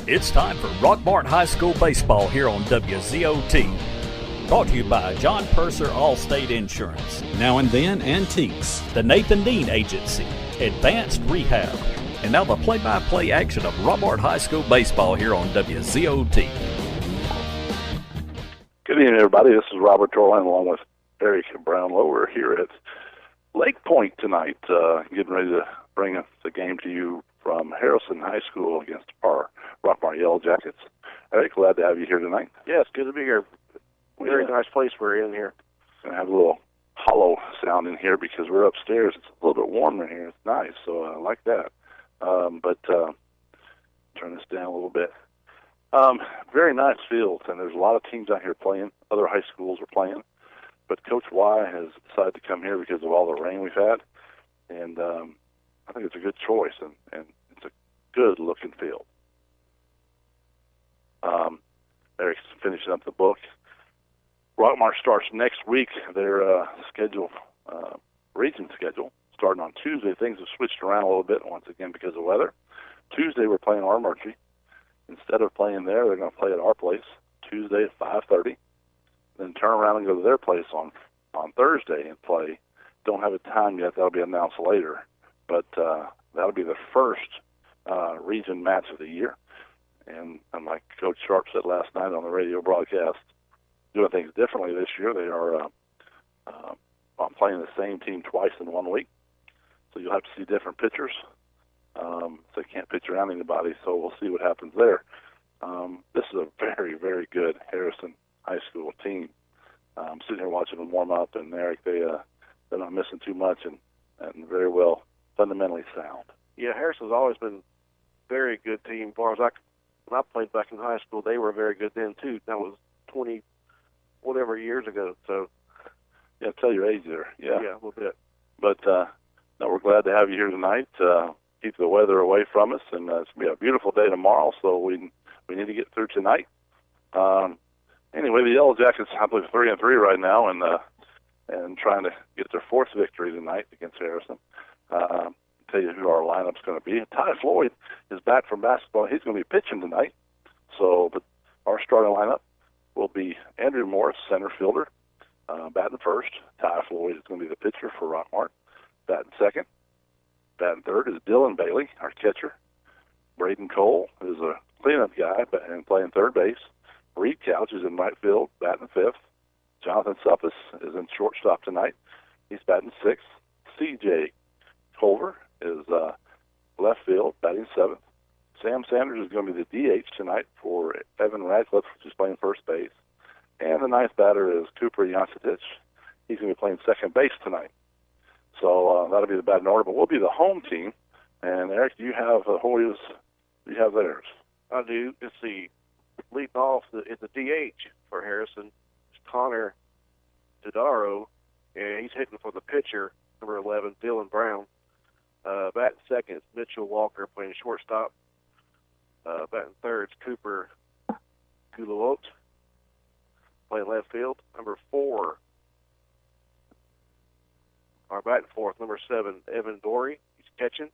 It's time for Rockmart High School baseball here on WZOT. Brought to you by John Purser Allstate Insurance, Now and Then Antiques, the Nathan Dean Agency, Advanced Rehab, and now the play-by-play action of Rockmart High School baseball here on WZOT. Good evening, everybody. This is Robert Torline along with Eric Brownlow. We're here at Lake Point tonight, getting ready to bring the game to you from Harrison High School against our Rockmart Yellow Jackets. Eric, glad to have you here tonight. Yeah, it's good to be here. Very nice place we're in here. Going to have a little hollow sound in here because we're upstairs. It's a little bit warmer in here. It's nice, so I like that. But turn this down a little bit. Very nice field, and there's a lot of teams out here playing. Other high schools are playing. But Coach Y has decided to come here because of all the rain we've had. And I think it's a good choice, and it's a good-looking field. Eric's finishing up the book. Rockmart starts next week. Their region schedule, starting on Tuesday. Things have switched around a little bit once again because of weather. Tuesday we're playing Armory. Instead of playing there, they're going to play at our place Tuesday at 5:30. Then turn around and go to their place on Thursday and play. Don't have a time yet. That'll be announced later. But that'll be the first region match of the year. And like Coach Sharp said last night on the radio broadcast, doing things differently this year. They are playing the same team twice in 1 week. So you'll have to see different pitchers. So they can't pitch around anybody, so we'll see what happens there. This is a very, very good Harrison High School team. I'm sitting here watching them warm up, and Eric, they're not missing too much and very well fundamentally sound. Yeah, Harrison's always been a very good team. As far as when I played back in high school, they were very good then, too. That was 20-whatever years ago. So, yeah, tell your age there. Yeah, a little bit. But no, we're glad to have you here tonight. Keep the weather away from us, and it's going to be a beautiful day tomorrow, so we need to get through tonight. Anyway, the Yellow Jackets, I believe, 3-3 right now, and trying to get their fourth victory tonight against Harrison. Tell you who our lineup's going to be. Ty Floyd is back from basketball. He's going to be pitching tonight. But our starting lineup will be Andrew Morris, center fielder, batting first. Ty Floyd is going to be the pitcher for Rockmart. Batting second. Batting third is Dylan Bailey, our catcher. Braden Cole is a cleanup guy and playing third base. Reed Couch is in right field, batting fifth. Jonathan Suppis is in shortstop tonight. He's batting sixth. C.J. Culver is left field, batting seventh. Sam Sanders is going to be the DH tonight for Evan Radcliffe, which is playing first base. And the ninth batter is Cooper Yancetich. He's going to be playing second base tonight. So that'll be the batting order, but we'll be the home team. And Eric, do you have Hoyas? Do you have theirs? I do. Let's see. Leading off is the DH for Harrison. It's Connor Dodaro, and he's hitting for the pitcher, number 11, Dylan Brown. Batting second is Mitchell Walker playing shortstop. Batting third is Cooper Gulawot playing left field. Number 4, or batting fourth, number 7, Evan Dory. He's catching.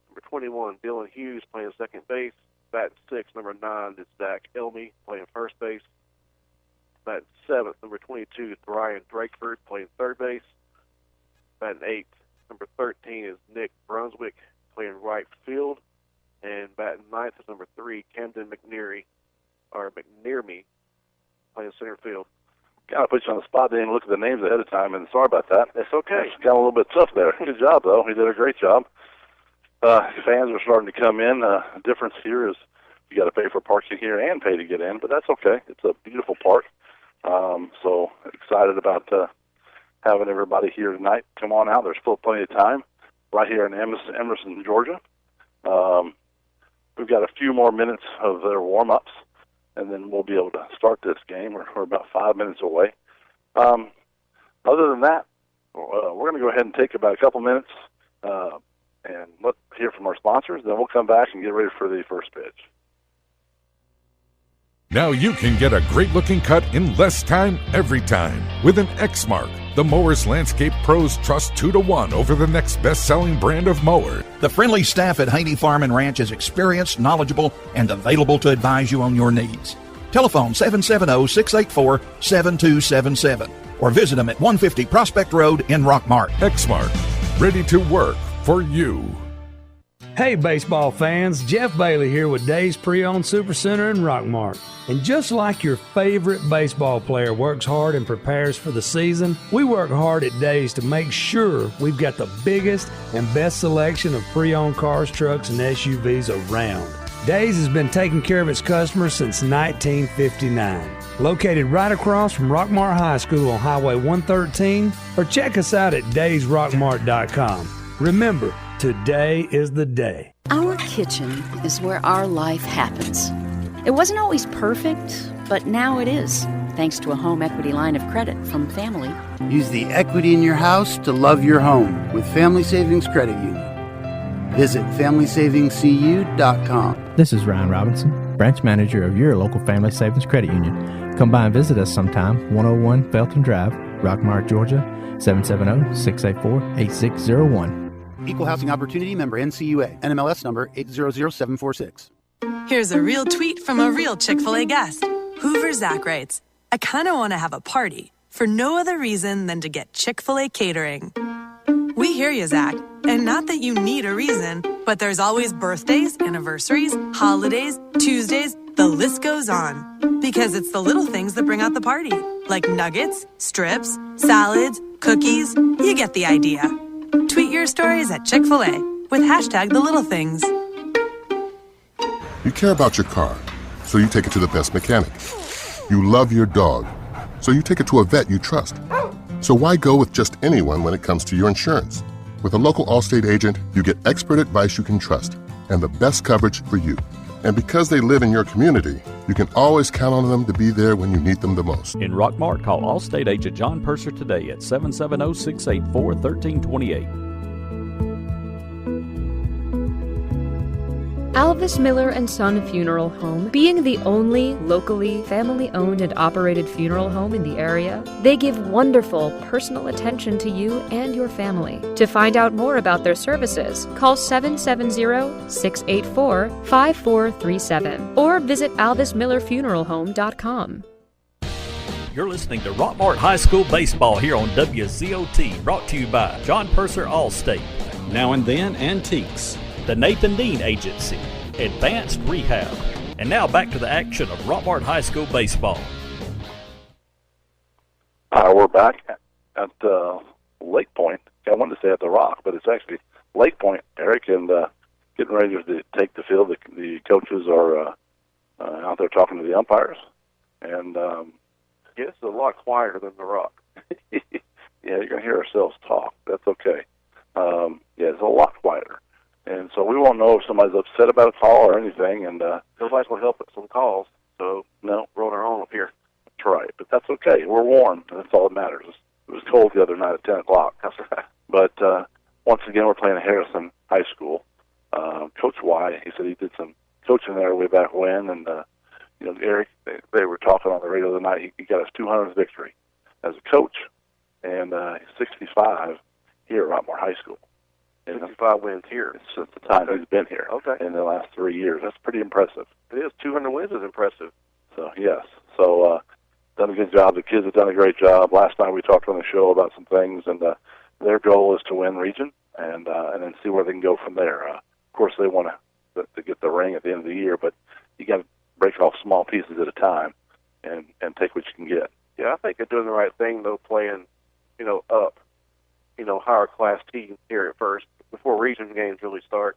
Number 21, Dylan Hughes playing second base. Batting 6, number 9 is Zach Elmy playing first base. Batting 7th, number 22 is Brian Drakeford playing third base. Batting 8th, number 13 is Nick Brunswick playing right field. And batting 9th is number 3, Camden McNeary playing center field. Kind of put you on the spot. They didn't look at the names ahead of time, and sorry about that. That's okay. It's got a little bit tough there. Good job, though. He did a great job. Fans are starting to come in. The difference here is you got to pay for parking here and pay to get in, but that's okay. It's a beautiful park. So excited about having everybody here tonight. Come on out. There's still plenty of time right here in Emerson, Georgia. We've got a few more minutes of their warm-ups, and then we'll be able to start this game. We're about 5 minutes away. Other than that, we're going to go ahead and take about a couple minutes and let's hear from our sponsors. Then we'll come back and get ready for the first pitch. Now you can get a great-looking cut in less time every time with an X-Mark. The Mowers Landscape Pros trust 2-1 over the next best-selling brand of mower. The friendly staff at Haney Farm and Ranch is experienced, knowledgeable, and available to advise you on your needs. Telephone 770-684-7277 or visit them at 150 Prospect Road in Rockmart. X-Mark, ready to work for you. Hey baseball fans, Jeff Bailey here with Days Pre-Owned Supercenter in Rockmart. And just like your favorite baseball player works hard and prepares for the season, we work hard at Days to make sure we've got the biggest and best selection of pre-owned cars, trucks, and SUVs around. Days has been taking care of its customers since 1959. Located right across from Rockmart High School on Highway 113, or check us out at daysrockmart.com. Remember, today is the day. Our kitchen is where our life happens. It wasn't always perfect, but now it is, thanks to a home equity line of credit from Family. Use the equity in your house to love your home with Family Savings Credit Union. Visit FamilySavingsCU.com. This is Ryan Robinson, branch manager of your local Family Savings Credit Union. Come by and visit us sometime, 101 Felton Drive, Rockmart, Georgia, 770-684-8601. Equal Housing Opportunity member NCUA. NMLS number 800746. Here's a real tweet from a real Chick-fil-A guest. Hoover Zach writes, I kind of want to have a party for no other reason than to get Chick-fil-A catering. We hear you, Zach. And not that you need a reason, but there's always birthdays, anniversaries, holidays, Tuesdays, the list goes on. Because it's the little things that bring out the party, like nuggets, strips, salads, cookies. You get the idea. Tweet your stories at Chick-fil-A with hashtag the little things. You care about your car, so you take it to the best mechanic. You love your dog, so you take it to a vet you trust. So why go with just anyone when it comes to your insurance? With a local Allstate agent, you get expert advice you can trust and the best coverage for you. And because they live in your community, you can always count on them to be there when you need them the most. In Rockmart, call Allstate agent John Purser today at 770-684-1328. Alvis Miller & Son Funeral Home, being the only locally family-owned and operated funeral home in the area, they give wonderful personal attention to you and your family. To find out more about their services, call 770-684-5437 or visit alvismillerfuneralhome.com. You're listening to Rockmart High School Baseball here on WZOT, brought to you by John Purser Allstate, Now and Then Antiques, the Nathan Dean Agency, Advanced Rehab. And now back to the action of Rockmart High School baseball. We're back at Lake Point. I wanted to say at the Rock, but it's actually Lake Point, Eric, and getting ready to take the field. The coaches are out there talking to the umpires. And it's a lot quieter than the Rock. Yeah, you're going to hear ourselves talk. That's okay. Yeah, it's a lot quieter. And so we won't know if somebody's upset about a call or anything. And nobody's going to help with some calls, so no, we're on our own up here. That's right, but that's okay. We're warm, and that's all that matters. It was cold the other night at 10 o'clock. That's right. But once again, we're playing at Harrison High School. Coach Y, he said he did some coaching there way back when, and Eric, they were talking on the radio the other night. He got his 200th victory as a coach, and he's 65 here at Rockmart High School. 65 wins here. Since the time he's been here. Okay. In the last 3 years. That's pretty impressive. It is. 200 wins is impressive. So, yes. So, done a good job. The kids have done a great job. Last night we talked on the show about some things, and their goal is to win region and then see where they can go from there. Of course, they want to get the ring at the end of the year, but you got to break off small pieces at a time and take what you can get. Yeah, I think they're doing the right thing, though, playing, up, higher class teams here at first before region games really start.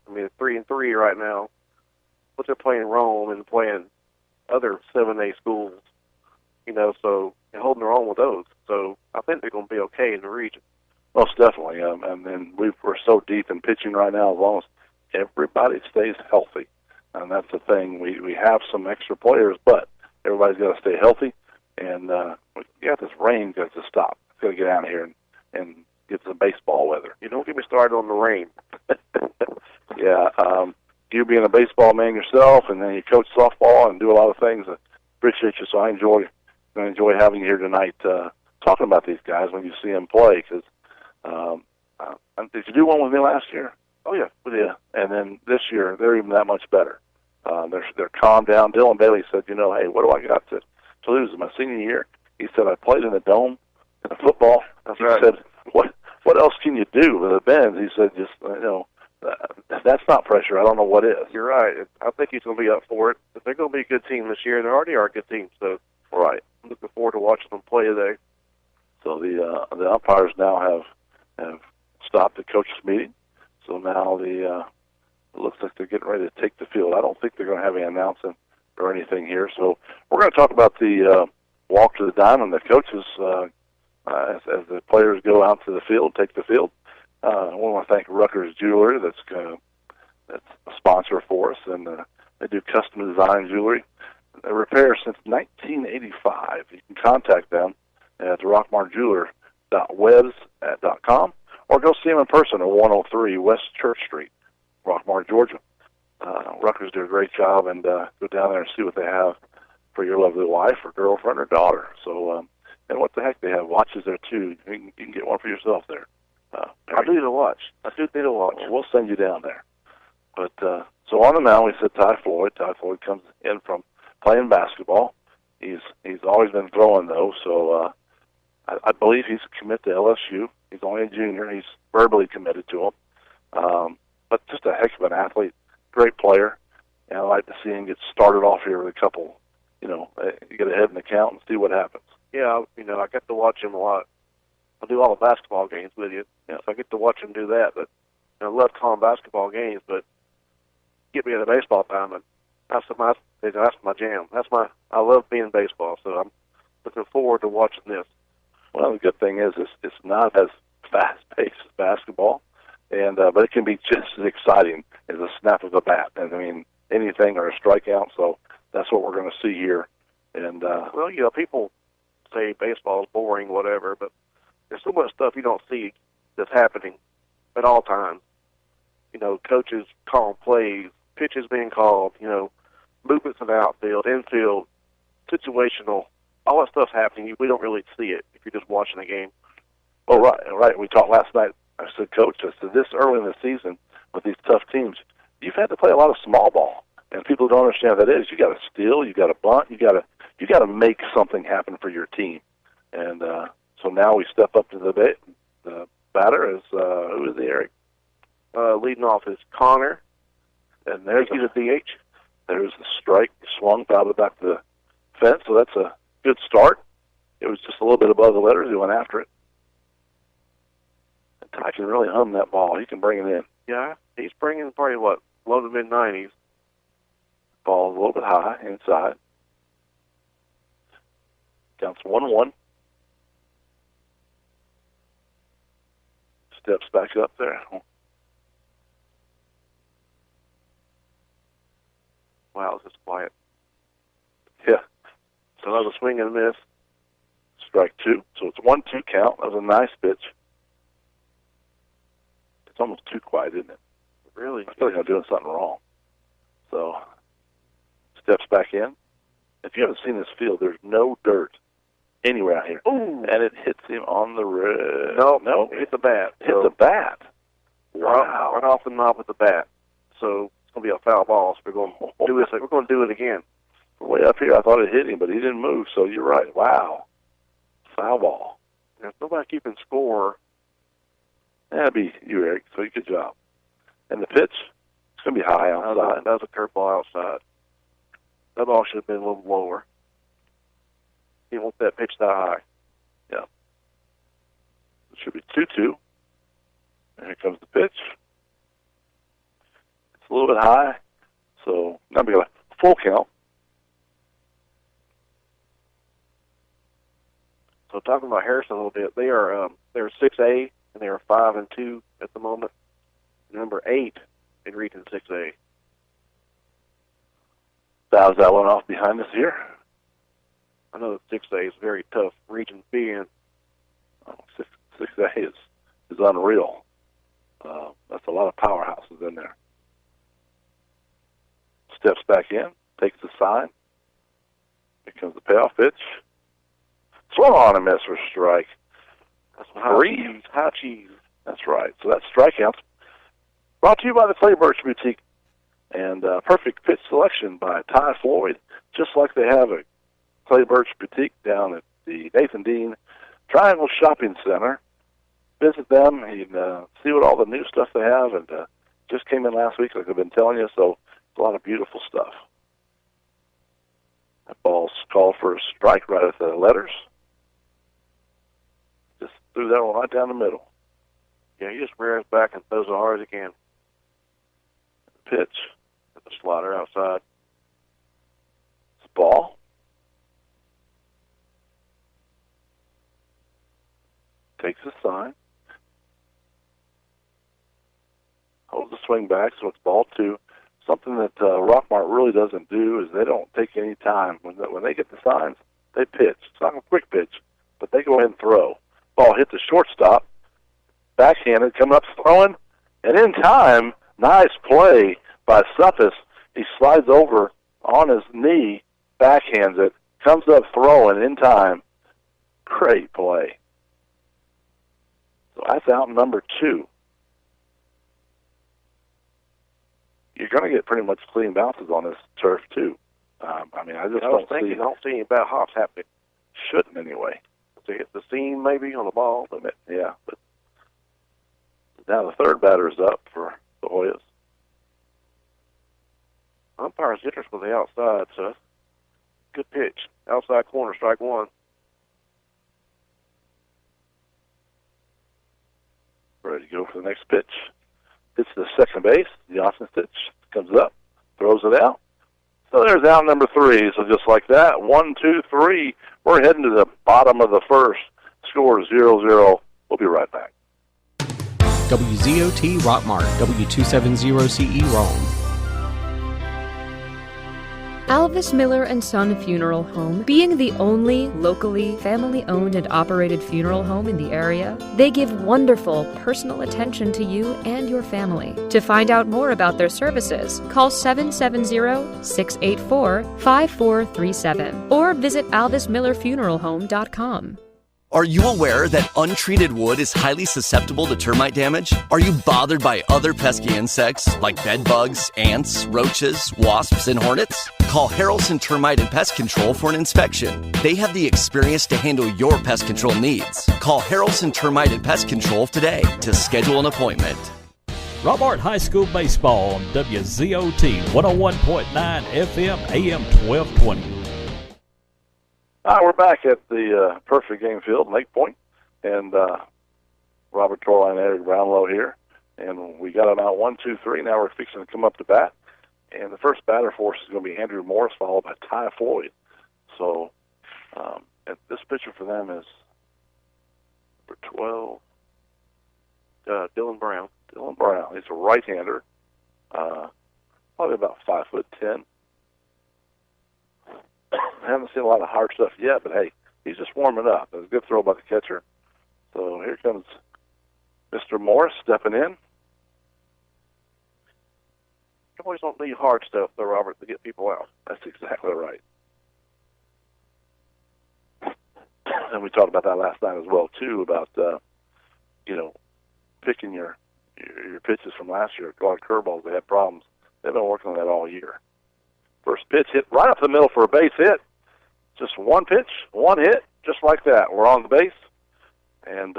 I mean, 3-3 right now, but they're playing Rome and playing other 7A schools, so and holding their own with those. So I think they're going to be okay in the region. Most definitely. And then we're so deep in pitching right now, as long as everybody stays healthy. And that's the thing. We have some extra players, but everybody's got to stay healthy. And this rain got to stop. It's got to get out of here and get some baseball weather. You don't get me started on the rain. Yeah. you being a baseball man yourself, and then you coach softball and do a lot of things. I appreciate you, so I enjoy having you here tonight talking about these guys when you see them play. Because did you do one with me last year? Oh yeah, Yeah. And then this year they're even that much better. They're calmed down. Dylan Bailey said, hey, what do I got to lose? My senior year, he said, I played in the dome in the football. That's he right. said, what else can you do with the bends? He said, just that's not pressure. I don't know what is. You're right. I think he's going to be up for it. If they're going to be a good team this year, they already are a good team. So right. I'm looking forward to watching them play today. So the umpires now have stopped the coaches meeting. So now it looks like they're getting ready to take the field. I don't think they're going to have any announcing or anything here. So we're going to talk about the walk to the diamond. The coaches, as the players go out to the field, take the field. I want to thank Rutgers Jewelry that's a sponsor for us, and they do custom design jewelry. They repair since 1985. You can contact them at rockmartjeweler.webs.com or go see them in person at 103 West Church Street, Rockmart, Georgia. Rutgers do a great job, and go down there and see what they have for your lovely wife or girlfriend or daughter. So, and what the heck, they have watches there too. You can get one for yourself there. I do need a watch. I do need a watch. We'll send you down there. But so on the mound, we said Ty Floyd. Ty Floyd comes in from playing basketball. He's always been throwing though, so I believe he's committed to LSU. He's only a junior. He's verbally committed to him. But just a heck of an athlete, great player, and I'd like to see him get started off here with a couple. Get ahead in the count and see what happens. Yeah, I got to watch him a lot. I do all the basketball games with you, so I get to watch him do that. But I love calling basketball games, but get me in the baseball time, and that's my jam. I love being baseball, so I'm looking forward to watching this. Well, the good thing is it's not as fast-paced as basketball, and but it can be just as exciting as a snap of a bat. And I mean, anything or a strikeout. So that's what we're going to see here. And well, people say baseball is boring, whatever, but there's so much stuff you don't see that's happening at all times. Coaches calling plays, pitches being called, movements in the outfield, infield, situational, all that stuff's happening. We don't really see it if you're just watching the game. Oh, right. We talked last night. I said, Coach, this early in the season with these tough teams, you've had to play a lot of small ball, and people don't understand what that is. You got to steal, you got to bunt, you got to make something happen for your team, and so now we step up to the batter is who is he, Eric? Leading off is Connor, and there's he's a DH. There's the strike, swung, fouled it back to the fence, so that's a good start. It was just a little bit above the letters. He went after it. And Ty can really hum that ball. He can bring it in. Yeah, he's bringing probably, low to mid-90s. Ball a little bit high inside. Counts 1-1. Steps back up there. Wow, this is quiet. Yeah. So that was a swing and a miss. Strike two. So it's 1-2 count. That was a nice pitch. It's almost too quiet, isn't it? Really? I feel like I'm doing something wrong. So steps back in. If you haven't seen this field, there's no dirt anywhere out here. Ooh. And it hits him on the wrist. No, it hit the bat. Hit the bat. Wow. Right off the knob with the bat. So it's going to be a foul ball. So we're going to do this. We're going to do it again. Way up here, I thought it hit him, but he didn't move. So you're right. Wow. Foul ball. There's nobody keeping score. That'd be you, Eric. So good job. And the pitch, it's going to be high outside. That was a curveball outside. That ball should have been a little lower. You want that pitch that high. Yeah. It should be 2-2. And here comes the pitch. It's a little bit high. So now we got a full count. So talking about Harrison a little bit, they're 6A and they are 5-2 at the moment. Number 8 in region 6A. Fouls that one off behind us here. I know that 6A is a very tough region to be in. 6A is unreal. That's a lot of powerhouses in there. steps back in, takes the sign. Here comes the payoff pitch. Swung on and missed for a strike. That's High cheese. That's right. So that's strikeouts. Brought to you by the Clay Birch Boutique. And perfect pitch selection by Ty Floyd, just like they have at Clay Birch Boutique down at the Nathan Dean Triangle Shopping Center. Visit them and see what all the new stuff they have. And just came in last week, like I've been telling you, so it's a lot of beautiful stuff. That ball's called for a strike right at the letters. Just threw that one right down the middle. Yeah, he just rears back and throws as hard as he can. Pitch. The slider outside. It's a ball. Takes the sign. Holds the swing back, so it's ball two. Something that Rockmart really doesn't do is they don't take any time. When they get the signs, they pitch. It's not a quick pitch, but they go ahead and throw. Ball hits the shortstop. Backhanded, coming up throwing, and in time, nice play by Suppis. He slides over on his knee, backhands it, comes up throwing in time. Great play. So that's out number 2. You're going to get pretty much clean bounces on this turf, too. I don't see any bad hops happening. Shouldn't, anyway. To hit the seam, maybe, on the ball. But yeah, but now the third batter is up for the Hoyas. Umpire's interest with the outside, so good pitch. Outside corner, strike one. Ready to go for the next pitch. Hits the second base. The Austin pitch comes up, throws it out. So there's out number 3. So just like that, 1, 2, 3. We're heading to the bottom of the first. Score 0-0. We'll be right back. WZOT Rockmart, W270CE Rome. Alvis Miller and Son Funeral Home, being the only locally family-owned and operated funeral home in the area, they give wonderful personal attention to you and your family. To find out more about their services, call 770-684-5437 or visit alvismillerfuneralhome.com. Are you aware that untreated wood is highly susceptible to termite damage? Are you bothered by other pesky insects like bed bugs, ants, roaches, wasps, and hornets? Call Harrelson Termite and Pest Control for an inspection. They have the experience to handle your pest control needs. Call Harrelson Termite and Pest Control today to schedule an appointment. Rockmart High School Baseball on WZOT 101.9 FM AM 1220. We're back at the Perfect Game Field, Lake Point, and Robert Torline and Eric Brownlow here. And we got them out 1, 2, 3. Now we're fixing to come up to bat. And the first batter for us is going to be Andrew Morris, followed by Ty Floyd. So this pitcher for them is number 12, Dylan Brown. Dylan Brown. He's a right-hander, probably about 5'10". I haven't seen a lot of hard stuff yet, but hey, he's just warming up. It was a good throw by the catcher. So here comes Mr. Morris stepping in. Cowboys don't need hard stuff, though, Robert, to get people out. That's exactly right. And we talked about that last night as well, too, about, picking your pitches from last year. A lot of curveballs, they had problems. They've been working on that all year. First pitch hit right up the middle for a base hit. Just one pitch, one hit, just like that. We're on the base, and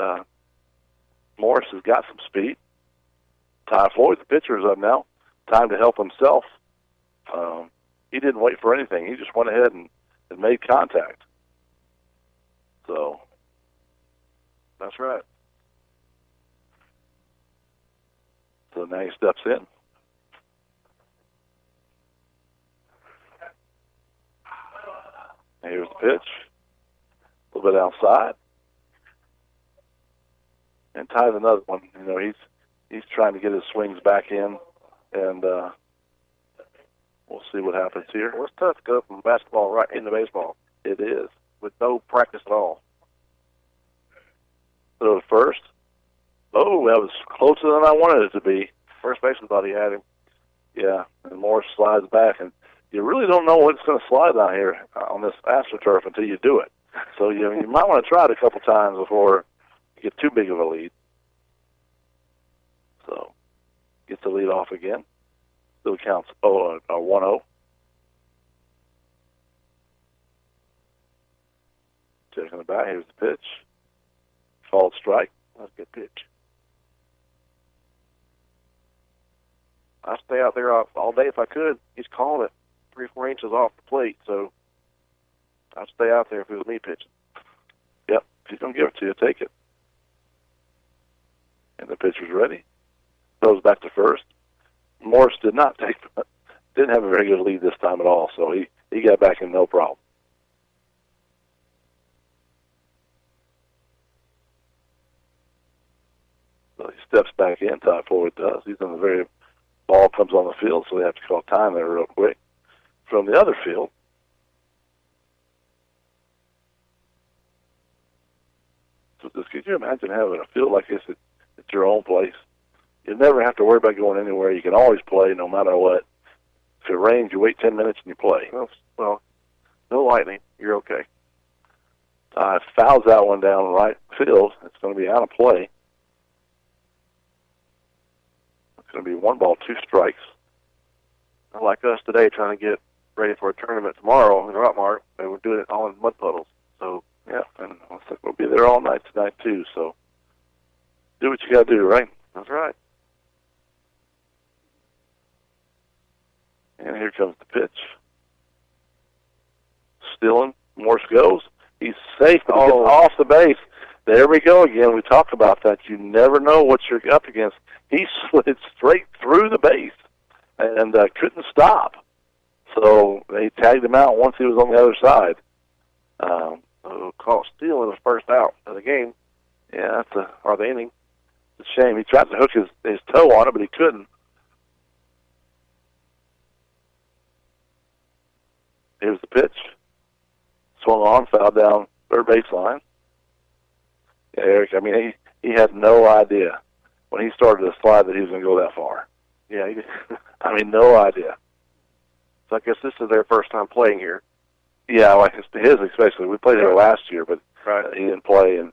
Morris has got some speed. Ty Floyd, the pitcher, is up now. Time to help himself. He didn't wait for anything. He just went ahead and made contact. So that's right. So now he steps in. Here's the pitch. A little bit outside. And Ty's another one. He's trying to get his swings back in, and we'll see what happens here. Well, it's tough to go from basketball right into baseball. It is, with no practice at all. Throw to first. Oh, that was closer than I wanted it to be. First baseman thought he had him. Yeah, and Morris slides back, and you really don't know what's going to slide down here on this AstroTurf until you do it. So you might want to try it a couple times before you get too big of a lead. So gets the lead off again. Still counts 1-0. Checking the bat. Here's the pitch. Called strike. That's a good pitch. I'd stay out there all day if I could. He's calling it 3-4 inches off the plate, so I'd stay out there if it was me pitching. Yep. If he's going to give it to you, take it. And the pitcher's ready. Goes back to first. Morris didn't have a very good lead this time at all, so he got back in no problem. So he steps back in, Todd Floyd does. He's in the very ball comes on the field, so they have to call time there real quick. From the other field, so could you imagine having a field like this at your own place? You never have to worry about going anywhere. You can always play no matter what. If it rains, you wait 10 minutes and you play. Well, no lightning. You're okay. Fouls that one down right field. It's going to be out of play. It's going to be 1 ball, 2 strikes. Like us today, trying to get ready for a tournament tomorrow in Rockmart, and we're doing it all in mud puddles. So yeah, and we'll be there all night tonight too. So do what you got to do, right? That's right. And here comes the pitch. Stilling. Morse goes. He's safe. Gets off the base. There we go again. We talked about that. You never know what you're up against. He slid straight through the base and couldn't stop. So they tagged him out once he was on the other side. Caught stealing his first out of the game. Yeah, or the inning. It's a shame. He tried to hook his toe on it, but he couldn't. Here's the pitch. Swung on, fouled down third baseline. Yeah, Eric, I mean, he had no idea when he started to slide that he was going to go that far. Yeah, he did. I mean, no idea. So I guess this is their first time playing here. Yeah, like his especially. We played here last year, but he didn't play, and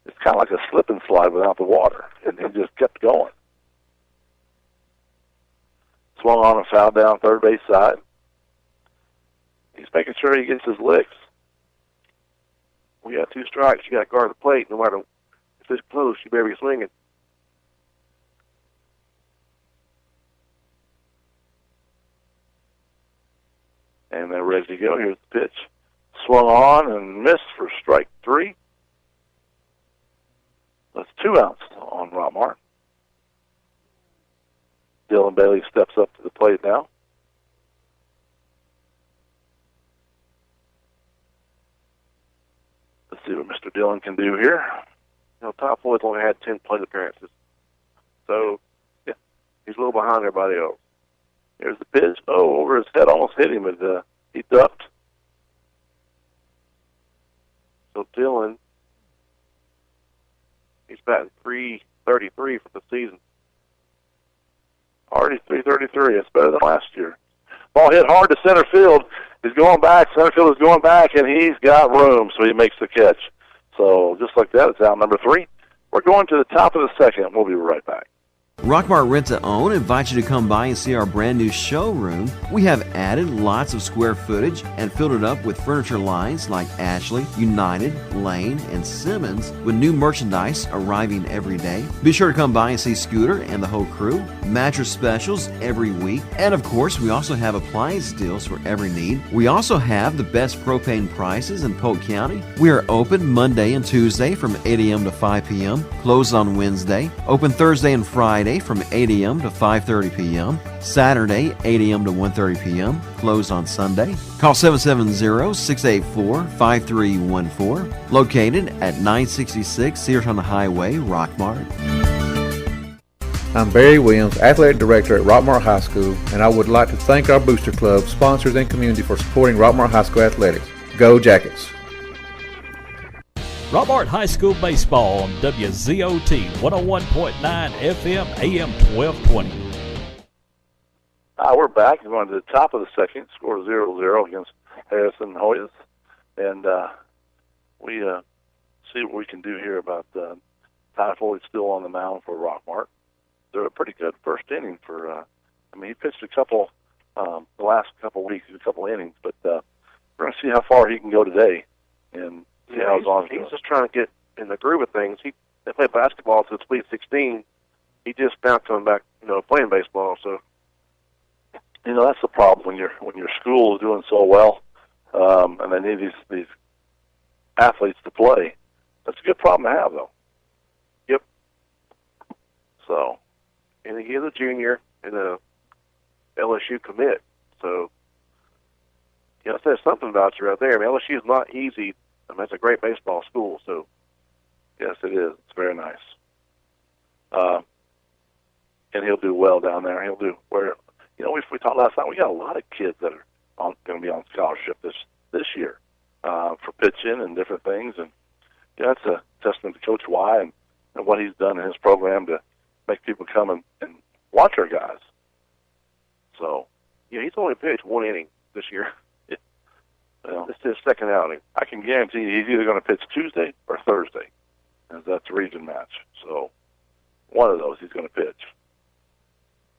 it's kind of like a slip and slide without the water, and he just kept going. Swung on and fouled down third base side. He's making sure he gets his licks. We got 2 strikes. You got to guard the plate. No matter if it's close, you better be swinging. And they're ready to go. Here's the pitch. Swung on and missed for strike 3. That's 2 outs on Rockmart. Dylan Bailey steps up to the plate now. Let's see what Mr. Dillon can do here. Todd Floyd's only had 10 plate appearances. So, yeah, he's a little behind everybody else. Here's the pitch. Oh, over his head, almost hit him, but he ducked. So Dillon, he's batting .333 for the season. Already .333. That's better than last year. Ball hit hard to center field. He's going back. Center field is going back, and he's got room, so he makes the catch. So just like that, it's out number 3. We're going to the top of the second. We'll be right back. Rockmart Rent to Own invites you to come by and see our brand new showroom. We have added lots of square footage and filled it up with furniture lines like Ashley, United, Lane, and Simmons, with new merchandise arriving every day. Be sure to come by and see Scooter and the whole crew. Mattress specials every week. And of course, we also have appliance deals for every need. We also have the best propane prices in Polk County. We are open Monday and Tuesday from 8 a.m. to 5 p.m. Closed on Wednesday. Open Thursday and Friday from 8 a.m. to 5:30 p.m. Saturday, 8 a.m. to 1:30 p.m. Closed on Sunday. Call 770-684-5314. Located at 966 Searton Highway, Rockmart. I'm Barry Williams, Athletic Director at Rockmart High School, and I would like to thank our Booster Club, sponsors, and community for supporting Rockmart High School athletics. Go Jackets! Rockmart High School Baseball on WZOT 101.9 FM AM 1220. We're back. We're going to the top of the second. Score 0-0 against Harrison Hoyas. And we see what we can do here about Ty Foley's still on the mound for Rockmart. They're a pretty good first inning for, he pitched a couple, the last couple weeks, a couple innings, but we're going to see how far he can go today and see how his arm's doing. He's just trying to get in the groove of things. They played basketball since Sweet 16. He just now coming back, playing baseball, so. That's the problem when your school is doing so well, and they need these athletes to play. That's a good problem to have, though. Yep. So. And he is a junior and a LSU commit, so it says something about you right there. LSU is not easy. It's a great baseball school, so. Yes, it is. It's very nice. And he'll do well down there. He'll do where. We talked last night. We got a lot of kids that are going to be on scholarship this year for pitching and different things, and that's a testament to Coach Y and what he's done in his program to make people come and watch our guys. So, he's only pitched one inning this year. Well, this is his second outing. I can guarantee you he's either going to pitch Tuesday or Thursday, as that's a region match. So, one of those he's going to pitch.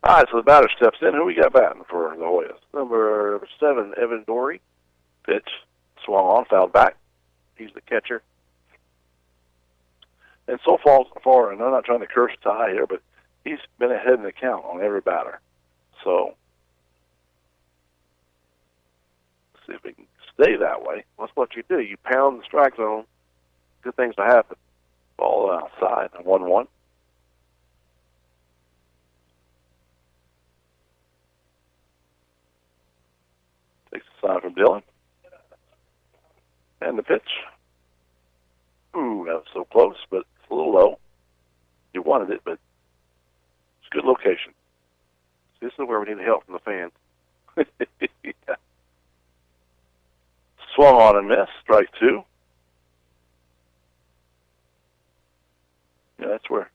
All right, so the batter steps in. Who we got batting for the Hoyas? Number 7, Evan Dory. Pitch, swung on, fouled back. He's the catcher. And so far, and I'm not trying to curse Ty here, but he's been ahead in the count on every batter. So, let's see if we can stay that way. That's what you do. You pound the strike zone. Good things to happen. Ball outside, 1-1. Takes a sign from Dylan. And the pitch. Ooh, that was so close, but it's a little low. You wanted it, but it's a good location. This is where we need help from the fans. Yeah. Swung on and missed. Strike 2. Yeah, that's where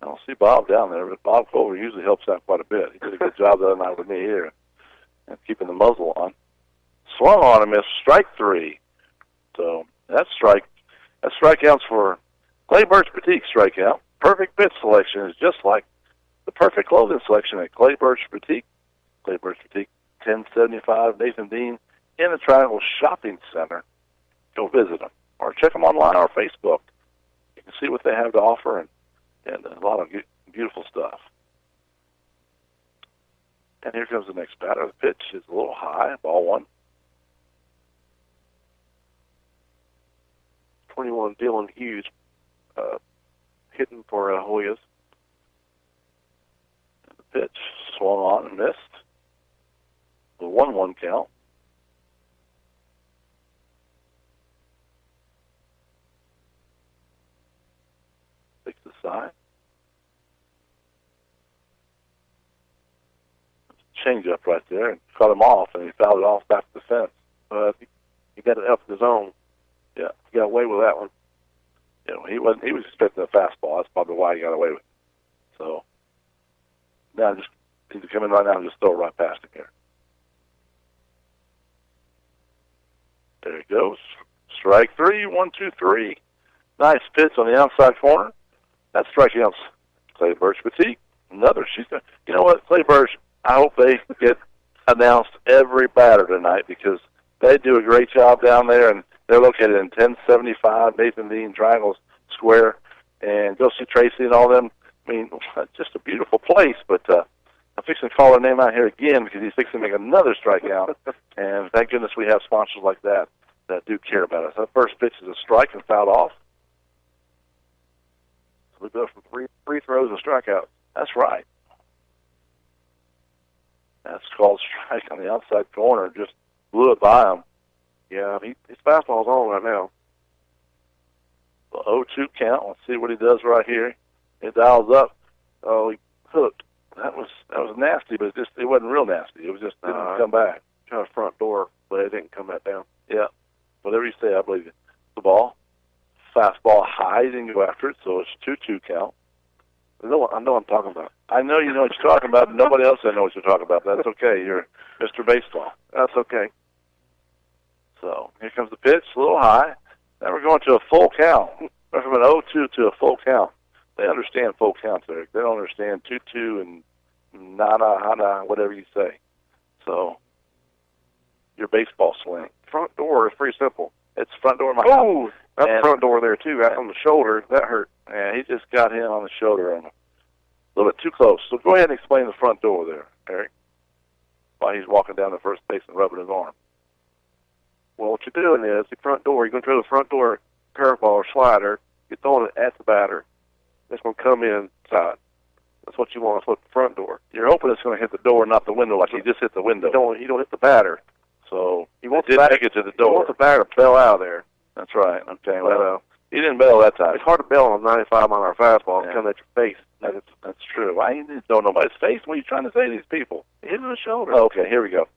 I don't see Bob down there, but Bob Clover usually helps out quite a bit. He did a good job the other night with me here and keeping the muzzle on. Swung on and missed. Strike 3. So that strikeouts for Clay Birch Boutique strikeout. Perfect pitch selection is just like the perfect clothing selection at Clay Birch Boutique. Clay Birch Boutique, 1075 Nathan Dean in the Triangle Shopping Center. Go visit them or check them online or Facebook. You can see what they have to offer and a lot of beautiful stuff. And here comes the next batter. The pitch is a little high, ball 1. 21, Dylan Hughes, hitting for Hoyas. And the pitch swung on and missed. The 1-1 count. Takes the side. Change up right there and cut him off, and he fouled it off back to the fence. He got it up in the zone. Yeah, he got away with that one. He was expecting a fastball. That's probably why he got away with it. So now just he's come in right now and just throw it right past him here. There it goes. Strike 3, 1-2-3. Nice pitch on the outside corner. That strikeouts Clay Birch Boutique. Another. You know what, Clay Birch, I hope they get announced every batter tonight because they do a great job down there, and they're located in 1075 Nathan Dean Triangle Square. And go see Tracy and all them. I mean, just a beautiful place, but I'm fixing to call their name out here again because he's fixing to make another strikeout. And thank goodness we have sponsors like that do care about us. That first pitch is a strike and fouled off. So we go from free throws and strikeouts. That's right. That's called strike on the outside corner. Just blew it by him. Yeah, his fastball's on right now. The 0-2 count. Let's see what he does right here. It dials up. Oh, he hooked. That was nasty, but it wasn't real nasty. It was just didn't come back. Kind of front door, but it didn't come back down. Yeah. Whatever you say, I believe it. The ball. Fastball high, didn't go after it, so it's 2-2 count. I know what I'm talking about. I know you know what you're talking about, but nobody else knows what you're talking about. That's okay. You're Mr. Baseball. That's okay. So here comes the pitch, a little high. Now we're going to a full count. We're from an 0-2 to a full count. They understand full counts, Eric. They don't understand 2-2 and nada, hada, whatever you say. So your baseball swing. Front door is pretty simple. It's front door of my house. house. That's the front door there, too, right on the shoulder. That hurt. Yeah, he just got him on the shoulder and a little bit too close. So go ahead and explain the front door there, Eric, while he's walking down the first base and rubbing his arm. Well, what you're doing is the front door, you're going to throw the front door curveball or slider. You're throwing it at the batter. It's going to come inside. That's what you want. That's what the front door. You're hoping it's going to hit the door, not the window, like he just hit the window. You don't hit the batter. So you want it did make it to the door. You want the batter to bail out of there. That's right. Okay. Well, he didn't bail that time. It's hard to bail on a 95-mile-an-hour fastball and come at your face. That's true. I didn't know nobody's face. What are you trying to say to these people? Hit in the shoulder. Okay, here we go.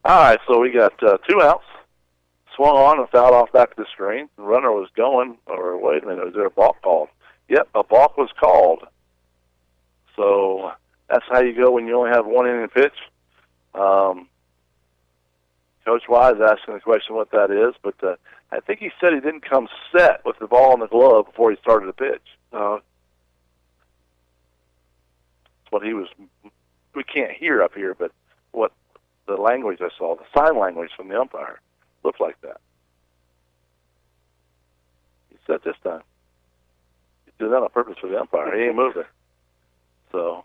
All right, so we got 2 outs. Swung on and fouled off back to the screen. The runner was going, or wait a minute, was there a balk called? Yep, a balk was called. So that's how you go when you only have 1 inning pitch. Coach Wise asking the question what that is, but I think he said he didn't come set with the ball in the glove before he started the pitch. That's what he was. We can't hear up here, but what the language I saw, the sign language from the umpire, looked like that. He said this time. He did that on purpose for the umpire. He ain't moved it. So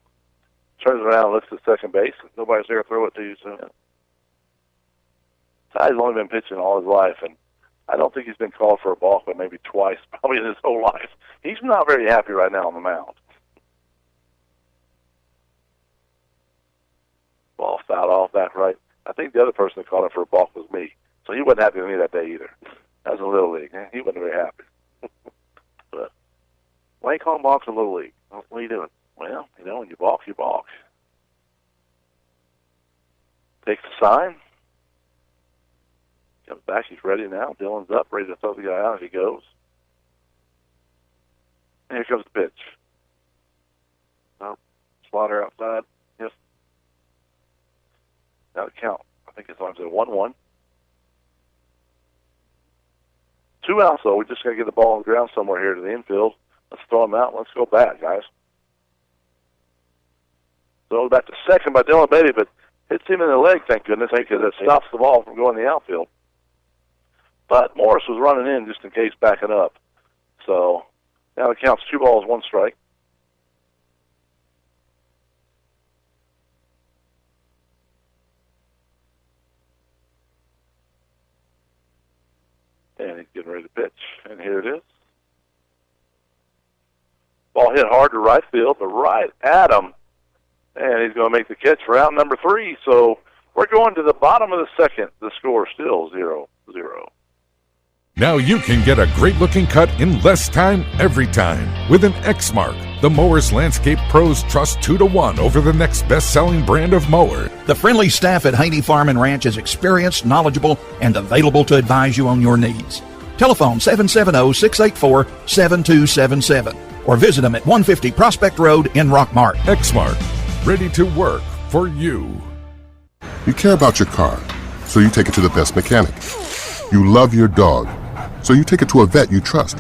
turns around and looks at second base. Nobody's there to throw it to you, so. Yeah. Ty's only been pitching all his life, and I don't think he's been called for a balk, but maybe twice, probably in his whole life. He's not very happy right now on the mound. Ball fouled off back right. I think the other person that called him for a balk was me, so he wasn't happy with me that day either. That was a Little League. He wasn't very happy. But why you calling balks in Little League? What are you doing? Well, when you balk, you balk. Takes the sign. Comes back, he's ready now. Dylan's up, ready to throw the guy out if he goes. And here comes the pitch. Slider outside. Yes. Now the count. I think it's on to 1-1. 2 outs, though. We just got to get the ball on the ground somewhere here to the infield. Let's throw him out. Let's go back, guys. Throw back to second by Dylan Beatty, but hits him in the leg, thank goodness, because it stops the ball from going in the outfield. But Morris was running in just in case backing up. So now it counts 2 balls, 1 strike. And he's getting ready to pitch. And here it is. Ball hit hard to right field, but right at him. And he's going to make the catch for out number 3. So we're going to the bottom of the second. The score is still 0-0. Now you can get a great-looking cut in less time every time with an X-Mark. The Mowers Landscape Pros trust 2-1 over the next best-selling brand of mower. The friendly staff at Haney Farm and Ranch is experienced, knowledgeable, and available to advise you on your needs. Telephone 770-684-7277 or visit them at 150 Prospect Road in Rockmart. X-Mark, ready to work for you. You care about your car, so you take it to the best mechanic. You love your dog, so you take it to a vet you trust.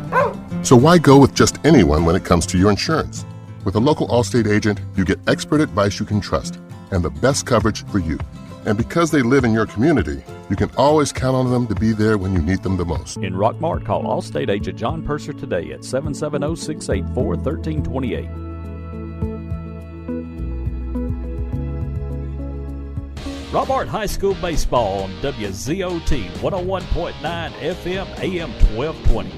So why go with just anyone when it comes to your insurance? With a local Allstate agent, you get expert advice you can trust and the best coverage for you. And because they live in your community, you can always count on them to be there when you need them the most. In Rockmart, call Allstate agent John Purser today at 770-684-1328. Rockmart High School Baseball on WZOT 101.9 FM AM 1220.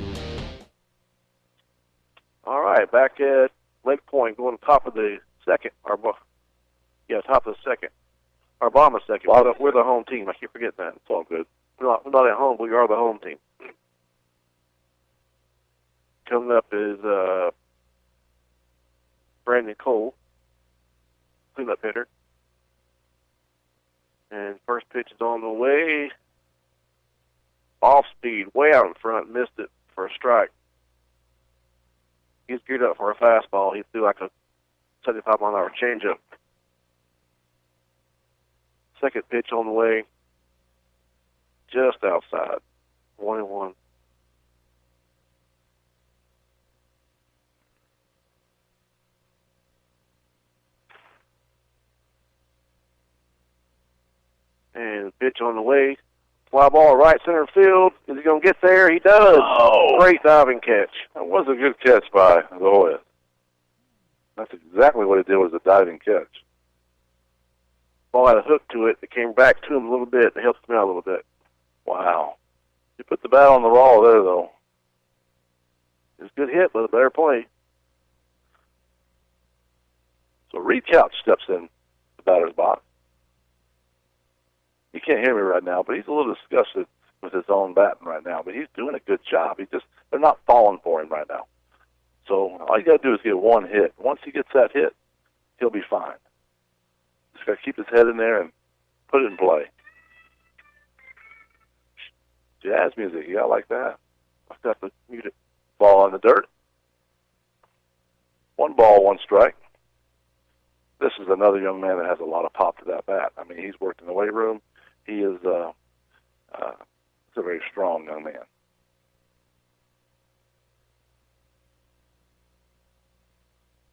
All right, back at Lake Point, going top of the second. Top of the second. Our bottom of the second. We're the home team. I keep forgetting that. It's all good. We're not at home. We are the home team. Coming up is Brandon Cole, cleanup hitter. And first pitch is on the way. Off speed, way out in front, missed it for a strike. He's geared up for a fastball. He threw like a 75-mile-an-hour changeup. Second pitch on the way, just outside, 1-1. And pitch on the way, fly ball right center field. Is he going to get there? He does. Oh. Great diving catch. That was a good catch by Zoya. That's exactly what he did, was a diving catch. Ball had a hook to it. It came back to him a little bit. It helped him out a little bit. Wow. He put the bat on the ball there, though. It was a good hit, but a better play. So Reed Couch steps in the batter's box. You can't hear me right now, but he's a little disgusted with his own batting right now. But he's doing a good job. They're not falling for him right now. So all you got to do is get one hit. Once he gets that hit, he'll be fine. Just got to keep his head in there and put it in play. Jazz music, you got like that? I've got to mute it. Ball in the dirt. 1 ball, 1 strike. This is another young man that has a lot of pop to that bat. I mean, he's worked in the weight room. He is a very strong young man.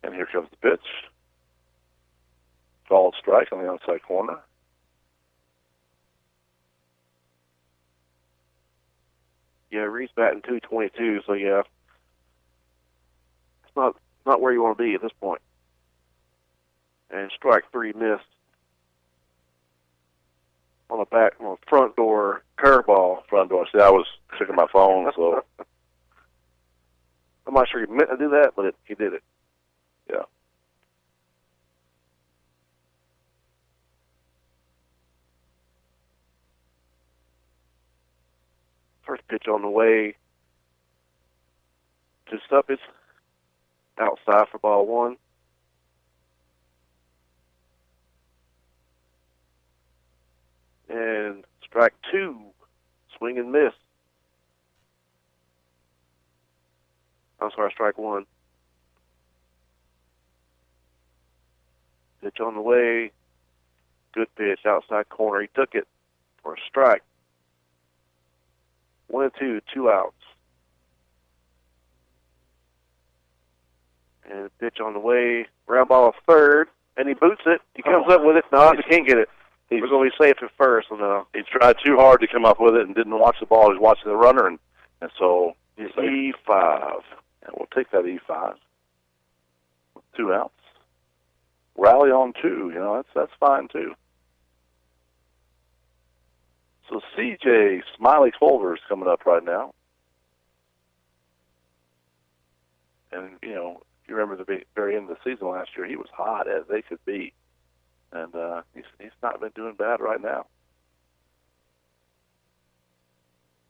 And here comes the pitch. Called strike on the outside corner. Yeah, Reed's batting .222, so yeah, it's not where you want to be at this point. And strike 3 missed on the front door curveball. Front door. See, I was checking my phone, so I'm not sure he meant to do that, but he did it. Yeah. First pitch on the way. Just up, it's outside for ball 1. And strike 2, swing and miss. I'm sorry, strike 1. Pitch on the way, good pitch, outside corner. He took it for a strike. 1-2, 2 outs. And pitch on the way, ground ball third, and he boots it. He comes up with it. No, he can't get it. We're going to be safe at first. No. He tried too hard to come up with it and didn't watch the ball. He was watching the runner, and so he's E5. And we'll take that E5. 2 outs. Rally on 2. That's fine too. So CJ Smiley Culver's coming up right now, and you remember the very end of the season last year, he was hot as they could be. And he's not been doing bad right now.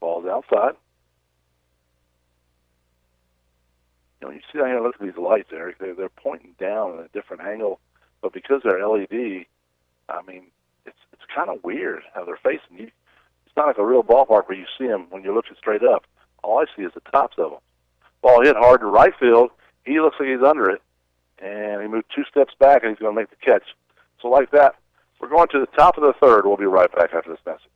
Ball's outside. You see down here, look at these lights, Eric. They're pointing down at a different angle, but because they're LED, I mean, it's kind of weird how they're facing you. It's not like a real ballpark where you see them when you're looking straight up. All I see is the tops of them. Ball hit hard to right field. He looks like he's under it, and he moved 2 steps back, and he's going to make the catch. So like that, we're going to the top of the third. We'll be right back after this message.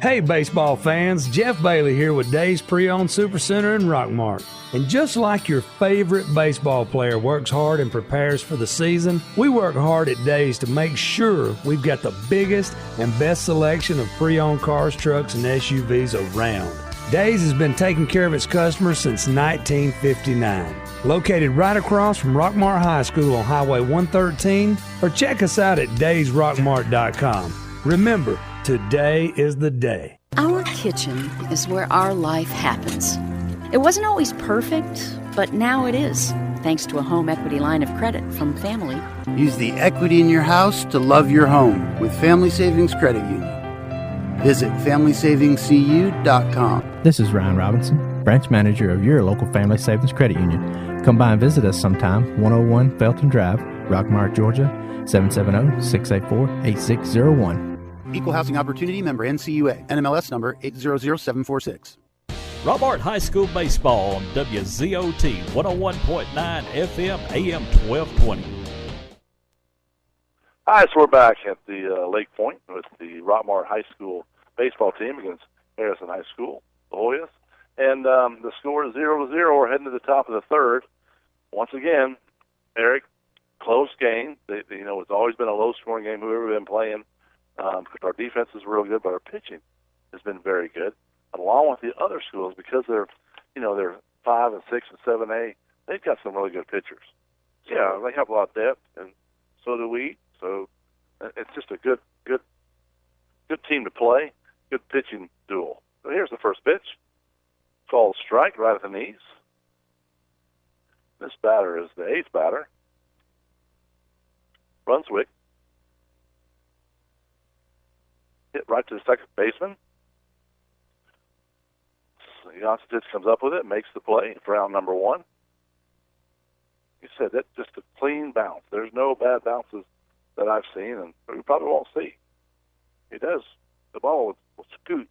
Hey, baseball fans. Jeff Bailey here with Days Pre-Owned Supercenter in Rockmart. And just like your favorite baseball player works hard and prepares for the season, we work hard at Days to make sure we've got the biggest and best selection of pre-owned cars, trucks, and SUVs around. Days has been taking care of its customers since 1959. Located right across from Rockmart High School on Highway 113, or check us out at daysrockmart.com. Remember, today is the day. Our kitchen is where our life happens. It wasn't always perfect, but now it is, thanks to a home equity line of credit from Family. Use the equity in your house to love your home with Family Savings Credit Union. Visit FamilySavingsCU.com. This is Ryan Robinson, branch manager of your local Family Savings Credit Union. Come by and visit us sometime, 101 Felton Drive, Rockmart, Georgia, 770-684-8601. Equal Housing Opportunity member NCUA, NMLS number 800746. Rockmart High School Baseball on WZOT 101.9 FM AM 1220. All right, so we're back at the Lake Point with the Rockmart High School baseball team against Harrison High School, the Hoyas. And the score is 0-0. We're heading to the top of the third. Once again, Eric, close game. It's always been a low-scoring game, whoever we've been playing. Because our defense is real good, but our pitching has been very good. Along with the other schools, because they're 5 and 6 and 7A, they've got some really good pitchers. Yeah, they have a lot of depth, and so do we. So it's just a good team to play, good pitching duel. So here's the first pitch. Called strike right at the knees. This batter is the 8th batter, Brunswick. Hit right to the second baseman. So Jansic comes up with it, makes the play for round number 1. You said that just a clean bounce. There's no bad bounces that I've seen, and we probably won't see. It does. The ball will scoot,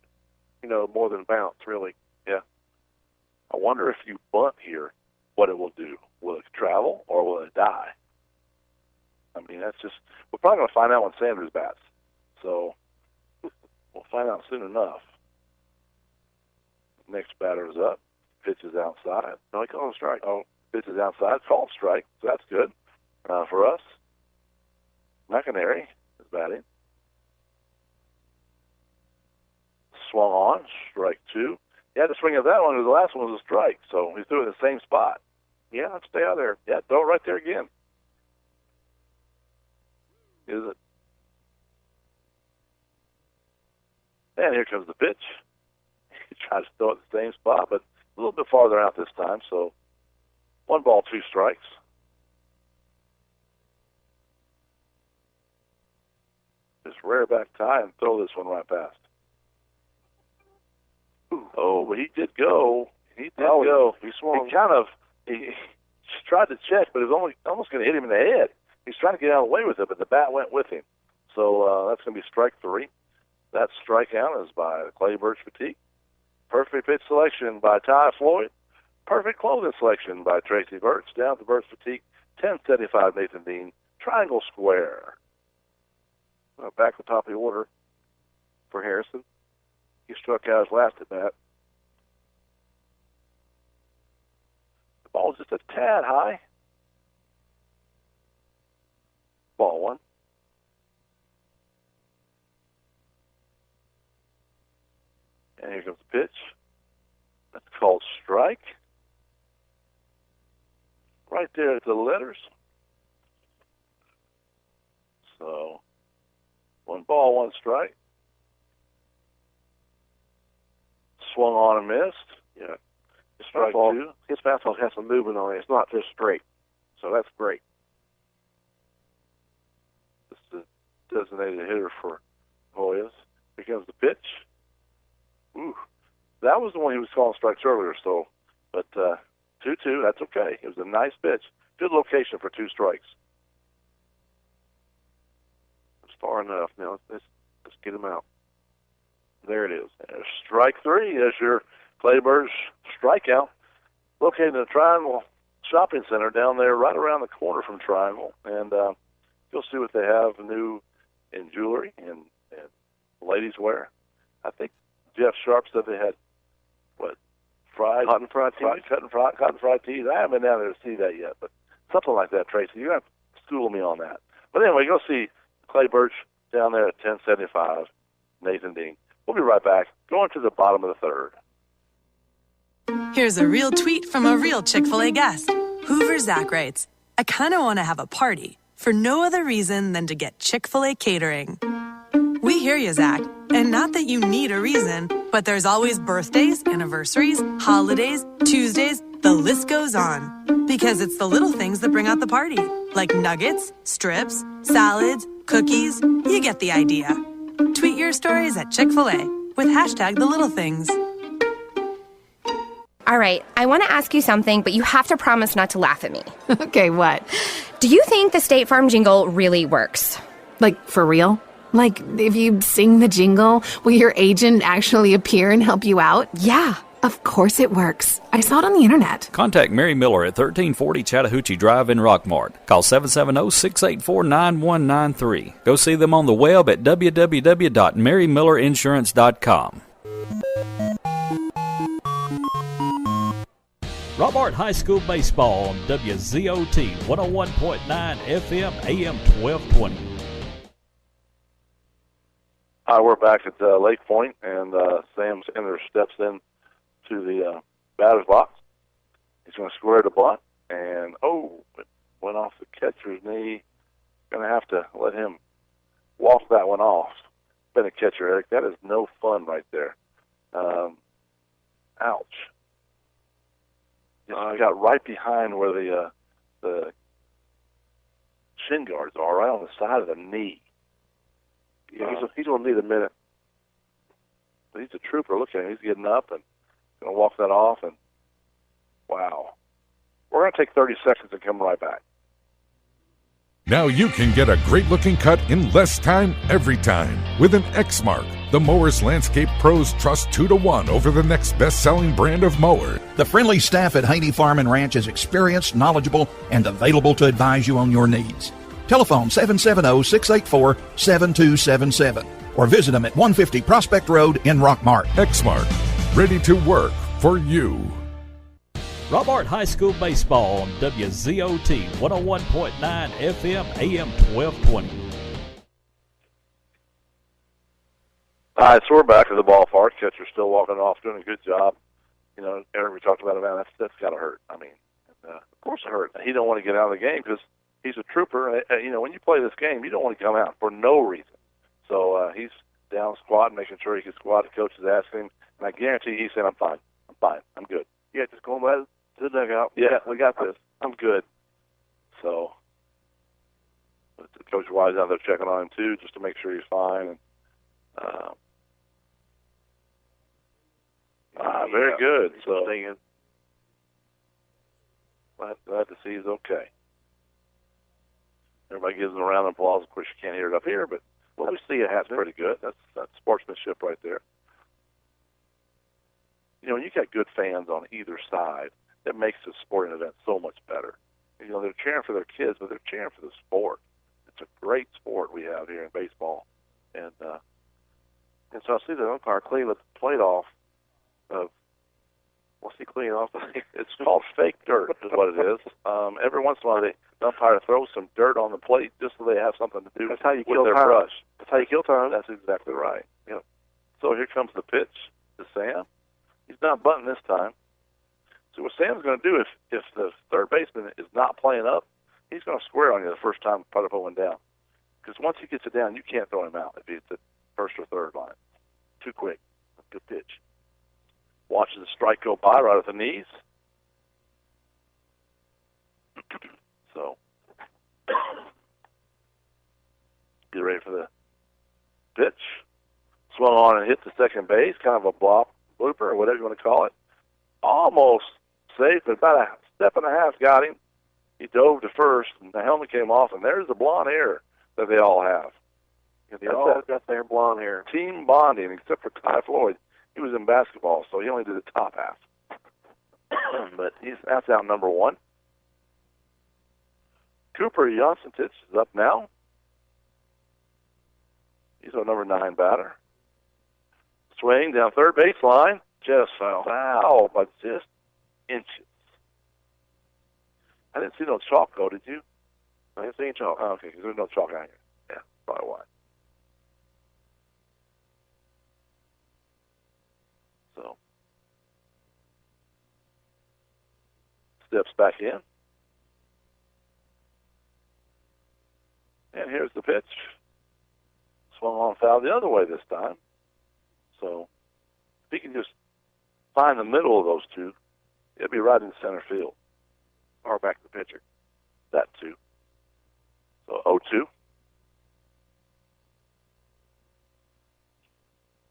more than bounce, really. Yeah. I wonder if you bunt here, what it will do. Will it travel or will it die? I mean, that's just, we're probably going to find out when Sanders bats. So we'll find out soon enough. Next batter is up. Pitches outside. No, he called a strike. Oh, pitches outside. Called strike. So that's good for us. McInerney is batting. Swung on. Strike 2. He had to swing at that one because the last one was a strike. So he threw it in the same spot. Yeah, let's stay out there. Yeah, throw it right there again. Is it? And here comes the pitch. He tries to throw it in the same spot, but a little bit farther out this time. So 1 ball, 2 strikes. Just rear back tie and throw this one right past. Oh, but he did go. He swung. He tried to check, but it was almost going to hit him in the head. He's trying to get out of the way with it, but the bat went with him. So that's going to be strike 3. That strikeout is by Clay Birch Fatigue. Perfect pitch selection by Ty Floyd. Perfect clothing selection by Tracy Birch. Down to Birch Fatigue. 1075 Nathan Dean. Triangle Square. Back at the top of the order for Harrison. He struck out his last at bat. The ball's just a tad high. Ball 1. And here comes the pitch. That's called strike. Right there at the letters. So 1 ball, 1 strike. Swung on and missed. Yeah. His fastball has some movement on it. It's not just straight. So that's great. This is the designated hitter for Hoyas. Here comes the pitch. Ooh. That was the one he was calling strikes earlier, so, but 2-2, that's okay. It was a nice pitch. Good location for 2 strikes. It's far enough. Now let's get him out. There it is. Strike 3 is your Clay Birch strikeout. Located in the Triangle Shopping Center down there right around the corner from Triangle. And you'll see what they have new in jewelry and ladies wear. I think Jeff Sharp said they had, cotton fried tees? Cotton fried tees. I haven't been down there to see that yet, but something like that, Tracy. You're going to have to school me on that. But anyway, you'll see Clay Birch down there at 1075, Nathan Dean. We'll be right back, going to the bottom of the 3rd. Here's a real tweet from a real Chick-fil-A guest. Hoover Zach writes, I kind of want to have a party for no other reason than to get Chick-fil-A catering. We hear you, Zach. And not that you need a reason, but there's always birthdays, anniversaries, holidays, Tuesdays, the list goes on. Because it's the little things that bring out the party. Like nuggets, strips, salads, cookies. You get the idea. Tweet your stories at Chick-fil-A with #TheLittleThings. All right, I want to ask you something, but you have to promise not to laugh at me. Okay, what? Do you think the State Farm jingle really works? Like, for real? Like, if you sing the jingle, will your agent actually appear and help you out? Yeah, Of course it works. I saw it on the internet. Contact Mary Miller at 1340 Chattahoochee Drive in Rockmart. Call 770-684-9193. Go see them on the web at www.marymillerinsurance.com. Rockmart High School Baseball on WZOT 101.9 FM AM 1220. Hi, we're back at Lake Point, and Sam Sanders steps in to the batter's box. He's going to square the bunt, and it went off the catcher's knee. Going to have to let him walk that one off. Been a catcher, Eric. That is no fun right there. Ouch. I got right behind where the shin guards are, right on the side of the knee. Yeah, he's going to need a minute. But he's a trooper. Look at him. He's getting up and going to walk that off. And wow. We're going to take 30 seconds and come right back. Now you can get a great-looking cut in less time every time with an X-Mark. The Mowers Landscape Pros trust 2-to-1 over the next best-selling brand of mower. The friendly staff at Haney Farm and Ranch is experienced, knowledgeable, and available to advise you on your needs. Telephone 770-684-7277 or visit them at 150 Prospect Road in Rockmart. X-Mark, ready to work for you. Rockmart High School Baseball on WZOT 101.9 FM AM 1220. All right, so we're back at the ballpark. Catcher's still walking off, doing a good job. You know, Eric, we talked about it, man, that's got to hurt. I mean, of course it hurt. He don't want to get out of the game because he's a trooper. You know, when you play this game, you don't want to come out for no reason. So he's down squatting, making sure he can squat. The coach is asking him, and I guarantee he's saying, I'm fine, I'm good. Yeah, just going back to the dugout. Yeah, we got this. I'm good. So, but Coach Wise out there checking on him too, just to make sure he's fine. And very good. So, glad to see he's okay. Everybody gives him a round of applause. Of course, you can't hear it up here, but we see it. That's pretty good. That's sportsmanship right there. You know, when you got good fans on either side, that makes the sporting event so much better. You know, they're cheering for their kids, but they're cheering for the sport. It's a great sport we have here in baseball. And so I see the umpire cleaning the plate off of, what's he cleaning off? It's called fake dirt is what it is. Every once in a while, the umpire throws some dirt on the plate just so they have something to do with their brush. That's how you kill time. That's exactly right. Yep. So here comes the pitch to Sam. He's not bunting this time. So what Sam's going to do, if the third baseman is not playing up, he's going to square on you the first time the putter went down. Because once he gets it down, you can't throw him out if he's at first or third line. Too quick. Good pitch. Watches the strike go by right at the knees. So, get ready for the pitch. Swung on and hit the second base, kind of a blooper or whatever you want to call it. Almost safe, but about a step and a half got him. He dove to first, and the helmet came off, and there's the blonde hair that they all have. They all got their blonde hair. Team bonding, except for Ty Floyd. He was in basketball, so he only did the top half. But that's out number one. Cooper Johnsonitz is up now. He's a number 9 batter. Swing down third baseline. Just foul by just inches. I didn't see no chalk, though, did you? I didn't see any chalk. Oh, okay, because there's no chalk out here. Yeah, probably why. So, steps back in. And here's the pitch. Swung on foul the other way this time. So, if he can just find the middle of those two, it'll be right in center field. Or back to the pitcher. That too. So 0-2.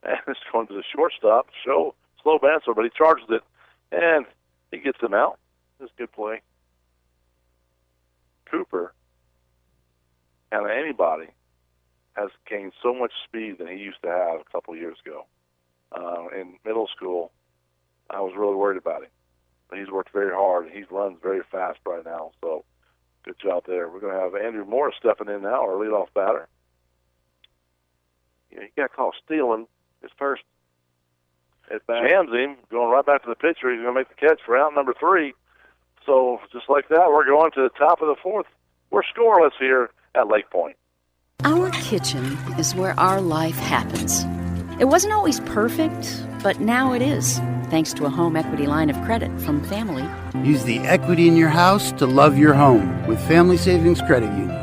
And it's going to the shortstop. Slow bouncer, but he charges it. And he gets him out. This is good play. Cooper, out of anybody, has gained so much speed than he used to have a couple years ago. In middle school, I was really worried about him. But he's worked very hard, and he runs very fast right now. So good job there. We're going to have Andrew Morris stepping in now, our leadoff batter. He got caught stealing his first at bat. Jams him, going right back to the pitcher. He's going to make the catch for out number 3. So just like that, we're going to the top of the 4th. We're scoreless here at Lake Point. Our kitchen is where our life happens. It wasn't always perfect, but now it is, thanks to a home equity line of credit from Family. Use the equity in your house to love your home with Family Savings Credit Union.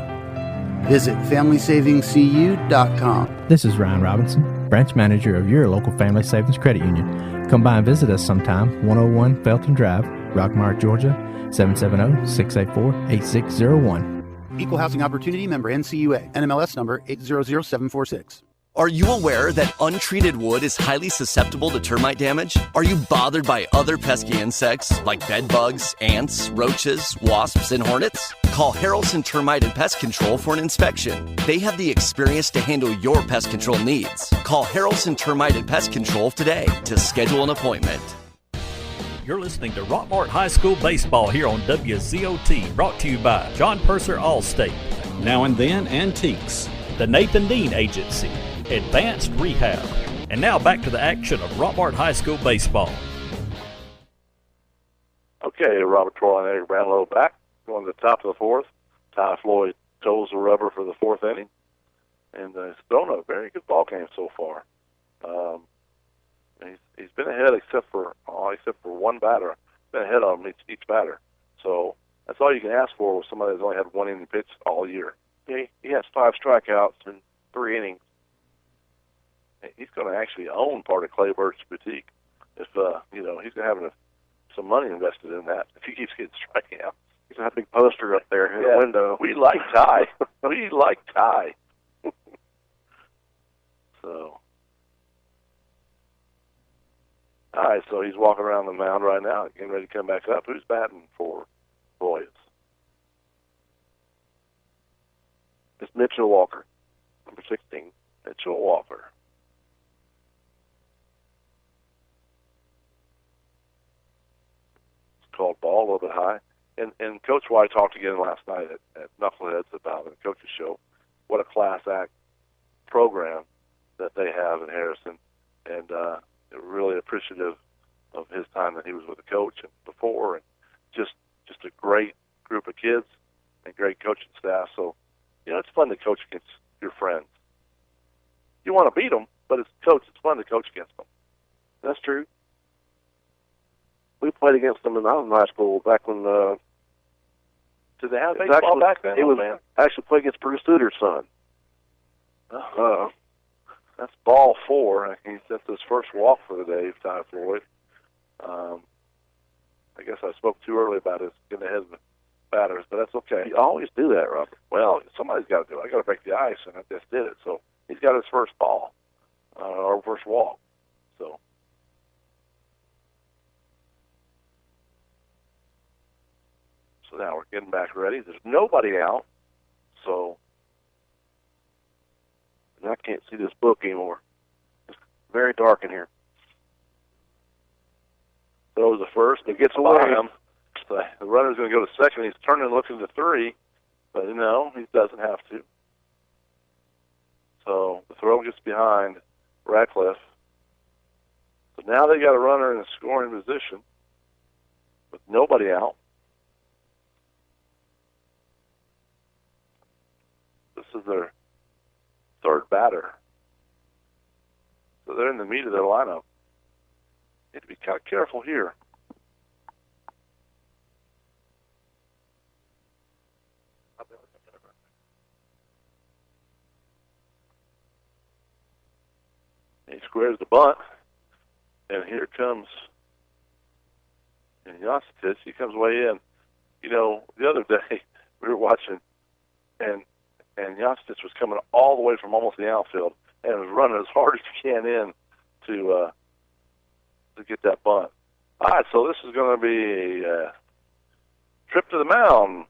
Visit FamilySavingsCU.com. This is Ryan Robinson, branch manager of your local Family Savings Credit Union. Come by and visit us sometime, 101 Felton Drive, Rockmart, Georgia, 770-684-8601. Equal Housing Opportunity Member NCUA. NMLS number 800746. Are you aware that untreated wood is highly susceptible to termite damage? Are you bothered by other pesky insects like bed bugs, ants, roaches, wasps, and hornets? Call Harrelson Termite and Pest Control for an inspection. They have the experience to handle your pest control needs. Call Harrelson Termite and Pest Control today to schedule an appointment. You're listening to Rockmart High School Baseball here on WZOT, brought to you by John Purser Allstate, Now and Then Antiques, the Nathan Dean Agency, Advanced Rehab. And now back to the action of Rockmart High School Baseball. Okay, Robert Troy and Eric Brownlow back, going to the top of the 4th. Ty Floyd toes the rubber for the 4th inning. And he's thrown a very good ball game so far. He's been ahead except for one batter. Been ahead of him each batter. So that's all you can ask for with somebody that's only had 1 inning pitch all year. He has 5 strikeouts in 3 innings. He's going to actually own part of Claybird's boutique. If he's going to have some money invested in that. If he keeps getting strikeouts, he's going to have a big poster up there in the window. We like Ty. We like Ty. So, all right. So he's walking around the mound right now, getting ready to come back up. Who's batting for Boys? It's Mitchell Walker, number 16. Mitchell Walker. Called ball a little bit high. And Coach White talked again last night at Knuckleheads about the coach's show, what a class act program that they have in Harrison, and really appreciative of his time that he was with the coach and before, and just a great group of kids and great coaching staff. So, it's fun to coach against your friends. You want to beat them, but it's fun to coach against them. That's true. We played against them in high school back when. Did they have baseball back then? It was actually played against Bruce Suter's son. That's ball 4. He sent his first walk for the day, Ty Floyd. I guess I spoke too early about his getting ahead of the batters, but that's okay. You always do that, Robert. Well, somebody's got to do it. I got to break the ice, and I just did it. So he's got his first ball, or first walk. So now we're getting back ready. There's nobody out, so and I can't see this book anymore. It's very dark in here. Throws the first, but gets by him. The runner's going to go to second. He's turning and looking to 3, but no, he doesn't have to. So the throw gets behind Radcliffe. So now they got a runner in a scoring position with nobody out. This is their 3rd batter. So they're in the meat of their lineup. Need to be kind of careful here. He squares the bunt, and here comes Jostic. He comes way in. The other day we were watching, and Jostic was coming all the way from almost the outfield and was running as hard as he can in to get that bunt. All right, so this is going to be a trip to the mound.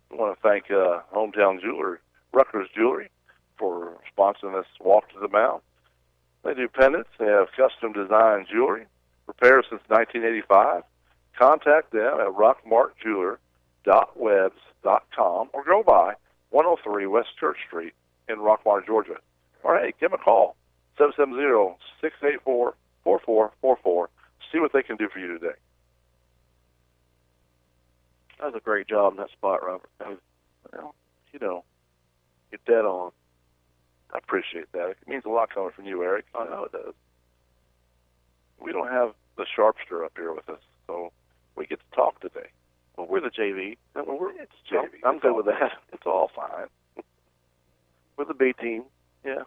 I want to thank Hometown Jewelry, Rutgers Jewelry, for sponsoring this walk to the mound. They do pendants. They have custom design jewelry for pair since 1985. Contact them at rockmartjeweler.webs.com or go by 103 West Church Street in Rockmart, Georgia. Or, hey, give them a call, 770-684-4444. See what they can do for you today. That was a great job in that spot, Robert. Well, you know, you're dead on. I appreciate that. It means a lot coming from you, Eric. I know it does. We don't have the sharpster up here with us, so we get to talk today. Well, we're the JV. It's JV. I'm good with that. It's all fine. We're the B team. Yeah.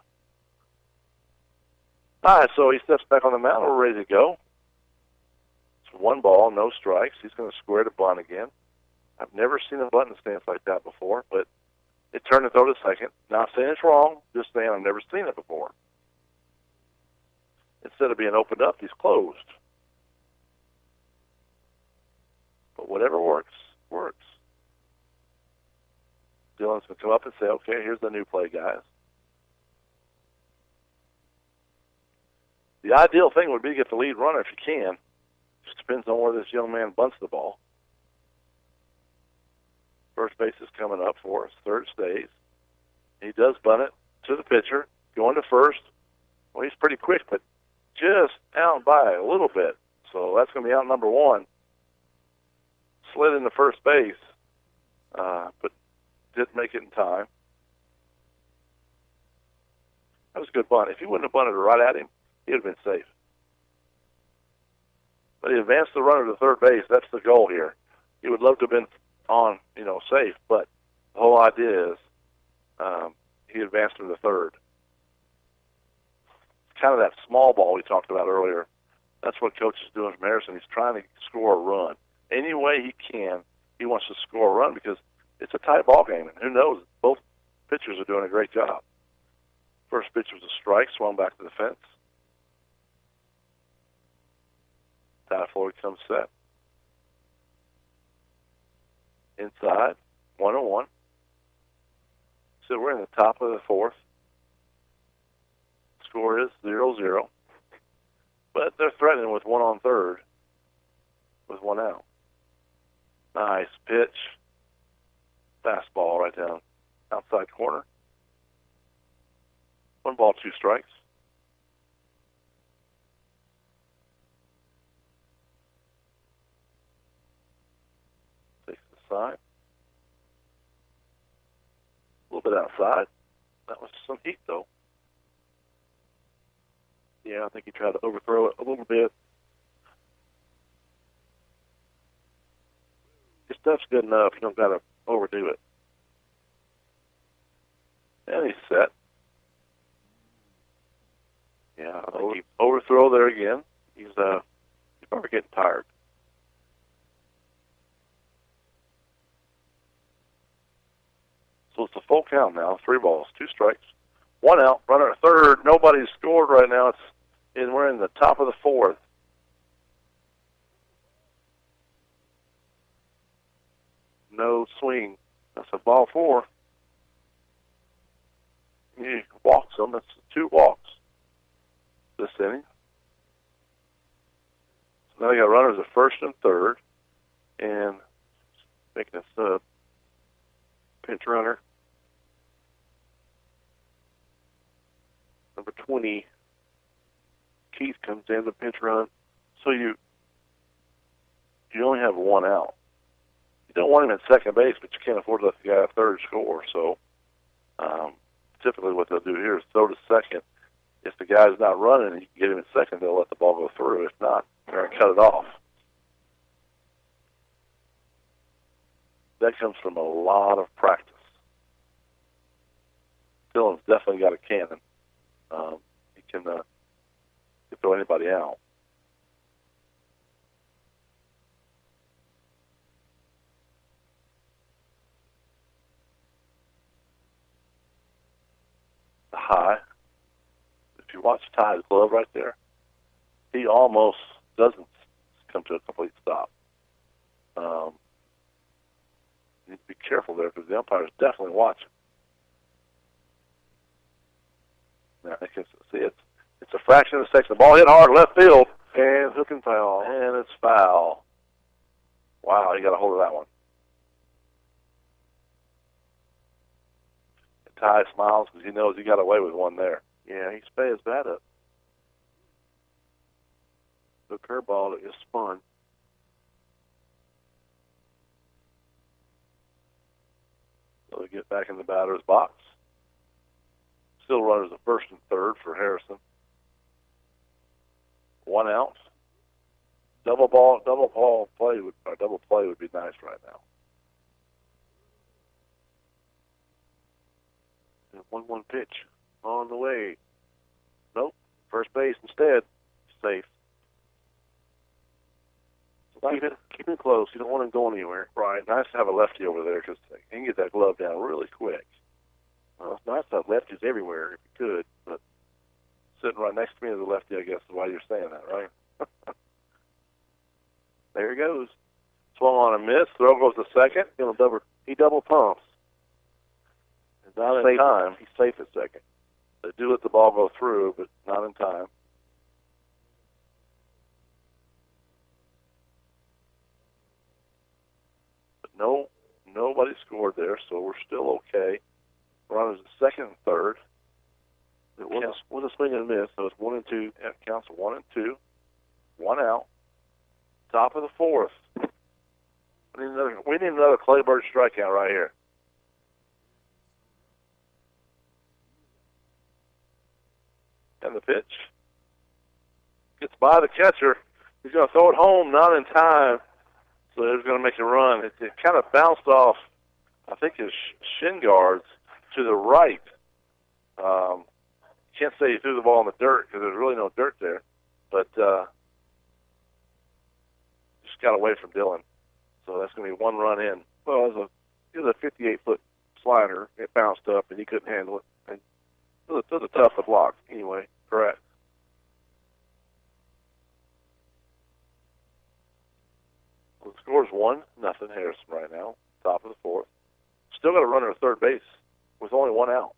All right, so he steps back on the mound. We're ready to go. It's 1 ball, no strikes. He's going to square the bunt again. I've never seen a bunt in stance like that before, but it turned to throw to second. Not saying it's wrong, just saying I've never seen it before. Instead of being opened up, he's closed. But whatever works, works. Dylan's going to come up and say, okay, here's the new play, guys. The ideal thing would be to get the lead runner if you can. Just depends on where this young man bunts the ball. First base is coming up for us. Third stays. He does bunt it to the pitcher. Going to first. Well, he's pretty quick, but just out by a little bit. So that's going to be out number 1. Slid into first base, but didn't make it in time. That was a good bunt. If he wouldn't have bunted right at him, he would have been safe. But he advanced the runner to third base. That's the goal here. He would love to have been on, safe, but the whole idea is he advanced him to third. It's kind of that small ball we talked about earlier. That's what Coach is doing from Harrison. He's trying to score a run. Any way he can, he wants to score a run because it's a tight ball game, and who knows? Both pitchers are doing a great job. First pitch was a strike, swung back to the fence. Ty Floyd comes set. Inside, 1-1. So we're in the top of the 4th. Score is 0-0. But they're threatening with 1 on third with 1 out. Nice pitch. Fastball right down outside corner. 1 ball, 2 strikes. Takes the side. A little bit outside. That was some heat, though. Yeah, I think he tried to overthrow it a little bit. This stuff's good enough. You don't got to overdo it. And he's set. Yeah, I think he overthrow there again. He's probably getting tired. So it's a full count now. 3 balls, 2 strikes, 1 out. Runner at third. Nobody's scored right now. We're in the top of the 4th. No swing. That's a ball 4. He walks them. That's 2 walks this inning. So now you got runners at first and third, and making a sub. Pinch runner. Number 20, Keith comes in the pinch run. So you only have 1 out. You don't want him at second base, but you can't afford to let the guy at third score. So typically what they'll do here is throw to second. If the guy's not running and you can get him at second, they'll let the ball go through. If not, they're going to cut it off. That comes from a lot of practice. Dylan's definitely got a cannon. He can throw anybody out. The high. If you watch Ty's glove right there, he almost doesn't come to a complete stop. You need to be careful there because the umpire's definitely watching. Now, I can see it's a fraction of a second. The ball hit hard left field. And hook and foul. And it's foul. Wow, he got a hold of that one. And Ty smiles because he knows he got away with one there. Yeah, he sped his bat up. The curveball that just spun. So they get back in the batter's box. Still runners at first and third for Harrison. 1 out. Double play would be nice right now. And 1-1 pitch on the way. Nope. First base instead. Safe. So keep it close. You don't want him going anywhere. Right. Nice to have a lefty over there because he can get that glove down really quick. Well, it's nice to have lefties everywhere if you could, but sitting right next to me is a lefty, I guess, is why you're saying that, right? There he goes. Swung on a miss. Throw goes to second. He double pumps. And not in time. He's safe at second. They do let the ball go through, but not in time. But nobody scored there, so we're still okay. Runners at second and third. It was a swing and a miss, so it's 1 and 2. Yeah, counts 1 and 2. 1 out. Top of the fourth. We need another Claybird strikeout right here. And the pitch. Gets by the catcher. He's going to throw it home, not in time. So he's going to make a run. It kind of bounced off, I think, his shin guards to the right. Can't say he threw the ball in the dirt because there's really no dirt there. But just got away from Dylan. So that's going to be 1 run in. Well, it was a 58-foot slider. It bounced up, and he couldn't handle it. And it was a tough to block anyway. Correct. Well, the score's 1-0 Harrison right now, top of the fourth. Still got a runner at third base with only 1 out.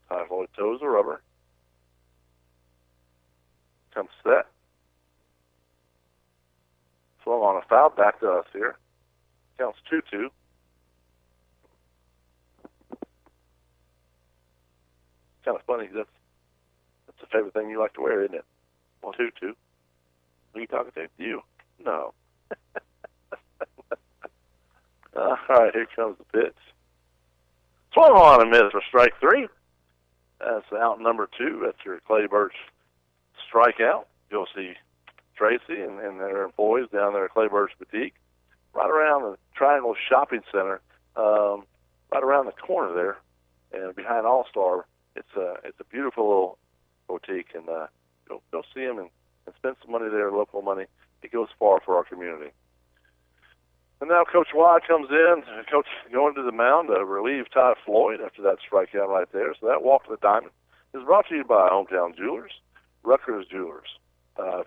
Ty Floyd toes the rubber. Comes set. Swung on a foul back to us here. Counts 2-2. Kind of funny. That's the favorite thing you like to wear, isn't it? 2-2. Who are you talking to? You. No. All right, here comes the pitch. Swung on and missed for strike 3. That's out number 2. That's your Claybird strikeout. You'll see Tracy and their employees down there at Claybird's Boutique, right around the Triangle Shopping Center, right around the corner there, and behind All-Star. It's a beautiful little boutique, and go see them and spend some money there, local money. It goes far for our community. And now Coach Watt comes in. Coach going to the mound to relieve Ty Floyd after that strikeout right there. So that walk to the diamond is brought to you by Hometown Jewelers, Rutgers Jewelers,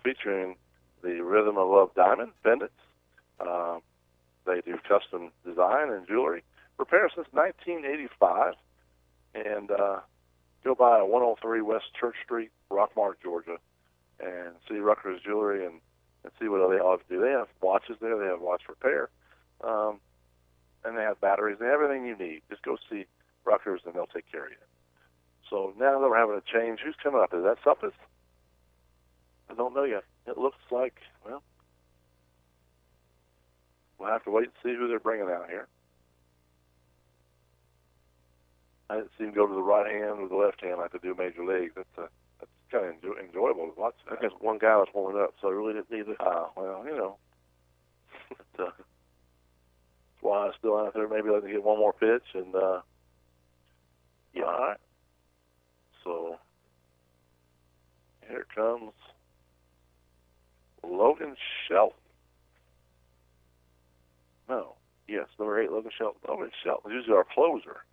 featuring the Rhythm of Love diamond pendants. They do custom design and jewelry. Repair since 1985. And go by 103 West Church Street, Rockmart, Georgia, and see Rutgers Jewelry and see what they all do. They have watches there. They have watch repair. And they have batteries. They have everything you need. Just go see Rutgers, and they'll take care of you. So now that we're having a change, who's coming up? Is that Suppis? I don't know yet. It looks like, well, we'll have to wait and see who they're bringing out here. I didn't see him go to the right hand or the left hand like they do Major League. That's kind of enjoyable to watch. I guess one guy was warming up, so I really didn't need it. Well, you know. That's why I'm still out there. Maybe let them get one more pitch. And, yeah. All right. So, here comes Logan Shelton. No. Yes, number 8, Logan Shelton. Logan Shelton is usually our closer.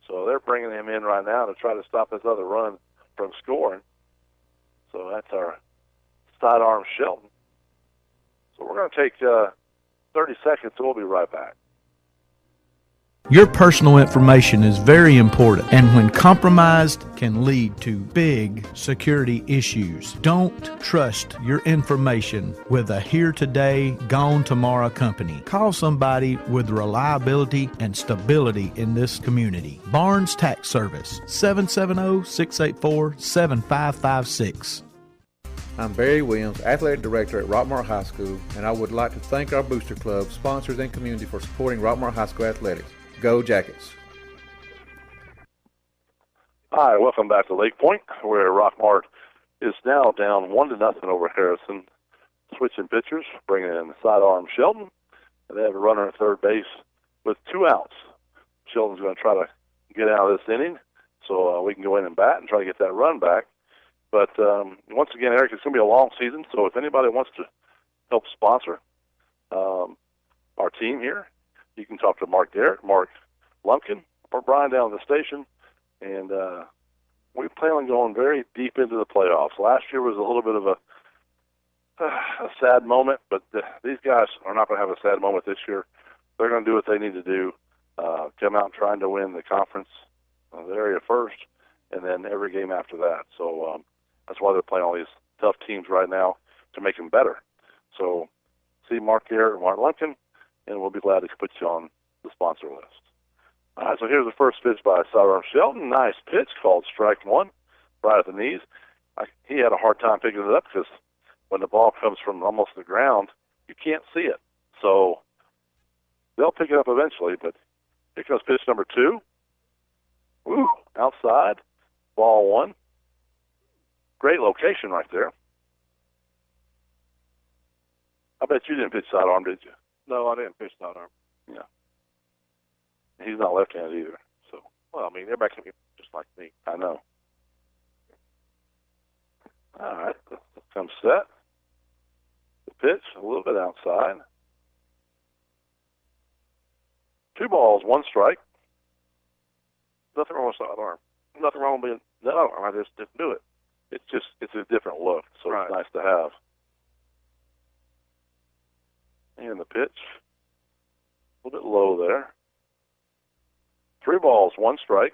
So they're bringing him in right now to try to stop this other run from scoring. So that's our sidearm Shelton. So we're going to take 30 seconds, and we'll be right back. Your personal information is very important, and when compromised, can lead to big security issues. Don't trust your information with a here today, gone tomorrow company. Call somebody with reliability and stability in this community. Barnes Tax Service, 770-684-7556. I'm Barry Williams, Athletic Director at Rockmart High School, and I would like to thank our Booster Club, sponsors, and community for supporting Rockmart High School athletics. Go Jackets. Hi, welcome back to Lake Point, where Rockmart is now down 1-0 over Harrison. Switching pitchers, bringing in sidearm Shelton, and they have a runner at third base with 2 outs. Shelton's going to try to get out of this inning so we can go in and bat and try to get that run back. But once again, Eric, it's going to be a long season, so if anybody wants to help sponsor our team here, you can talk to Mark Garrett, Mark Lumpkin, or Brian down at the station. And we plan on going very deep into the playoffs. Last year was a little bit of a sad moment, but these guys are not going to have a sad moment this year. They're going to do what they need to do, come out trying to win the conference, the area first, and then every game after that. So that's why they're playing all these tough teams right now to make them better. So see Mark Garrett and Mark Lumpkin, and we'll be glad to put you on the sponsor list. All right, so here's the first pitch by sidearm Shelton. Nice pitch, called strike one, right at the knees. He had a hard time picking it up because when the ball comes from almost the ground, you can't see it. So they'll pick it up eventually, but here comes pitch number 2. Woo, outside, ball 1. Great location right there. I bet you didn't pitch sidearm, did you? No, I didn't pitch sidearm. Yeah. He's not left-handed either. So, well, I mean, everybody can be just like me. I know. All right, comes set. The pitch, a little bit outside. 2 balls, 1 strike. Nothing wrong with sidearm. Nothing wrong with being sidearm. I just didn't do it. It's a different look, so right. It's nice to have. And the pitch, a little bit low there. 3 balls, 1 strike.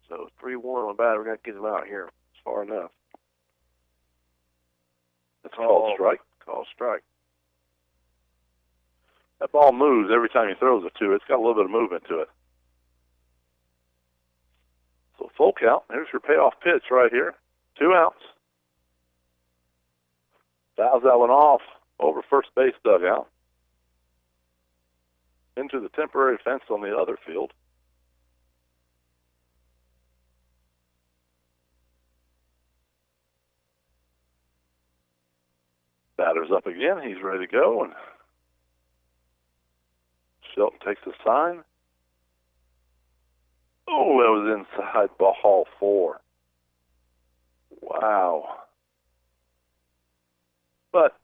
So 3-1 on bat. We're going to get him out here. It's far enough. That's called strike. Called strike. That ball moves every time he throws it, too. It's got a little bit of movement to it. So full count. There's your payoff pitch right here. 2 outs. Fouls that one off over first base dugout. Into the temporary fence on the other field. Batter's up again. He's ready to go. And Shelton takes the sign. Oh, that was inside ball 4. Wow. But,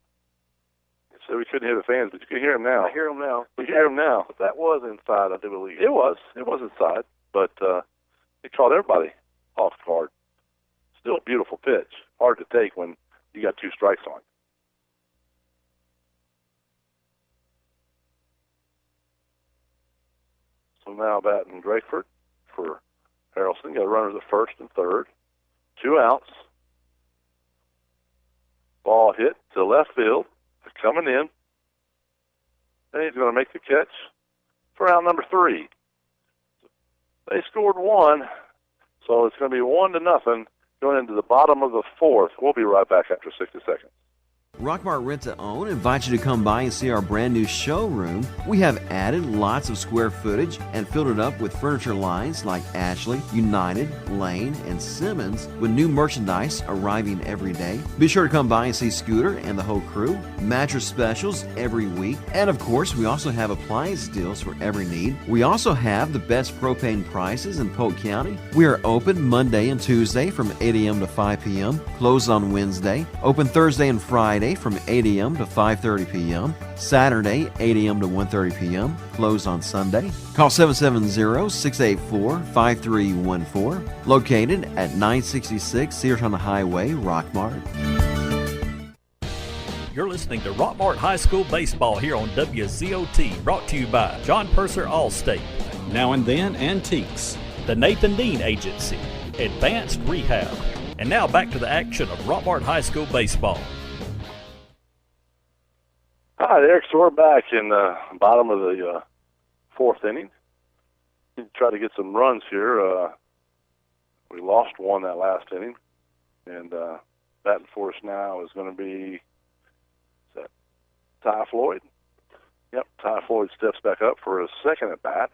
so we couldn't hear the fans, but you can hear them now. I hear them now. We hear them now. But that was inside, I do believe. It was. It was inside, but it caught everybody off guard. Still a beautiful pitch. Hard to take when you got 2 strikes on it. So now batting Drakeford for Harrelson. Got runners at first and third. 2 outs. Ball hit to left field. Coming in. And he's going to make the catch for out number 3. They scored 1, so it's going to be 1-0 going into the bottom of the 4th. We'll be right back after 60 seconds. Rockmart Rent to Own invites you to come by and see our brand new showroom. We have added lots of square footage and filled it up with furniture lines like Ashley, United, Lane, and Simmons, with new merchandise arriving every day. Be sure to come by and see Scooter and the whole crew. Mattress specials every week. And of course, we also have appliance deals for every need. We also have the best propane prices in Polk County. We are open Monday and Tuesday from 8 a.m. to 5 p.m., closed on Wednesday, open Thursday and Friday from 8 a.m. to 5:30 p.m., Saturday 8 a.m. to 1:30 p.m., closed on Sunday. Call 770-684-5314, located at 966 Searton Highway, Rockmart. You're listening to Rockmart High School Baseball here on WZOT, brought to you by John Purser Allstate, Now and Then Antiques, the Nathan Dean Agency, Advanced Rehab. And now back to the action of Rockmart High School Baseball. Hi there, so we're back in the bottom of the fourth inning. Try to get some runs here. We lost one that last inning, and batting for us now is going to be Ty Floyd. Yep, Ty Floyd steps back up for his second at bat.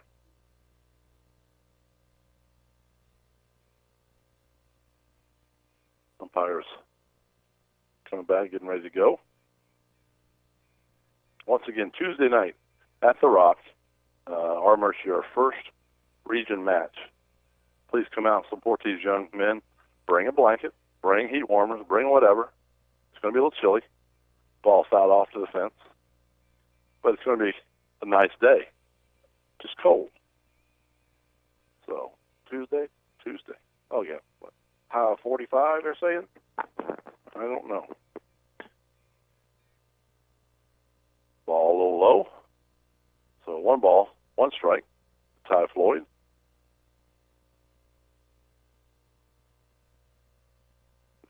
Umpires coming back, getting ready to go. Once again, Tuesday night at the Rock, our Mercy, our first region match. Please come out and support these young men. Bring a blanket, bring heat warmers, bring whatever. It's going to be a little chilly. Ball fouled off to the fence. But it's going to be a nice day. Just cold. So, Tuesday. Oh, yeah. What? High 45, they're saying? I don't know. Ball a little low. So 1 ball, 1 strike. Ty Floyd.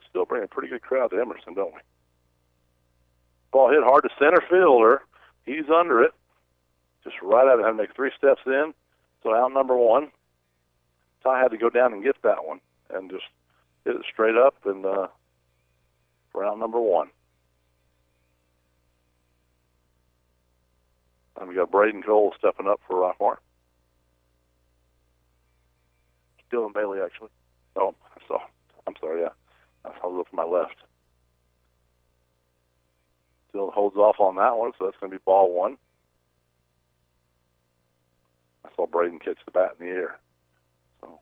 Still bring a pretty good crowd to Emerson, don't we? Ball hit hard to center fielder. He's under it. Just right at it. Had to make 3 steps in. So out number 1. Ty had to go down and get that one and just hit it straight up and for out number 1. And we got Braden Cole stepping up for Rockmart. Dylan Bailey, actually. Oh, I'm sorry, yeah. I saw a little to my left. Still holds off on that one, so that's going to be ball 1. I saw Braden catch the bat in the air. So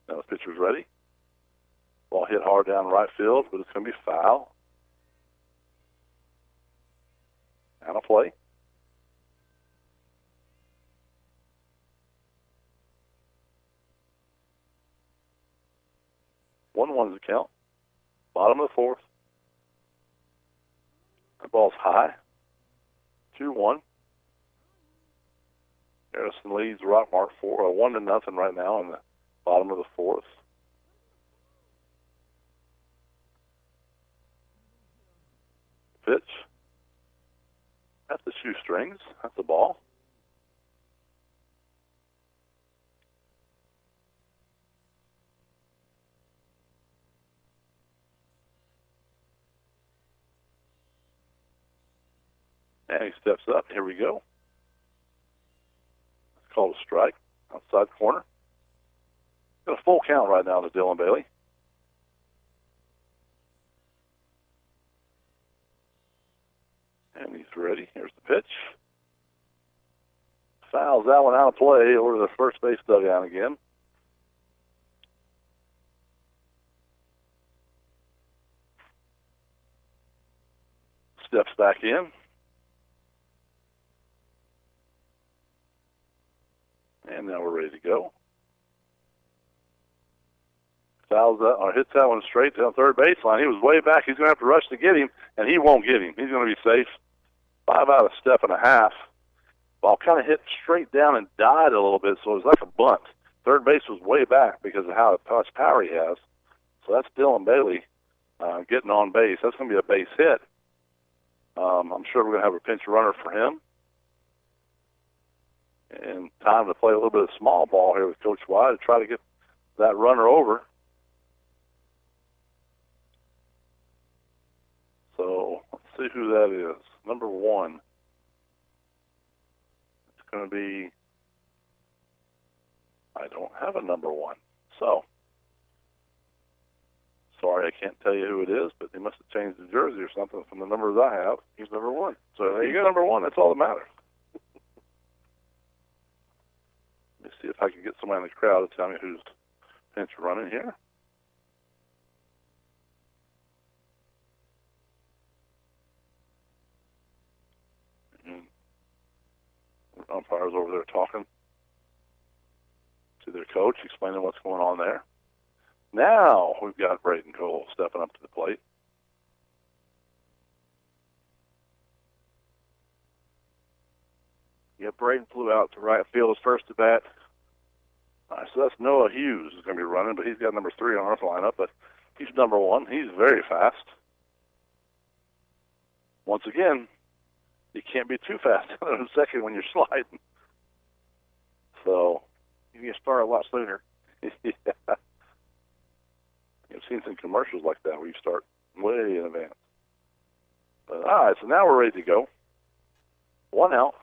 now the pitcher's ready. Ball hit hard down right field, but it's going to be foul. Out of play. One's the count. Bottom of the 4th. The ball's high. 2-1. Harrison leads Rockmart 1-0 right now in the bottom of the 4th. Pitch. That's the shoestrings. That's the ball. And he steps up. Here we go. It's called a strike. Outside corner. Got a full count right now to Dylan Bailey. And he's ready. Here's the pitch. Fouls that one out of play over to the first base dugout again. Steps back in. And now we're ready to go. Fouls that, or hits that one straight down third baseline. He was way back. He's going to have to rush to get him, and he won't get him. He's going to be safe. 5 out of a step and a half. Ball kind of hit straight down and died a little bit, so it was like a bunt. Third base was way back because of how much power he has. So that's Dylan Bailey getting on base. That's going to be a base hit. I'm sure we're going to have a pinch runner for him. And time to play a little bit of small ball here with Coach White to try to get that runner over. So let's see who that is. Number 1. It's going to be, I don't have a number 1. So, sorry, I can't tell you who it is, but they must have changed the jersey or something from the numbers I have. He's number 1. So there you go, number 1. That's all that matters. Let me see if I can get somebody in the crowd to tell me who's pinch running here. Umpires over there talking to their coach, explaining what's going on there. Now we've got Braden Cole stepping up to the plate. Yeah, Braden flew out to right field his first at bat. All right, so that's Noah Hughes is going to be running, but he's got number 3 on our lineup, but he's number 1. He's very fast. Once again, you can't be too fast in a second when you're sliding. So you can start a lot sooner. Yeah. I've seen some commercials like that where you start way in advance. But, all right, so now we're ready to go. 1 out.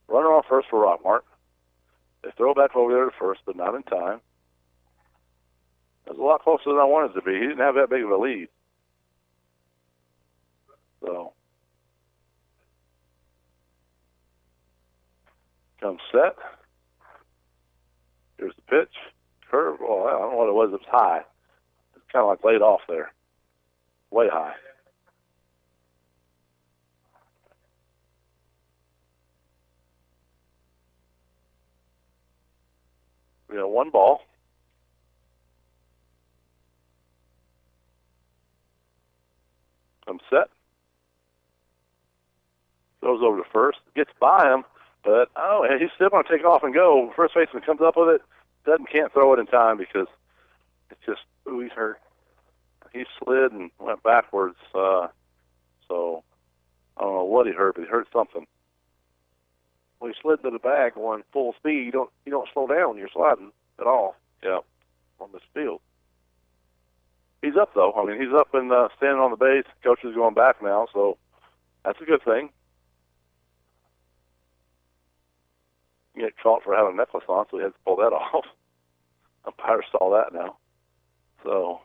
Runner on first for Rockmart. They throw back over there to first, but not in time. It was a lot closer than I wanted it to be. He didn't have that big of a lead. So, comes set. Here's the pitch. Curve. Well, I don't know what it was. It was high. It's kind of like laid off there. Way high. We got 1 ball. Comes set. Goes over to first. Gets by him, but he's still going to take off and go. First baseman comes up with it. Can't throw it in time because it's just, he's hurt. He slid and went backwards. So I don't know what he hurt, but he hurt something. Well, he slid to the bag on full speed. You don't slow down when you're sliding at all. Yeah. On this field. He's up though. I mean, he's up and standing on the base. Coach is going back now, so that's a good thing. You get caught for having a necklace on, so he had to pull that off. Umpire saw that now. So,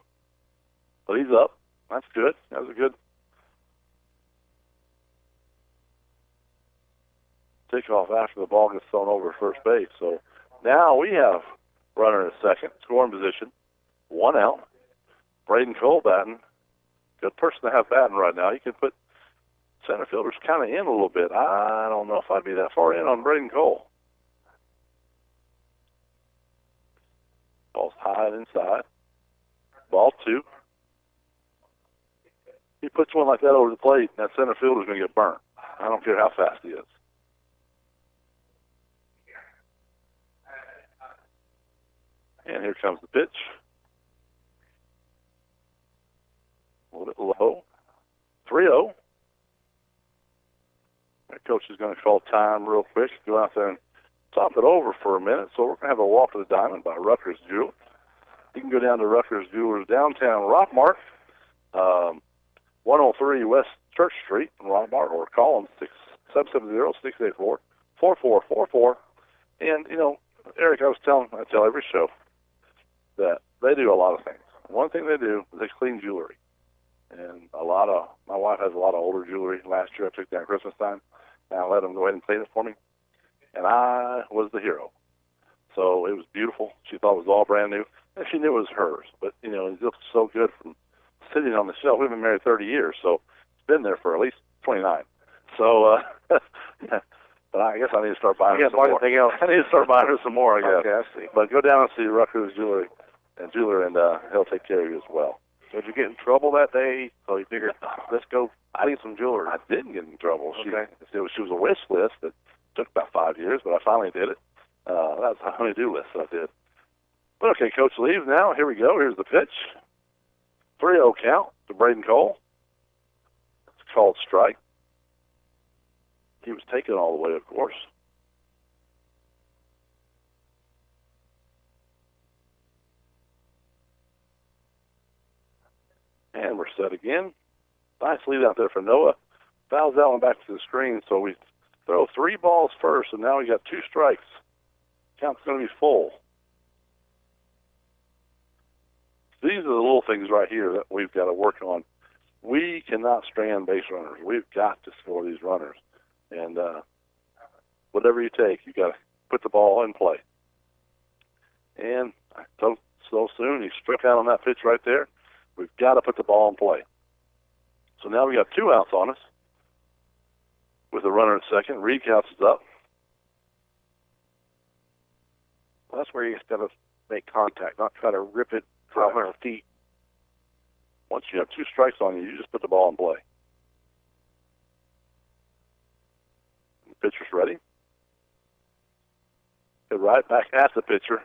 but he's up. That's good. That was a good takeoff after the ball gets thrown over first base. So now we have runner at second, scoring position, 1 out. Braden Cole batting. Good person to have batting right now. You can put center fielders kind of in a little bit. I don't know if I'd be that far in on Braden Cole. Ball's high and inside. Ball 2. He puts one like that over the plate, and that center fielder's going to get burnt. I don't care how fast he is. And here comes the pitch. A little bit low. 3-0. The coach is going to call time real quick. Go out there and top it over for a minute. So we're going to have a walk to the diamond by Rutgers Jewelers. You can go down to Rutgers Jewelers downtown Rockmart, 103 West Church Street in Rockmart, or call them 770-684-4444. And, Eric, I tell every show that they do a lot of things. One thing they do is they clean jewelry. And my wife has a lot of older jewelry. Last year I took down Christmas time, and I let them go ahead and clean it for me. And I was the hero. So it was beautiful. She thought it was all brand new. And she knew it was hers. But, it looked so good from sitting on the shelf. We've been married 30 years, so it's been there for at least 29. So, but I guess I need to start buying her some more. I need to start buying her some more, I guess. Okay, I see. But go down and see Rutgers Jeweler, and he'll take care of you as well. Did you get in trouble that day? So you figured, let's go clean some jewelry. I didn't get in trouble. Okay. She was a wish list that took about 5 years, but I finally did it. That's a honey-do list that I did. But okay, Coach leaves now. Here we go. Here's the pitch. 3-0 count to Braden Cole. It's called strike. He was taken all the way, of course. And we're set again. Nice lead out there for Noah. Fouls that one back to the screen, so we throw 3 balls first, and now we got 2 strikes. Count's going to be full. These are the little things right here that we've got to work on. We cannot strand base runners. We've got to score these runners. And whatever you take, you got to put the ball in play. And so soon he struck out on that pitch right there. We've got to put the ball in play. So now we got 2 outs on us with a runner at second. Reed counts is up. Well, that's where you just got to make contact, not try to rip it 500 feet. Once you have 2 strikes on you, you just put the ball in play. The pitcher's ready. hit right back at the pitcher.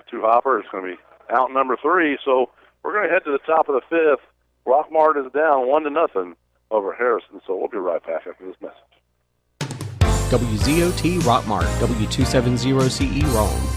Two-hopper is going to be out number 3. So we're going to head to the top of the 5th. Rockmart is down 1-0 over Harrison. So we'll be right back after this message. WZOT Rockmart, W270CE Rome.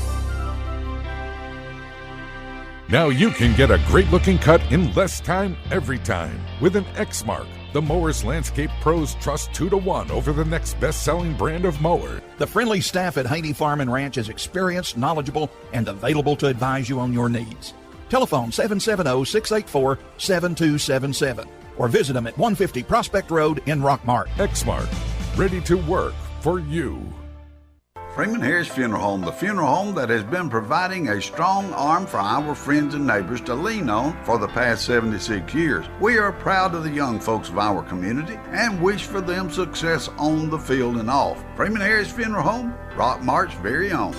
Now you can get a great-looking cut in less time every time with an X-Mark. The Mowers Landscape Pros trust 2-1 over the next best-selling brand of mower. The friendly staff at Haney Farm and Ranch is experienced, knowledgeable, and available to advise you on your needs. Telephone 770-684-7277 or visit them at 150 Prospect Road in Rockmart. X-Mark, ready to work for you. Freeman Harris Funeral Home, the funeral home that has been providing a strong arm for our friends and neighbors to lean on for the past 76 years. We are proud of the young folks of our community and wish for them success on the field and off. Freeman Harris Funeral Home, Rockmart's very own.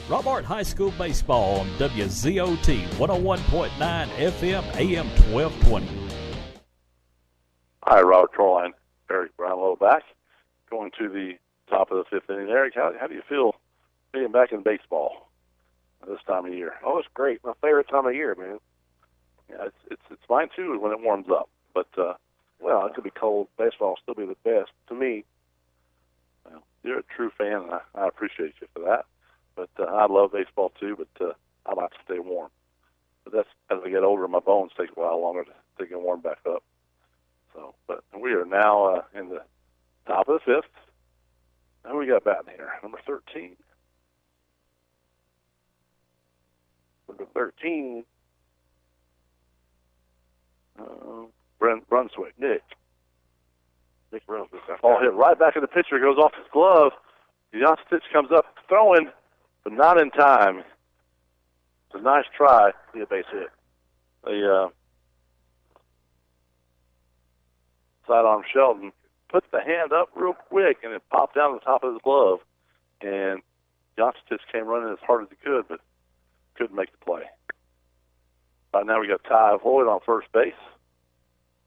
Rockmart High School Baseball on WZOT 101.9 FM AM 1220. Hi, Robert Troline, Eric Brownlow back. Going to the top of the 5th inning. Eric, how do you feel being back in baseball this time of year? Oh, it's great. My favorite time of year, man. Yeah, it's mine too when it warms up. But well, it could be cold. Baseball will still be the best to me. Well, you're a true fan, and I appreciate you for that. But I love baseball too. But I like to stay warm. But that's as I get older, my bones take a while longer to get warm back up. So, but we are now in the top of the 5th. Who we got batting here? Number 13. Number 13. Brunswick. Nick Brunswick. Ball hit right back at the pitcher. Goes off his glove. Stitch comes up throwing, but not in time. It's a nice try. Be a base hit. The sidearm Sheldon put the hand up real quick, and it popped down the top of his glove. And Stitch came running as hard as he could, but couldn't make the play. Right now we got Ty Floyd on first base.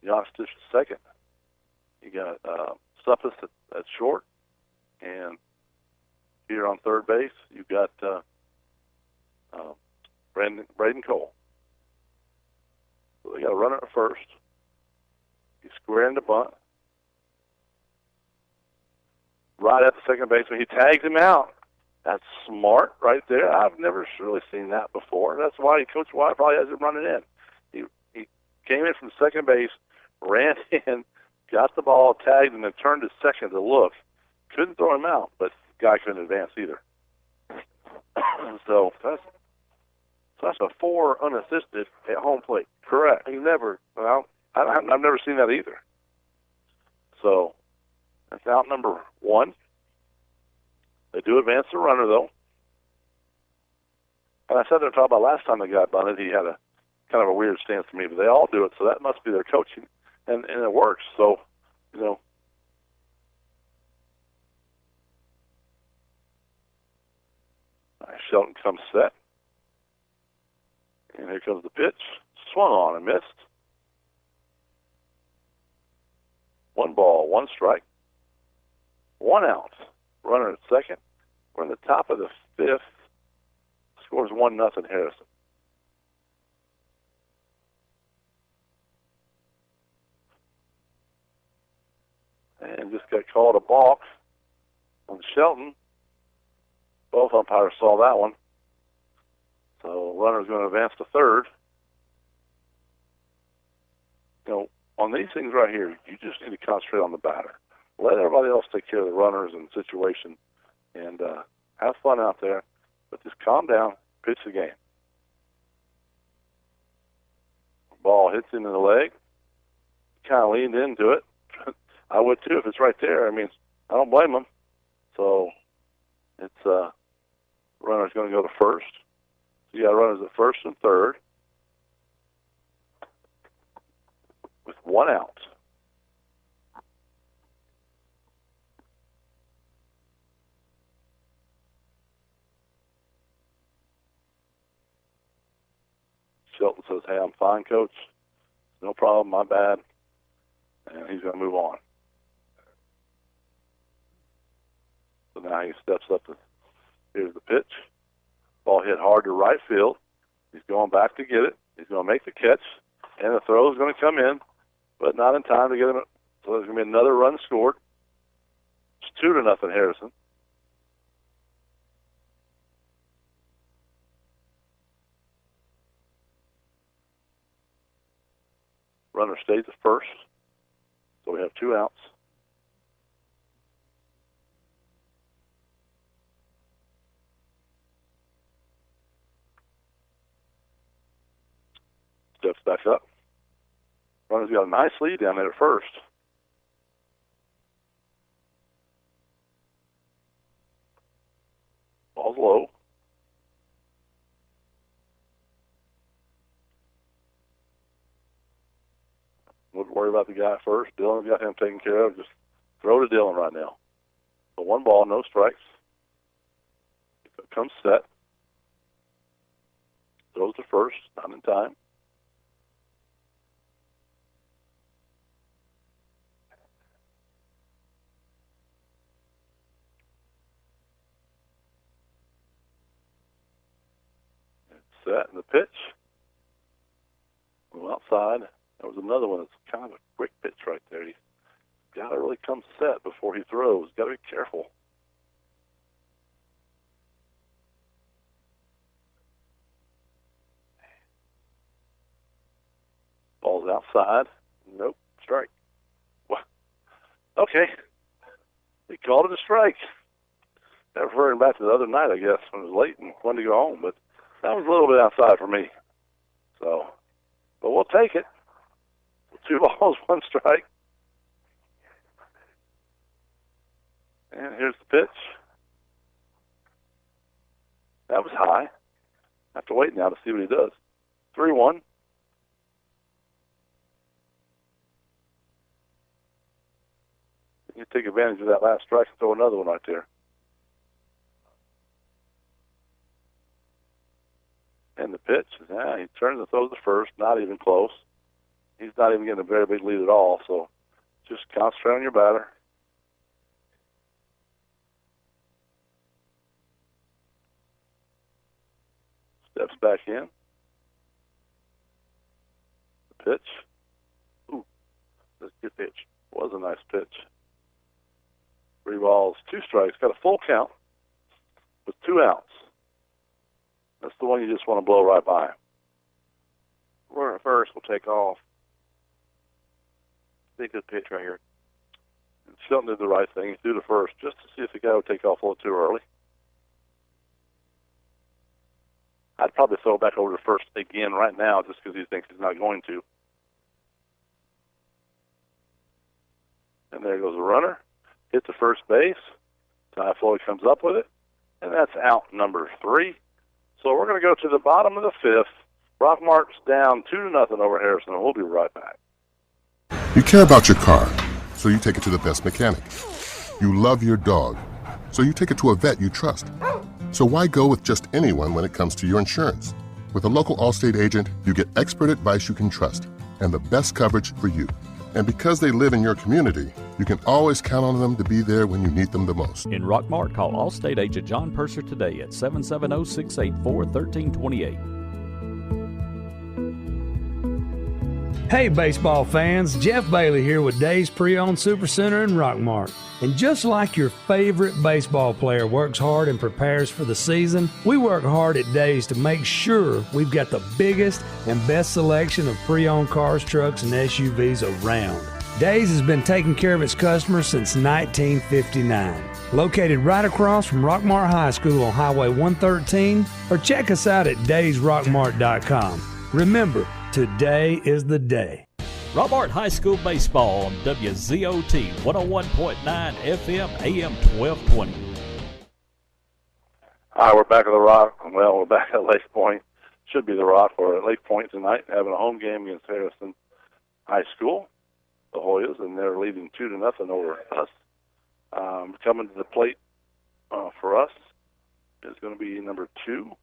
Stitch is second. You got Suppus at short. And here on third base, you've got Braden Cole. So they got a runner at first. He's squaring the bunt. Right at the second baseman, he tags him out. That's smart right there. I've never really seen that before. That's why Coach White probably has him running in. He came in from second base, ran in, got the ball, tagged, and then turned to second to look. Couldn't throw him out, but the guy couldn't advance either. So that's a 4 unassisted at home plate. Correct. I've never seen that either. So that's out number 1. They do advance the runner, though. And I said they're talking about last time the guy bunted, he had a kind of a weird stance to me, but they all do it, so that must be their coaching, and it works. So, Shelton comes set, and here comes the pitch. Swung on and missed. 1 ball, 1 strike, 1 out. Runner at second. We're in the top of the 5th. Scores 1-0 Harrison. And just got called a balk on Shelton. Both umpires saw that one. So runner's going to advance to third. On these things right here, you just need to concentrate on the batter. Let everybody else take care of the runners and the situation, and have fun out there. But just calm down, pitch the game. Ball hits him in the leg. Kind of leaned into it. I would too if it's right there. I mean, I don't blame him. So it's runner's going to go to first. So you got runners at first and third with 1 out. Shelton says, "Hey, I'm fine, Coach. No problem, my bad." And he's going to move on. So now he steps up. Here's the pitch. Ball hit hard to right field. He's going back to get it. He's going to make the catch, and the throw is going to come in, but not in time to get him. So there's going to be another run scored. It's 2-0 Harrison. Runner stays at first, so we have 2 outs. Steps back up. Runner's got a nice lead down there at first. Ball's low. Wouldn't worry about the guy first. Dylan's got him taken care of. Just throw to Dylan right now. So 1 ball, no strikes. Comes set. Throws to first, not in time. Set in the pitch. Go outside. There was another one that's kind of a quick pitch right there. He's got to really come set before he throws. Got to be careful. Ball's outside. Nope. Strike. Well, okay. He called it a strike. That referring back to the other night, I guess, when it was late and wanted to go home. But that was a little bit outside for me. So, but we'll take it. 2 balls, 1 strike. And here's the pitch. That was high. I have to wait now to see what he does. 3-1. You take advantage of that last strike and throw another one right there. And the pitch, he turns and throws the first, not even close. He's not even getting a very big lead at all, so just concentrate on your batter. Steps back in. The pitch. Ooh, that's a good pitch. Was a nice pitch. 3 balls, 2 strikes. Got a full count with 2 outs. That's the one you just want to blow right by. Runner at first will take off. Big good pitch right here. And Shelton did the right thing. He threw to first just to see if the guy would take off a little too early. I'd probably throw it back over to first again right now just because he thinks he's not going to. And there goes the runner. Hit the first base. Ty Floyd comes up with it. And that's out number 3. So we're going to go to the bottom of the 5th. Rockmart's down 2-0 over Harrison, and we'll be right back. You care about your car, so you take it to the best mechanic. You love your dog, so you take it to a vet you trust. So why go with just anyone when it comes to your insurance? With a local Allstate agent, you get expert advice you can trust and the best coverage for you. And because they live in your community, you can always count on them to be there when you need them the most. In Rockmart, call Allstate agent John Purser today at 770-684-1328. Hey, baseball fans, Jeff Bailey here with Days Pre-Owned Supercenter in Rockmart. And just like your favorite baseball player works hard and prepares for the season, we work hard at Days to make sure we've got the biggest and best selection of pre-owned cars, trucks, and SUVs around. Days has been taking care of its customers since 1959. Located right across from Rockmart High School on Highway 113, or check us out at daysrockmart.com. Remember, today is the day. Rockmart High School Baseball on WZOT 101.9 FM AM 1220. All right, we're back at the Rock. Well, we're back at Lake Point. Should be the Rock. We're at Lake Point tonight, having a home game against Harrison High School, the Hoyas, and they're leading 2-0 over us. Coming to the plate for us is going to be number 2,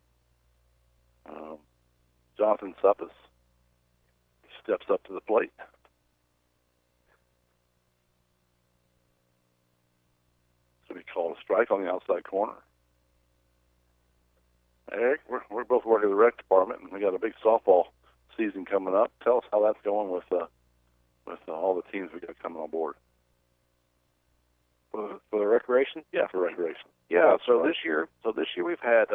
Jonathan Suppes. Steps up to the plate. So he called a strike on the outside corner. Eric, we're both working in the rec department, and we got a big softball season coming up. Tell us how that's going with all the teams we got coming on board. For the recreation? Yeah, for recreation. Yeah. So this year we've had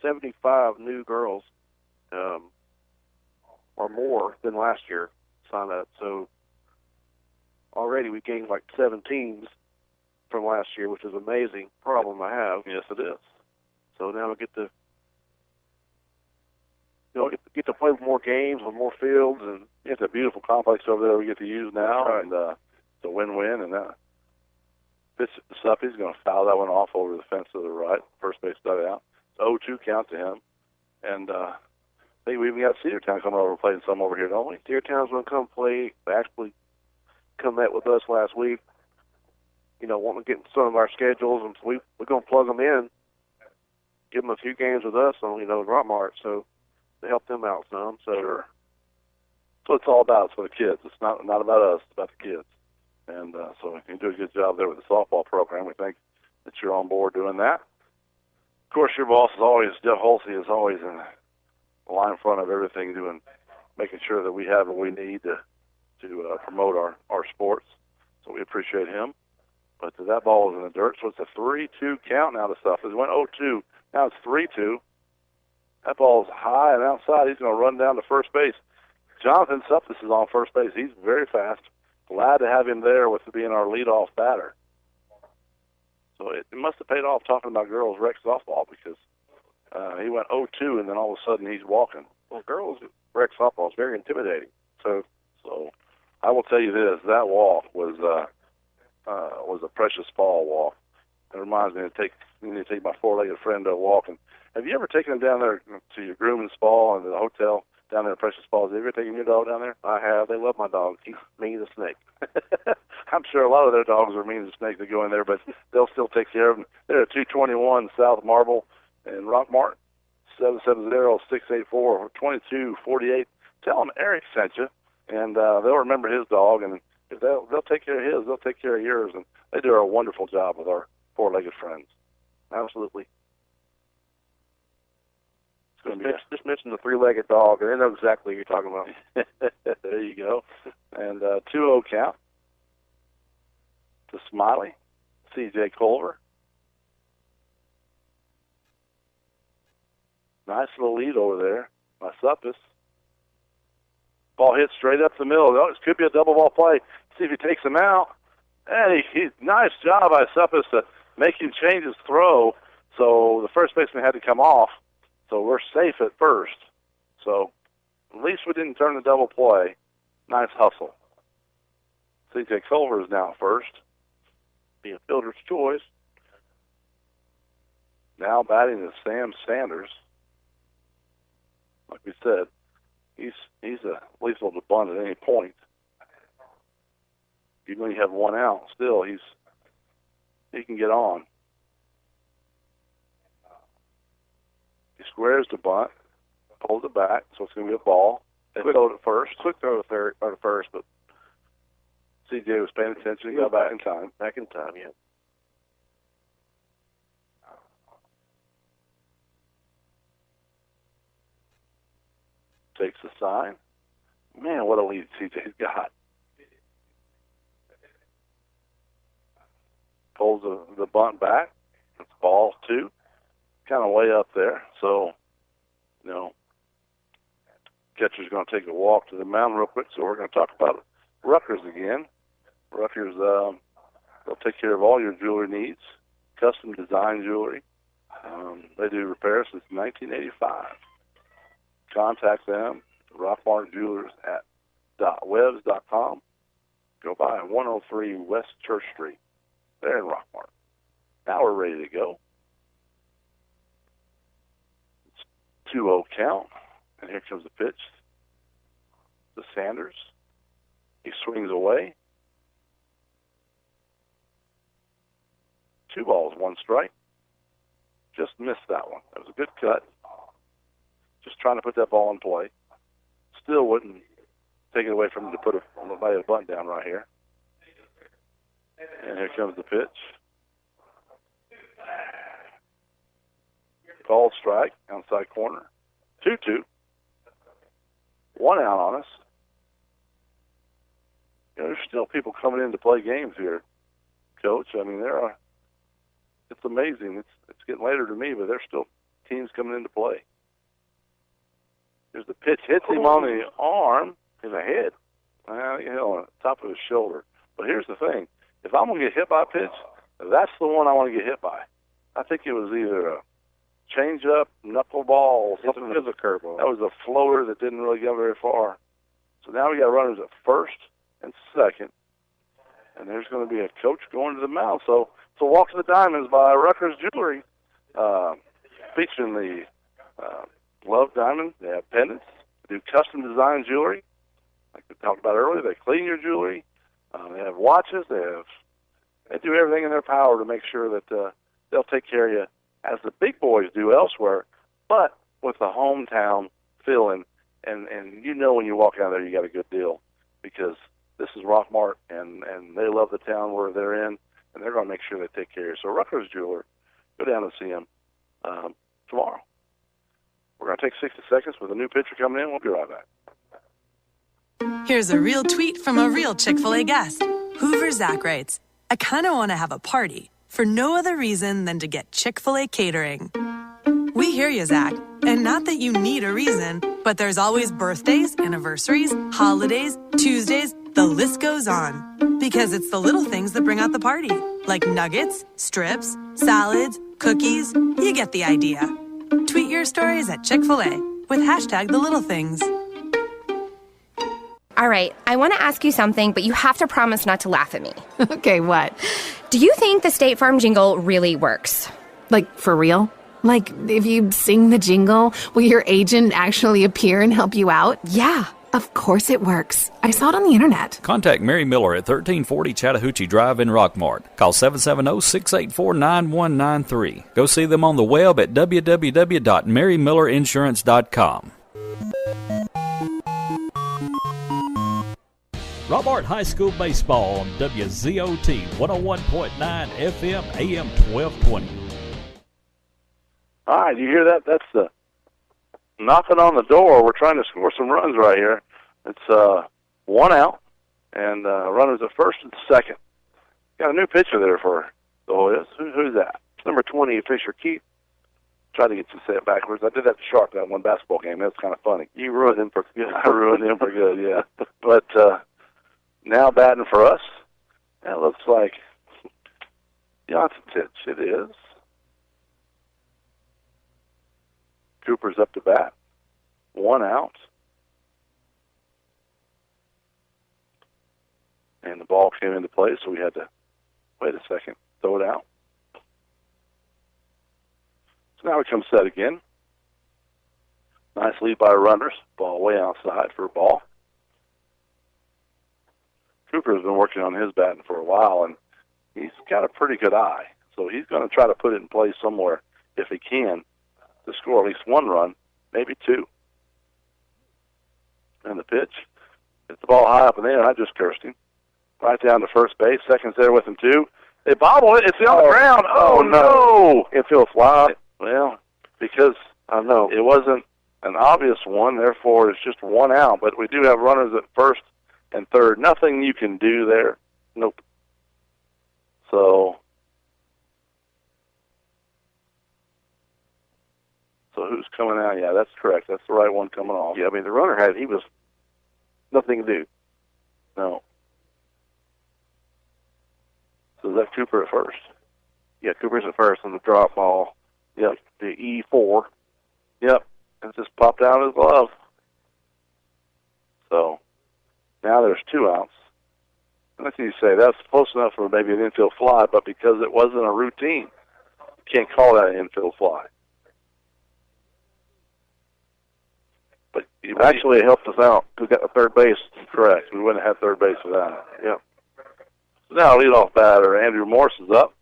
75 new girls, or more than last year sign up. So already we gained like 7 teams from last year, which is an amazing problem I have. Yes, it is. So now we get to get to play more games on more fields, and it's a beautiful complex over there we get to use now, right. And it's a win-win. And Suppy's going to foul that one off over the fence to the right, first base dugout. It's 0-2 count to him, and I think we even got Cedartown coming over playing some over here, don't we? Cedartown's going to come play. They actually come met with us last week. Wanting to get some of our schedules, and we're going to plug them in, give them a few games with us on Rockmart, so to help them out some. So, sure. So it's all about for the kids. It's not about us. It's about the kids. And so you do a good job there with the softball program. We think that you're on board doing that. Of course, your boss is always, Jeff Holsey, is always in the line in front of everything, making sure that we have what we need to promote our sports. So we appreciate him. But that ball is in the dirt, so it's a 3-2 count now to stuff. It went 0-2. Now it's 3-2. That ball is high and outside. He's going to run down to first base. Jonathan Suppis is on first base. He's very fast. Glad to have him there with being our leadoff batter. So it must have paid off talking about girls rec softball, because he went 0-2, and then all of a sudden he's walking. Well, girls rec softball is very intimidating. So I will tell you this: that walk was a precious fall walk. It reminds me to take my 4-legged friend to a walk. And have you ever taken him down there to your groom and spa and the hotel down there at Precious Falls? Have you ever taken your dog down there? I have. They love my dog. He's mean as a snake. I'm sure a lot of their dogs are mean as a snake that go in there, but they'll still take care of them. They're at 221 South Marble in Rockmart, 770-684-2248. Tell them Eric sent you, and they'll remember his dog, and if they'll take care of his, they'll take care of yours, and they do a wonderful job with our 4-legged friends. Absolutely. Just mention the 3-legged dog, and they know exactly what you're talking about. There you go. And 2-0 count to Smiley, C.J. Culver. Nice little lead over there by Suppis. Ball hit straight up the middle. Oh, this could be a double ball play. See if he takes him out. And nice job by Suppis to make him change his throw. So the first baseman had to come off. So we're safe at first. So at least we didn't turn the double play. Nice hustle. C.J. Culver is now first. Be a fielder's choice. Now batting is Sam Sanders. Like we said, he's a lethal to bunt at any point. Even when you have one out, still he can get on. He squares the bunt, pulls it back, so it's going to be a ball. They throw it at first. Quick throw to first, but CJ was paying attention. He got back in time. Back in time, yeah. Takes the sign. Man, what a lead CJ's got. Pulls the bunt back. It's ball 2. Kind of way up there. So, catcher's going to take a walk to the mound real quick. So we're going to talk about Rutgers again. Rutgers, they'll take care of all your jewelry needs, custom design jewelry. They do repairs since 1985. Contact them, Rockmart Jewelers at .webs.com. Go by 103 West Church Street. There in Rockmart. Now we're ready to go. It's 2-0 count, and here comes the pitch to Sanders. He swings away. 2 balls, 1 strike. Just missed that one. That was a good cut. Just trying to put that ball in play. Still wouldn't take it away from him to lay a bunt down right here. And here comes the pitch. called strike, outside corner. 2-2. 1 out on us. There's still people coming in to play games here, Coach. I mean, it's amazing. It's getting later to me, but there's still teams coming in to play. There's the pitch, hits him on the arm, in the head. On the top of his shoulder. But here's the thing. If I'm going to get hit by a pitch, that's the one I want to get hit by. I think it was either a change-up, knuckleball, something. It was a curveball. That was a floater that didn't really go very far. So now we got runners at first and second. And there's going to be a coach going to the mound. So Walk to the Diamonds by Rutgers Jewelry, featuring the Love Diamond. They have pendants. They do custom design jewelry. Like we talked about earlier, they clean your jewelry. They have watches. They do everything in their power to make sure that they'll take care of you as the big boys do elsewhere, but with the hometown feeling. And you know when you walk out there, you got a good deal because this is Rockmart, and they love the town where they're in, and they're going to make sure they take care of you. So Rutgers Jeweler, go down and see them tomorrow. We're going to take 60 seconds with a new pitcher coming in. We'll be right back. Here's a real tweet from a real Chick-fil-A guest. Hoover Zach writes, I kind of want to have a party for no other reason than to get Chick-fil-A catering. We hear you, Zach. And not that you need a reason, but there's always birthdays, anniversaries, holidays, Tuesdays, the list goes on. Because it's the little things that bring out the party, like nuggets, strips, salads, cookies. You get the idea. Tweet your stories at Chick-fil-A with hashtag the little things. All right, I want to ask you something, but you have to promise not to laugh at me. Okay, what? Do you think the State Farm jingle really works? Like, for real? Like, if you sing the jingle, will your agent actually appear and help you out? Yeah. Of course it works. I saw it on the internet. Contact Mary Miller at 1340 Chattahoochee Drive in Rockmart. Call 770-684-9193. Go see them on the web at www.marymillerinsurance.com. Rockmart High School Baseball on WZOT 101.9 FM AM 1220. All right, you hear that? That's the knocking on the door. We're trying to score some runs right here. It's 1 out, and runners at first and second. Got a new pitcher there for the Hoyas. Who's that? It's number 20, Fisher Keith. Tried to get you to say it backwards. I did that to Sharp that one basketball game. That's kind of funny. You ruined him for good. I ruined him for good, yeah. But now batting for us, that looks like Johnson pitch. It is. Cooper's up to bat. 1 out. And the ball came into play, so we had to wait a second, throw it out. So now we come set again. Nice lead by runners. Ball way outside for a ball. Cooper has been working on his batting for a while, and he's got a pretty good eye. So he's going to try to put it in place somewhere, if he can, to score at least 1 run, maybe 2. And the pitch, hit the ball high up in the air. I just cursed him. Right down to first base. Second's there with him, too. They bobble it. It's on the ground. Oh, no. Infield fly. Well, because I know it wasn't an obvious one, therefore it's just 1 out. But we do have runners at first and third. Nothing you can do there. Nope. So who's coming out? Yeah, that's correct. That's the right one coming off. Yeah, I mean, the runner he was nothing to do. No. So is that Cooper at first? Yeah, Cooper's at first on the drop ball. Yep, the E4. Yep, it just popped out of his glove. So now there's 2 outs. And like you say, that's close enough for maybe an infield fly, but because it wasn't a routine, you can't call that an infield fly. But actually, it helped us out. We got the third base. Correct. We wouldn't have had third base without it. Yep. So now leadoff batter Andrew Morse is up.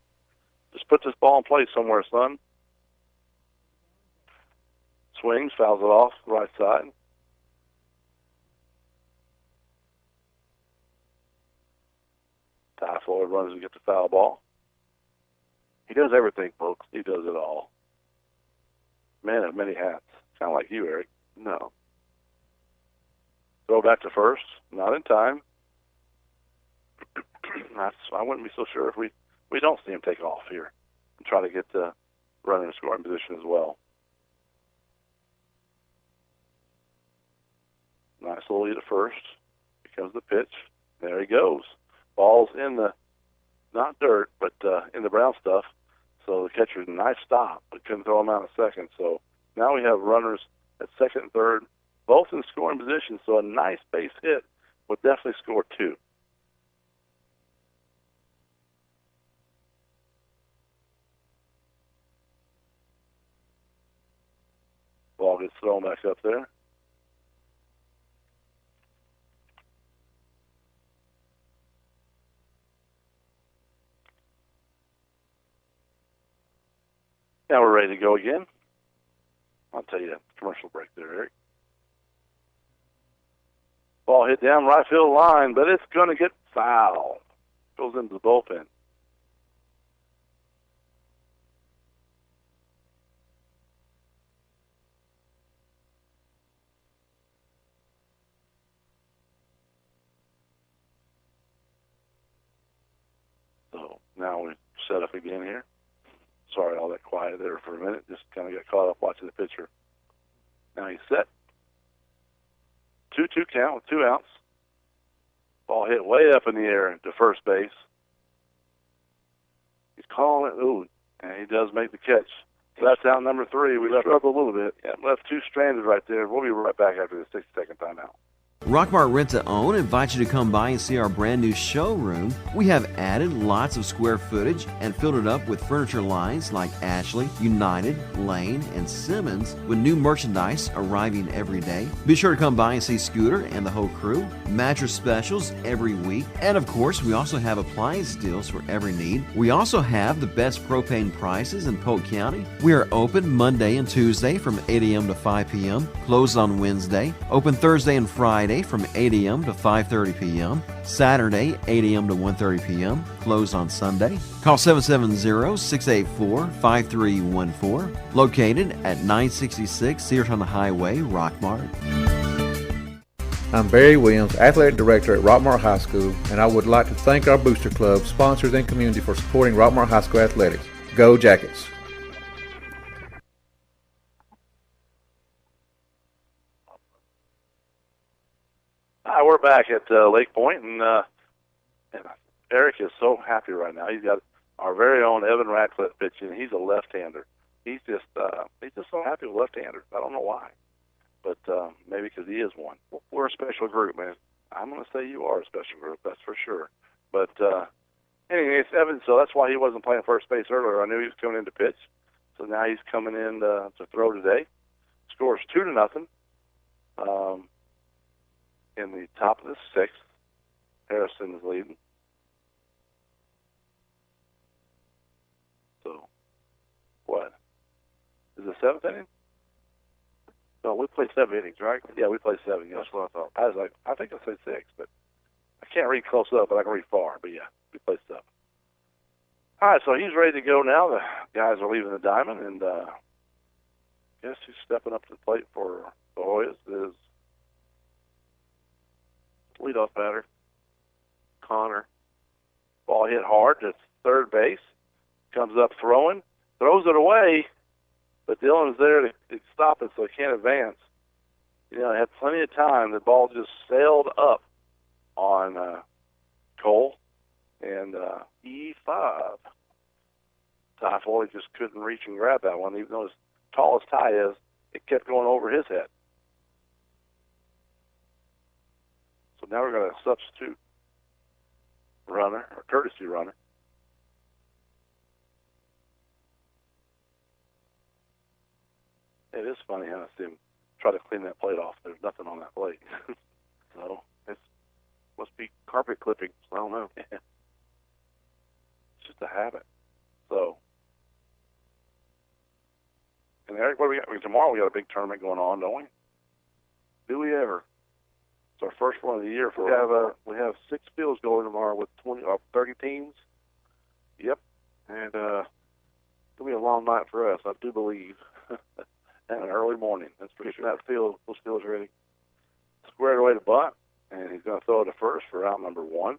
Just put this ball in place somewhere, son. Swings, fouls it off, right side. Ty Floyd runs and gets the foul ball. He does everything, folks. He does it all. Man of many hats. Sound like you, Eric. No. Throw back to first. Not in time. I wouldn't be so sure if we don't see him take off here and try to get the runner in scoring position as well. Nice little lead at first. Here comes the pitch. There he goes. Ball's in the, not dirt, but in the brown stuff. So the catcher's a nice stop, but couldn't throw him out in second. So now we have runners at second and third, both in scoring position. So a nice base hit would definitely score 2. Ball gets thrown back up there. Now we're ready to go again. I'll tell you that commercial break there, Eric. Ball hit down right field line, but it's going to get foul. Goes into the bullpen. So now we set up again here. Sorry, all that quiet there for a minute. Just kind of got caught up watching the pitcher. Now he's set. 2-2 count with 2 outs. Ball hit way up in the air to first base. He's calling it, ooh, and he does make the catch. So that's out number 3. We left up a little bit. Yeah, left 2 stranded right there. We'll be right back after the 60-second timeout. Rockmart Rent to Own invites you to come by and see our brand new showroom. We have added lots of square footage and filled it up with furniture lines like Ashley, United, Lane, and Simmons, with new merchandise arriving every day. Be sure to come by and see Scooter and the whole crew. Mattress specials every week. And of course, we also have appliance deals for every need. We also have the best propane prices in Polk County. We are open Monday and Tuesday from 8 a.m. to 5 p.m., closed on Wednesday, open Thursday and Friday from 8 a.m. to 5:30 p.m., Saturday 8 a.m. to 1:30 p.m., closed on Sunday. Call 770-684-5314, located at 966 Searton Highway, Rockmart. I'm Barry Williams, Athletic Director at Rockmart High School, and I would like to thank our Booster Club, sponsors, and community for supporting Rockmart High School athletics. Go Jackets! Hi, we're back at Lake Point, and Eric is so happy right now. He's got our very own Evan Ratcliffe pitching. He's a left-hander. He's just so happy with left-handers. I don't know why, but maybe because he is one. We're a special group, man. I'm going to say you are a special group, that's for sure. But anyway, it's Evan, so that's why he wasn't playing first base earlier. I knew he was coming in to pitch, so now he's coming in to throw today. Scores 2-0. In the top of the 6th, Harrison is leading. So, what? Is it 7th inning? No, we play 7 innings, right? Yeah, we play 7. Yes. That's what I thought. I was like, I think I said 6, but I can't read close up, but I can read far. But yeah, we play 7. All right, so he's ready to go now. The guys are leaving the diamond, and I guess who's stepping up to the plate for the Hoyas is leadoff batter, Connor. Ball hit hard to third base. Comes up throwing. Throws it away. But Dylan's there to stop it so he can't advance. You know, he had plenty of time. The ball just sailed up on Cole. And E5. Ty Foley just couldn't reach and grab that one. Even though as tall as Ty is, it kept going over his head. So now we're going to substitute runner, or courtesy runner. It is funny how I see him try to clean that plate off. There's nothing on that plate. So it must be carpet clippings. I don't know. It's just a habit. So, and Eric, what do we got? Tomorrow we got a big tournament going on, don't we? Do we ever? It's our first one of the year. We have 6 fields going tomorrow with 30 teams. Yep. And it'll be a long night for us, I do believe. and an early morning. That's for Getting sure. that field is ready. Squared away to bunt, and he's going to throw it to first for out number 1.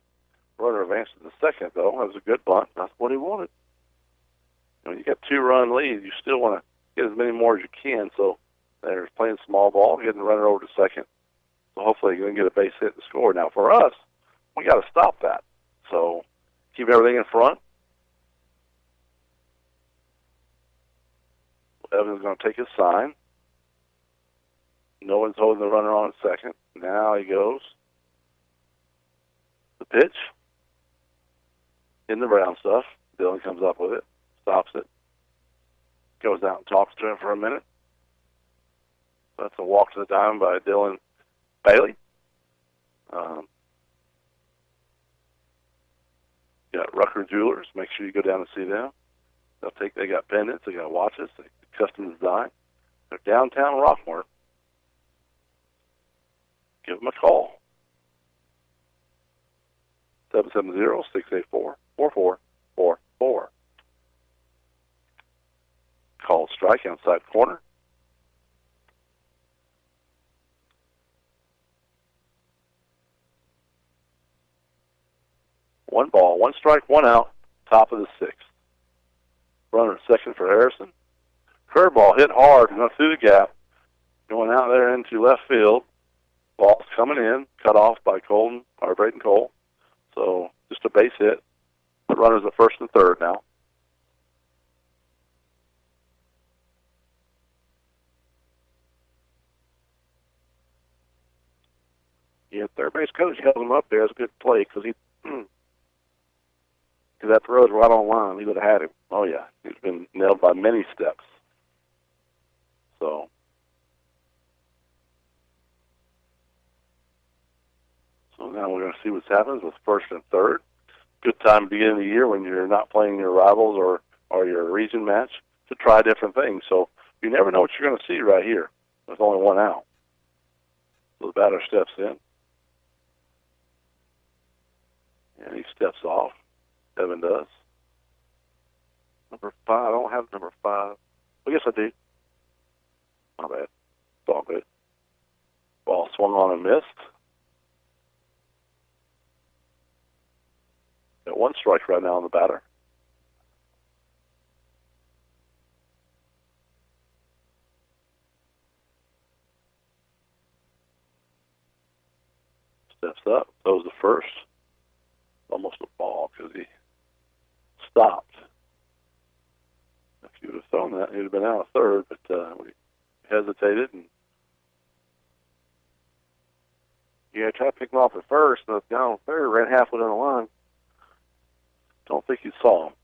Runner advances to second, though. That was a good bunt. That's what he wanted. When you got 2-run lead, you still want to get as many more as you can. So they're playing small ball, getting the runner over to second. So hopefully you're going to get a base hit to score. Now for us, we got to stop that. So keep everything in front. Evans is going to take his sign. No one's holding the runner on at second. Now he goes. The pitch. In the brown stuff. Dylan comes up with it. Stops it. Goes out and talks to him for a minute. That's a walk to the diamond by Dylan Bailey. Got Rucker Jewelers. Make sure you go down and see them. They got pendants. They got watches. They custom design. They're downtown Rockmart. Give them a call. 770-684-4444. Call strike outside corner. One ball, 1 strike, 1 out, top of the 6th. Runner at second for Harrison. Curveball hit hard, went through the gap, going out there into left field. Ball's coming in, cut off by Braden Cole. So just a base hit. The runner's at first and third now. Yeah, third base coach held him up there. It's a good play because that throw was right on line. He would have had him. Oh, yeah. He's been nailed by many steps. So now we're going to see what happens with first and third. Good time at the beginning of the year when you're not playing your rivals or your region match to try different things. So you never know what you're going to see right here. There's only 1 out. So the batter steps in. And he steps off. Evan does. Number 5. I don't have number 5. Well, yes, I do. My bad. It's all good. Ball swung on and missed. Got 1 strike right now on the batter. Steps up, throws the first. Almost a ball because he stopped. If you would have thrown that, he would have been out of third, but we hesitated. And yeah, tried to pick him off at first, and the guy on third ran halfway down the line. Don't think he saw him.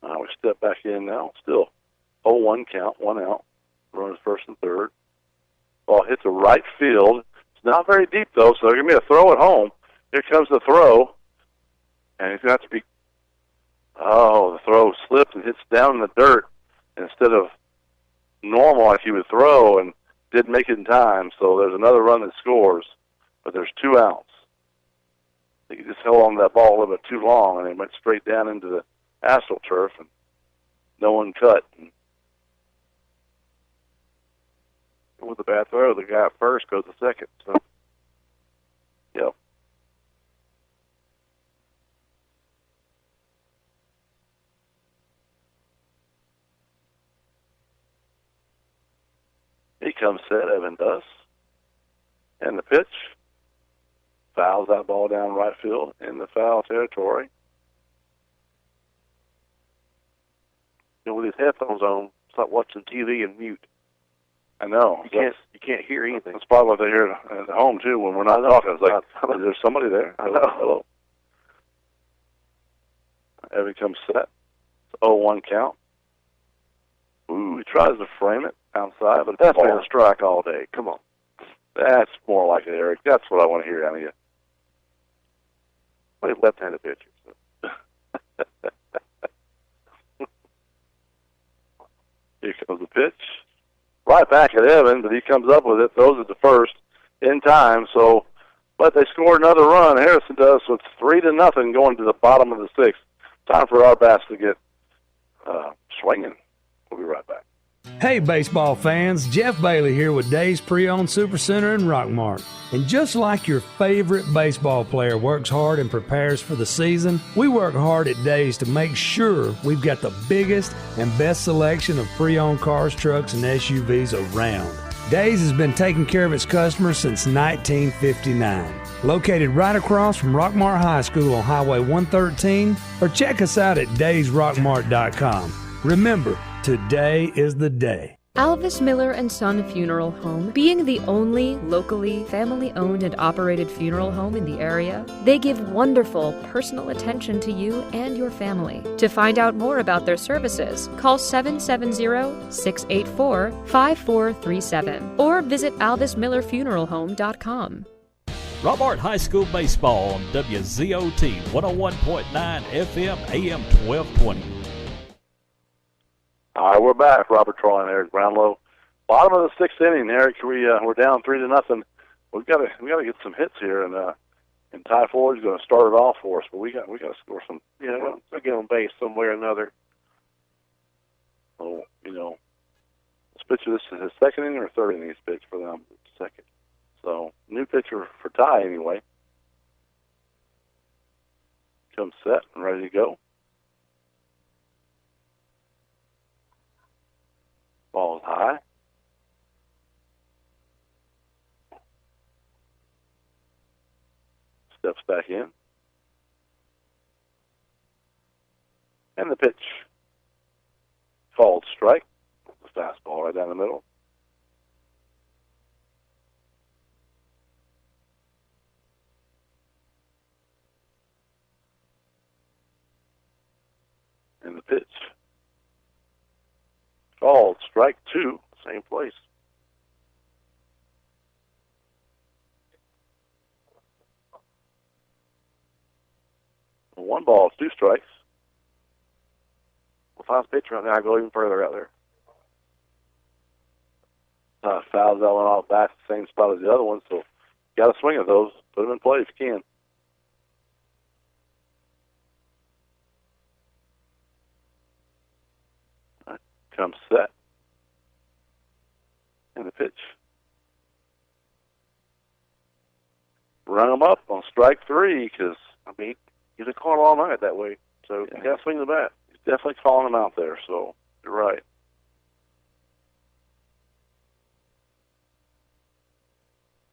We step back in now. Still 0-1 count, 1 out. Runners first and third. Ball hits a right field. It's not very deep, though, so there's going to be a throw at home. Here comes the throw. And he's going to have to be... Oh, the throw slips and hits down in the dirt instead of normal like he would throw, and didn't make it in time. So there's another run that scores, but there's 2 outs. He just held on to that ball a little bit too long, and it went straight down into the AstroTurf, and no one cut. And with a bad throw, the guy at first goes to second. So, yep. He comes set, Evan does. And the pitch. Fouls that ball down right field in the foul territory. You know, with his headphones on, it's like watching TV and mute. I know. You can't hear anything. That's probably what they hear at home, too, when we're not talking. It's like, is there somebody there? Hello. Evan comes set. It's 0-1 count. Ooh, he tries to frame it outside, but that's been a strike all day. Come on. That's more like it, Eric. That's what I want to hear out of you. Play left-handed pitcher. So. Here comes the pitch. Right back at Evan, but he comes up with it, throws it to first in time. So, but they scored another run. Harrison does, so it's 3-0 going to the bottom of the 6th. time for our bats to get swinging. We'll be right back. Hey, baseball fans, Jeff Bailey here with Days Pre-Owned Supercenter in Rockmart. And just like your favorite baseball player works hard and prepares for the season, we work hard at Days to make sure we've got the biggest and best selection of pre-owned cars, trucks, and SUVs around. Days has been taking care of its customers since 1959. Located right across from Rockmart High School on Highway 113, or check us out at daysrockmart.com. Remember, today is the day. Alvis Miller and Son Funeral Home, being the only locally family-owned and operated funeral home in the area, they give wonderful personal attention to you and your family. To find out more about their services, call 770-684-5437 or visit alvismillerfuneralhome.com. Rockmart High School Baseball on WZOT 101.9 FM AM 1220. All right, we're back. Robert Troy and Eric Brownlow. Bottom of the sixth inning, Eric. We're down 3-0. We've got to get some hits here, and Ty Ford's going to start it off for us. But we got to score some. Yeah, we'll get on base some way or another. So this pitcher. This is his second inning or third inning he's pitched for them. Second. So new pitcher for Ty anyway. Comes set and ready to go. Ball is high. Steps back in. And the pitch. Called strike. The fastball right down the middle. And the pitch. Called strike 2, same place. One ball, 2 strikes. Well, if I was pitcher right now, I'd go even further out there. Fouls that one off back, same spot as the other one, so got to swing at those. Put them in play if you can. Comes set. And the pitch. Run them up on strike 3 because, he's a caught all night that way. So you got to swing the bat. He's definitely calling them out there, so you're right.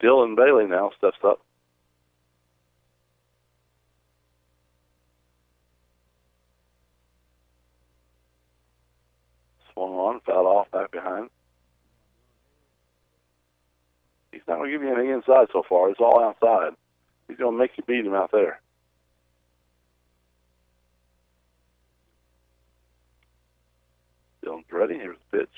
Dylan Bailey now steps up. Swung on, fouled off, back behind. He's not going to give you anything inside so far. It's all outside. He's going to make you beat him out there. Dylan's ready. Here's the pitch.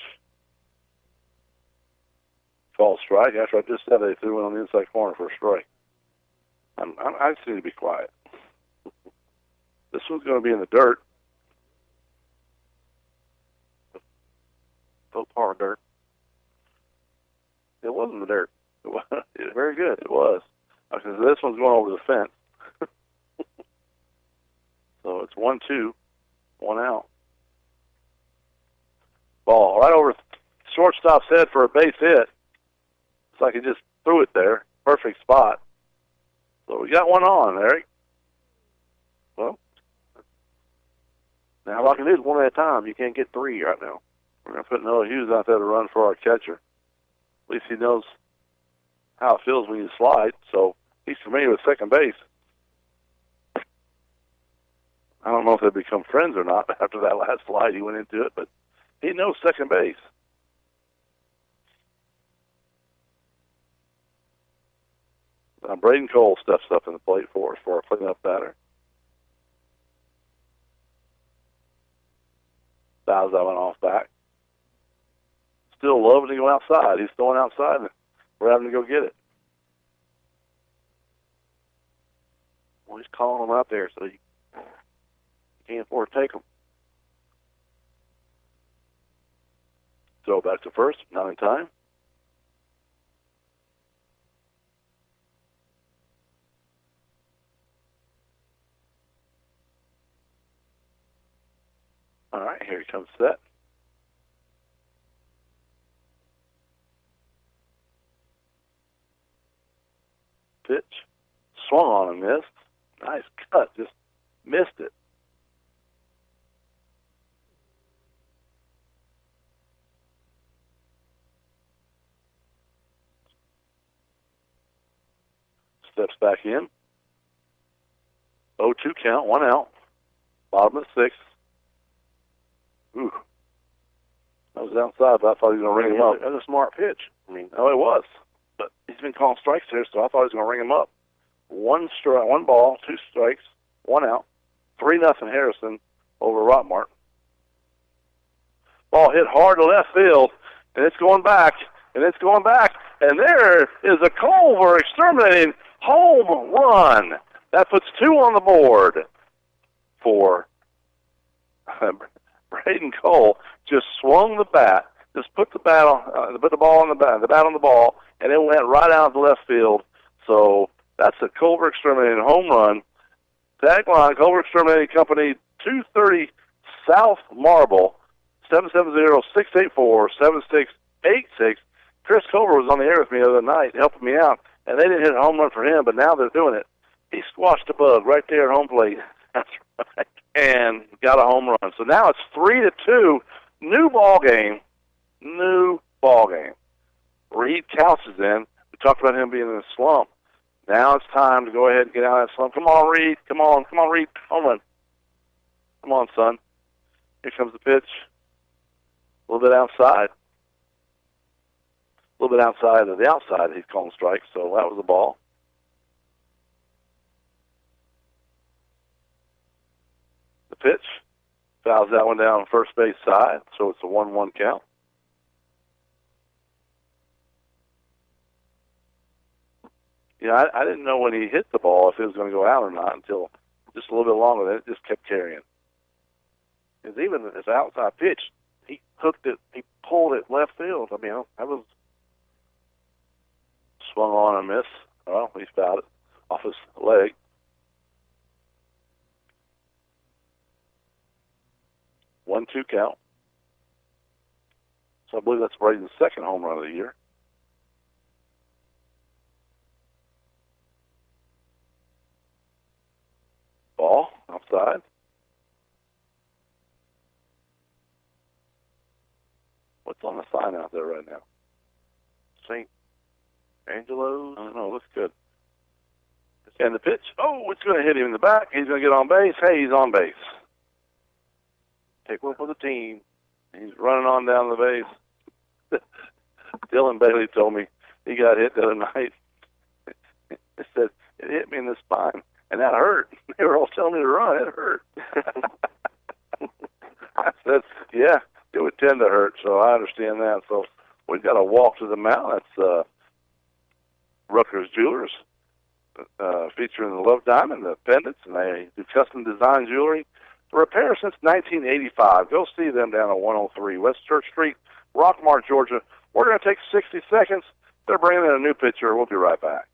Call strike. After I just said they threw one on the inside corner for a strike. I just need to be quiet. This one's going to be in the dirt. So far dirt. It wasn't the dirt. It was. Very good. It was. Because this one's going over the fence. So it's 1-2, 1 out. Ball right over shortstop's head for a base hit. It's like he just threw it there. Perfect spot. So we got one on, Eric. Well, now all I can do is one at a time. You can't get 3 right now. We're going to put Noah Hughes out there to run for our catcher. At least he knows how it feels when you slide, so he's familiar with second base. I don't know if they become friends or not after that last slide he went into it, but he knows second base. Now Braden Cole steps up in the plate for us for a cleanup batter. Fouls that one off back. Still loving to go outside. He's throwing outside, and we're having to go get it. Well, he's calling them out there, so you can't afford to take them. Throw back to first, not in time. All right, here he comes set. Pitch. Swung on and missed. Nice cut. Just missed it. Steps back in. 0-2 count, 1 out. Bottom of the 6th. Ooh. That was outside, but I thought he was going to ring him up. That was a smart pitch. I mean, oh, it was. But he's been calling strikes here, so I thought he was going to ring him up. 1 ball, 2 strikes, 1 out. 3-0 Harrison over Rockmart. Ball hit hard to left field, and it's going back, and it's going back. And there is a Culver exterminating home run. That puts 2 on the board for Braden Cole. Just swung the bat, just put the bat on, put the ball on the bat on the ball, and it went right out to left field. So that's a Culver exterminating home run. Tagline: Culver Exterminating Company, 230 South Marble, 770-684-7686. Chris Culver was on the air with me the other night, helping me out, and they didn't hit a home run for him, but now they're doing it. He squashed a bug right there at home plate. That's right. And got a home run. So now it's 3-2. New ball game. Reed Couch is in. We talked about him being in a slump. Now it's time to go ahead and get out of that slump. Come on, Reed. Come on, Reed. Home run. Come on, son. Here comes the pitch. A little bit outside. A little bit outside of the outside. He's calling strikes, so that was the ball. The pitch. Fouls that one down on first base side, so it's a 1-1 count. Yeah, I didn't know when he hit the ball if it was going to go out or not until just a little bit longer. Then it just kept carrying. Because even his outside pitch, he hooked it, he pulled it left field. I mean, that was... Swung on and missed. Well, he fouled it off his leg. One-two count. So I believe that's Braden's second home run of the year. Ball outside. What's on the sign out there right now? St. Angelo's? I don't know. Looks good. And the pitch. Oh, it's going to hit him in the back. He's going to get on base. Hey, he's on base. Take one for the team. He's running on down the base. Dylan Bailey told me he got hit the other night. He said, it hit me in the spine, and that hurt. They were all telling me to run. It hurt. I said, yeah, it would tend to hurt, so I understand that. So we've got to walk to the mound. That's Rutgers Jewelers, featuring the Love Diamond, the pendants, and they do custom design jewelry. Repair since 1985. Go see them down at 103 West Church Street, Rockmart, Georgia. We're going to take 60 seconds. They're bringing in a new pitcher. We'll be right back.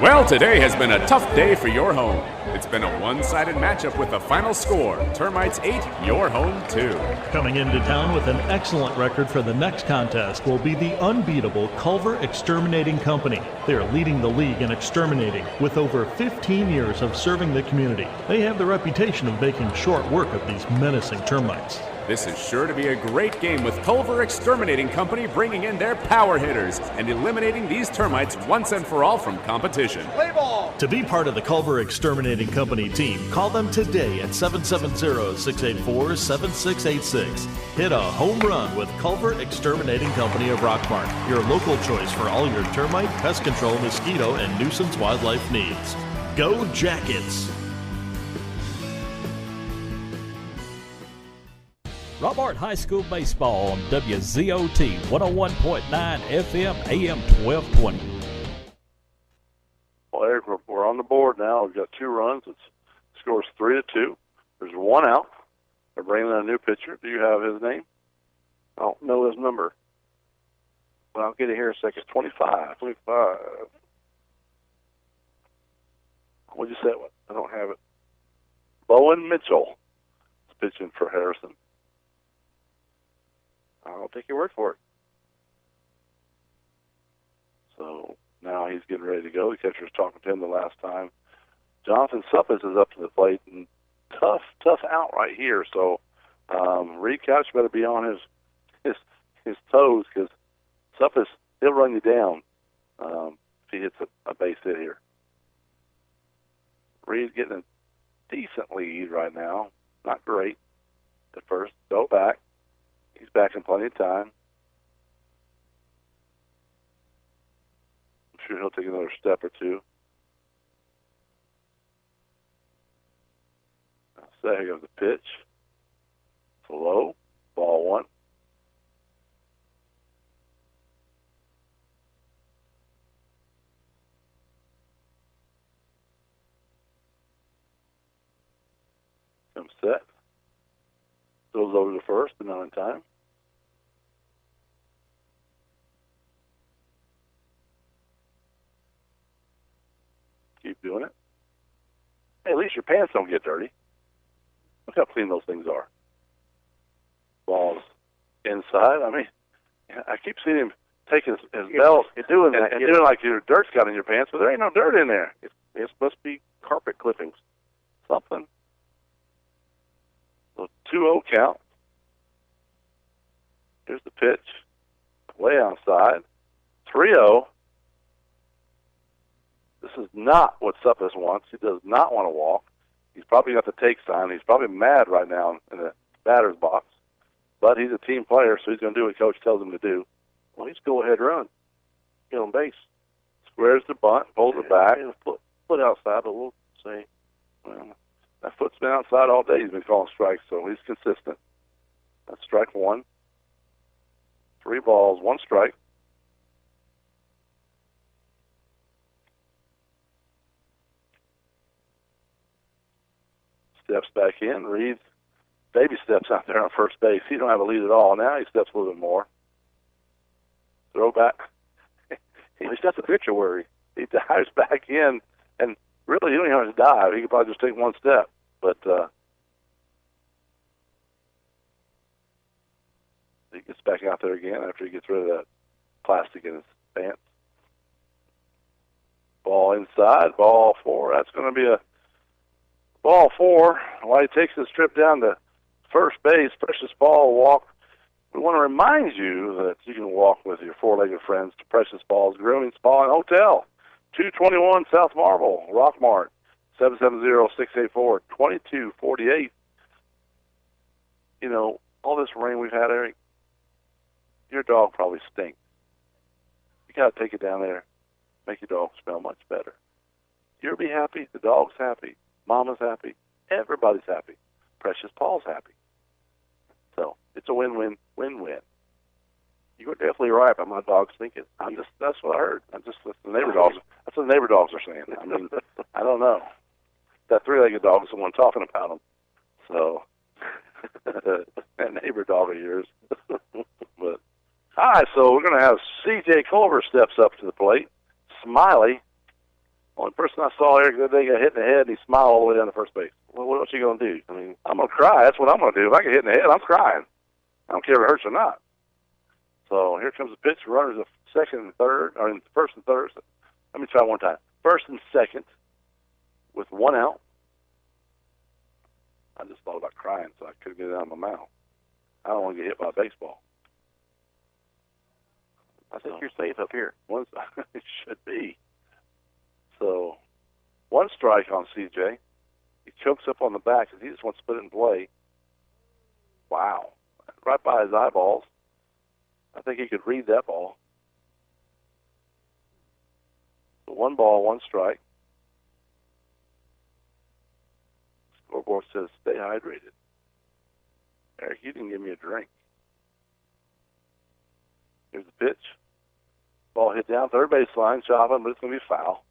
Well, today has been a tough day for your home. It's been a one-sided matchup with the final score. Termites 8, your home 2. Coming into town with an excellent record for the next contest will be the unbeatable Culver Exterminating Company. They are leading the league in exterminating with over 15 years of serving the community. They have the reputation of making short work of these menacing termites. This is sure to be a great game with Culver Exterminating Company bringing in their power hitters and eliminating these termites once and for all from competition. Play ball! To be part of the Culver Exterminating Company team, call them today at 770-684-7686. Hit a home run with Culver Exterminating Company of Rockmart, your local choice for all your termite, pest control, mosquito, and nuisance wildlife needs. Go Jackets! Rockmart High School Baseball on WZOT 101.9 FM AM 1220. Well, Eric, we're on the board now. We've got 2 runs. It scores 3-2. There's 1 out. They're bringing in a new pitcher. Do you have his name? I don't know his number. Well, I'll get it here in a second. 25. What'd you say? I don't have it. Bowen Mitchell. pitching for Harrison. I'll take your word for it. So now he's getting ready to go. The catcher was talking to him the last time. Jonathan Suppes is up to the plate, and tough out right here. So Reed Couch better be on his toes, because Suppes, he'll run you down if he hits a base hit here. Reed's getting a decent lead right now. Not great at first. Go back. He's back in plenty of time. I'm sure he'll take another step or two. So here goes the pitch. It's low. Ball one. Comes set. Goes over to first, but not in time. Keep doing it. Hey, at least your pants don't get dirty. Look how clean those things are. Ball's inside. I mean, I keep seeing him take his belt and doing like your dirt's got in your pants, but there ain't no dirt in there. It must be carpet clippings. Something. So 2-0 count. Here's the pitch. Way outside. 3-0. This is not what Suppes wants. He does not want to walk. He's probably got the take sign. He's probably mad right now in the batter's box. But he's a team player, so he's going to do what Coach tells him to do. Well, he's go ahead run. Get on base. Squares the bunt, pulls it back. Foot outside, but we'll say. Well, that foot's been outside all day. He's been calling strikes, so he's consistent. That's strike one. 3 balls, 1 strike. Steps back in. Reed baby steps out there on first base. He don't have a lead at all. Now he steps a little bit more. Throw back. He's got the pitcher worry. He dives back in, and really, he don't even have to dive. He could probably just take 1 step. But he gets back out there again after he gets rid of that plastic in his pants. Ball inside, ball 4. That's going to be a ball 4. While he takes his trip down to first base, Precious Ball walk. We want to remind you that you can walk with your 4-legged friends to Precious Ball's Grooming Spa and Hotel, 221 South Marble, Rockmart, 770-684-2248. You know, all this rain we've had, Eric, your dog probably stinks. You got to take it down there, make your dog smell much better. You'll be happy, the dog's happy, Mama's happy, everybody's happy. Precious Paul's happy. So it's a win-win, win-win. You were definitely right about my dog stinking. That's what I heard. That's what the neighbor dogs are saying. I mean, I don't know. That 3-legged dog is the one talking about him. So that neighbor dog of yours. But all right, so we're going to have C.J. Culver steps up to the plate. Smiley. Only person I saw, Eric, that day got hit in the head, and he smiled all the way down to first base. Well, what's he going to do? I mean, I'm going to cry. That's what I'm going to do. If I get hit in the head, I'm crying. I don't care if it hurts or not. So here comes the pitch. Runners of second and third, or in first and third. Let me try one time. First and second with 1 out. I just thought about crying, so I couldn't get it out of my mouth. I don't want to get hit by a baseball. I think you're safe up here. It should be. So 1 strike on CJ. He chokes up on the back because he just wants to put it in play. Wow. Right by his eyeballs. I think he could read that ball. So 1 ball, 1 strike. Scoreboard says stay hydrated. Eric, you didn't give me a drink. Here's the pitch. Ball hit down third baseline, chopping, but it's going to be foul.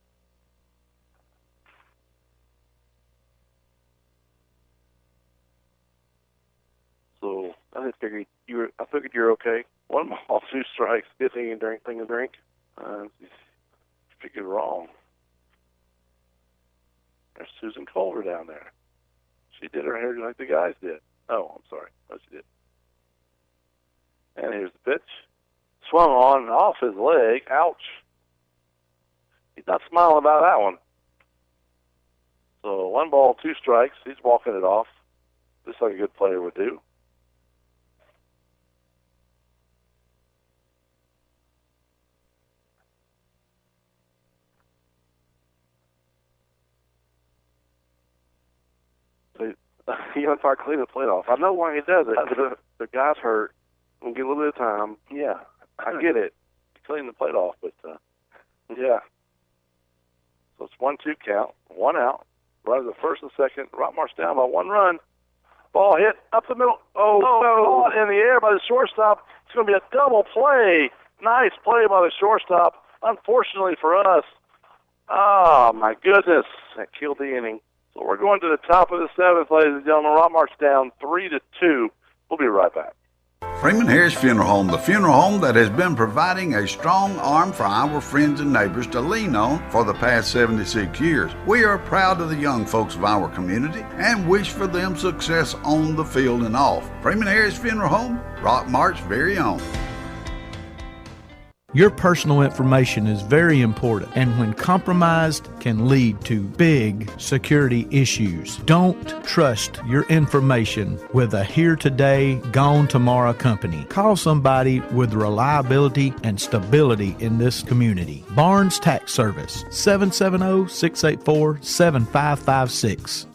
So I figured you're okay. 1 ball, 2 strikes. Good thing you drink. Figured wrong. There's Susan Culver down there. She did her hair like the guys did. Oh, I'm sorry. Oh, she did. And here's the pitch. Swung on and off his leg. Ouch. He's not smiling about that one. So 1 ball, 2 strikes. He's walking it off, just like a good player would do. He umpire clean the plate off. I know why he does it. The guy's hurt. We'll get a little bit of time. Yeah, I get it. Clean the plate off, but yeah. So it's 1-2 count, 1 out. Right at the first and second. Rockmart's down by 1 run. Ball hit up the middle. Oh, in the air by the shortstop. It's going to be a double play. Nice play by the shortstop. Unfortunately for us. Oh, my goodness. That killed the inning. So we're going to the top of the 7th, ladies and gentlemen. Rockmart's down 3-2. We'll be right back. Freeman Harris Funeral Home, the funeral home that has been providing a strong arm for our friends and neighbors to lean on for the past 76 years. We are proud of the young folks of our community and wish for them success on the field and off. Freeman Harris Funeral Home, Rockmart's very own. Your personal information is very important, and when compromised, can lead to big security issues. Don't trust your information with a here today, gone tomorrow company. Call somebody with reliability and stability in this community. Barnes Tax Service, 770-684-7556.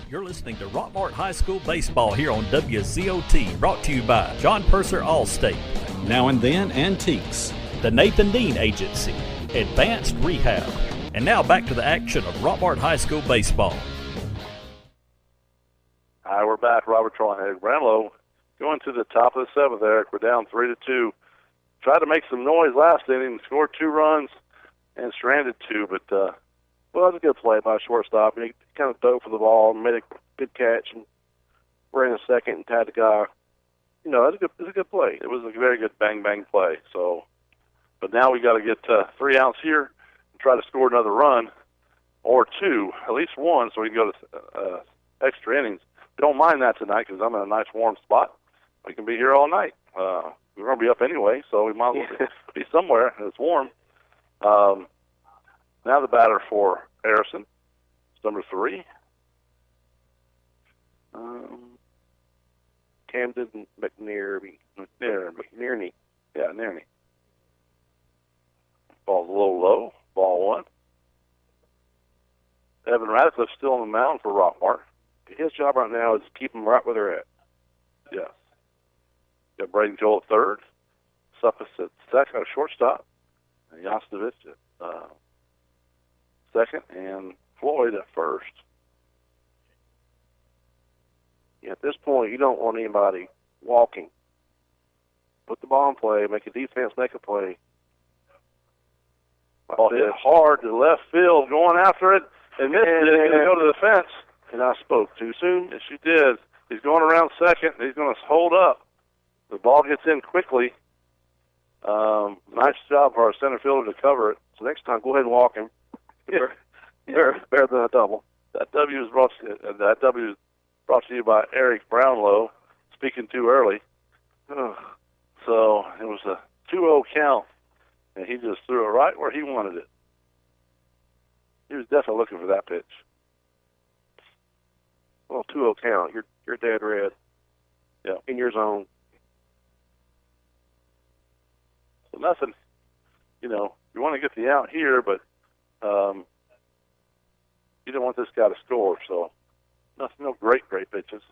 You're listening to Rockmart High School Baseball here on WZOT, brought to you by John Purser Allstate, Now and Then Antiques, the Nathan Dean Agency, Advanced Rehab. And now back to the action of Rockmart High School Baseball. Hi, we're back. Robert Troy and Eric Brownlow going to the top of the 7th, Eric. We're down 3-2. Tried to make some noise last inning, scored 2 runs, and stranded 2, but well, that was a good play by a shortstop. He kind of dove for the ball and made a good catch and ran a second and tied the guy. You know, it was a good play. It was a very good bang-bang play. So, but now we got to get 3 outs here and try to score another run or 2, at least 1, so we can go to extra innings. Don't mind that tonight because I'm in a nice warm spot. We can be here all night. We're going to be up anyway, so we might as well be somewhere and it's warm. Now the batter for Harrison, it's number 3. Camden McNearney. Yeah, Nearney. Ball's a little low. Ball 1. Evan Radcliffe's still on the mound for Rockmart. His job right now is to keep them right where they're at. Yes. Got Braden Joel at third. Suffis at second, shortstop. And Jastovich at second, and Floyd at first. Yeah, at this point, you don't want anybody walking. Put the ball in play, make a defense, make a play. Ball hit hard to left field, going after it, and missed it. It's going to go to the fence. And I spoke too soon. Yes, you did. He's going around second. He's going to hold up. The ball gets in quickly. Nice job for our center fielder to cover it. So next time, go ahead and walk him. Better than a double. That W is brought to you by Eric Brownlow, speaking too early. So it was a 2-0 count, and he just threw it right where he wanted it. He was definitely looking for that pitch. Well, 2-0 count. You're dead red. Yeah. In your zone. So nothing, you want to get the out here, but you don't want this guy to score, so no great pitches.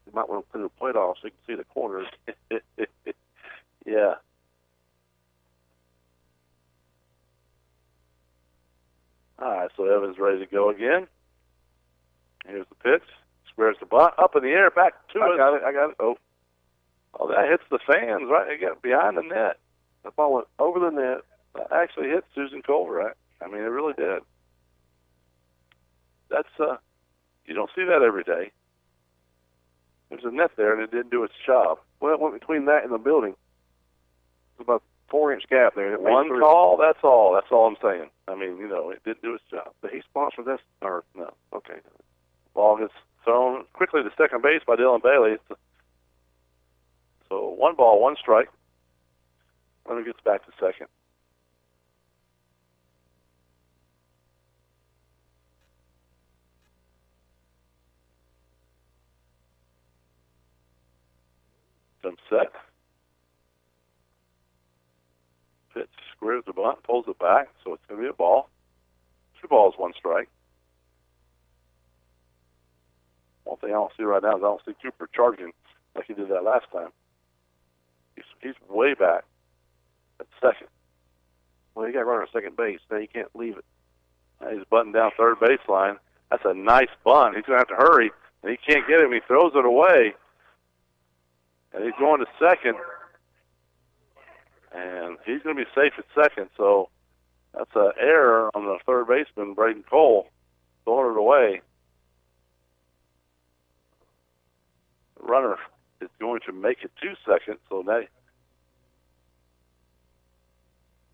You might want to put the plate off so you can see the corners. Yeah. All right, so Evans ready to go again. Here's the pitch. Squares the bunt. Up in the air, back to it. I got it. Oh, that hits the fans, right? They got behind the net. The ball went over the net. That actually hit Susan Culver, right? I mean, it really did. That's, you don't see that every day. There's a net there, and it didn't do its job. Well, it went between that and the building. It's about a 4-inch gap there. One call, that's all. That's all I'm saying. I mean, it didn't do its job. Did he sponsor this? Or no? Okay. Ball gets thrown quickly to second base by Dylan Bailey. So 1 ball, 1 strike. Runner gets back to second. Jump set. Pitch squares the bunt, pulls it back, so it's going to be a ball. 2 balls, 1 strike. One thing I don't see right now is I don't see Cooper charging like he did that last time. He's way back at second. Well, you got to run at second base. Now you can't leave it. Now he's butting down third baseline. That's a nice bunt. He's going to have to hurry, and he can't get it. He throws it away, and he's going to second, and he's going to be safe at second. So that's an error on the third baseman, Braden Cole, throwing it away. The runner is going to make it to second, so now it's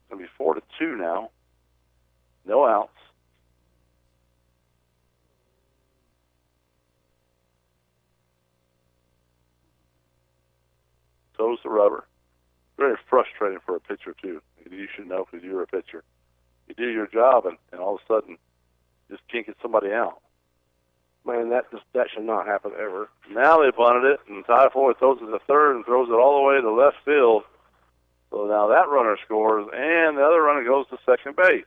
going to be 4-2 now. No outs. Toes the rubber. Very frustrating for a pitcher, too. You should know because you're a pitcher. You do your job, and all of a sudden, you just can't get somebody out. Man, that should not happen ever. Now they bunted it, and Ty Floyd throws it to third and throws it all the way to left field. So now that runner scores, and the other runner goes to second base.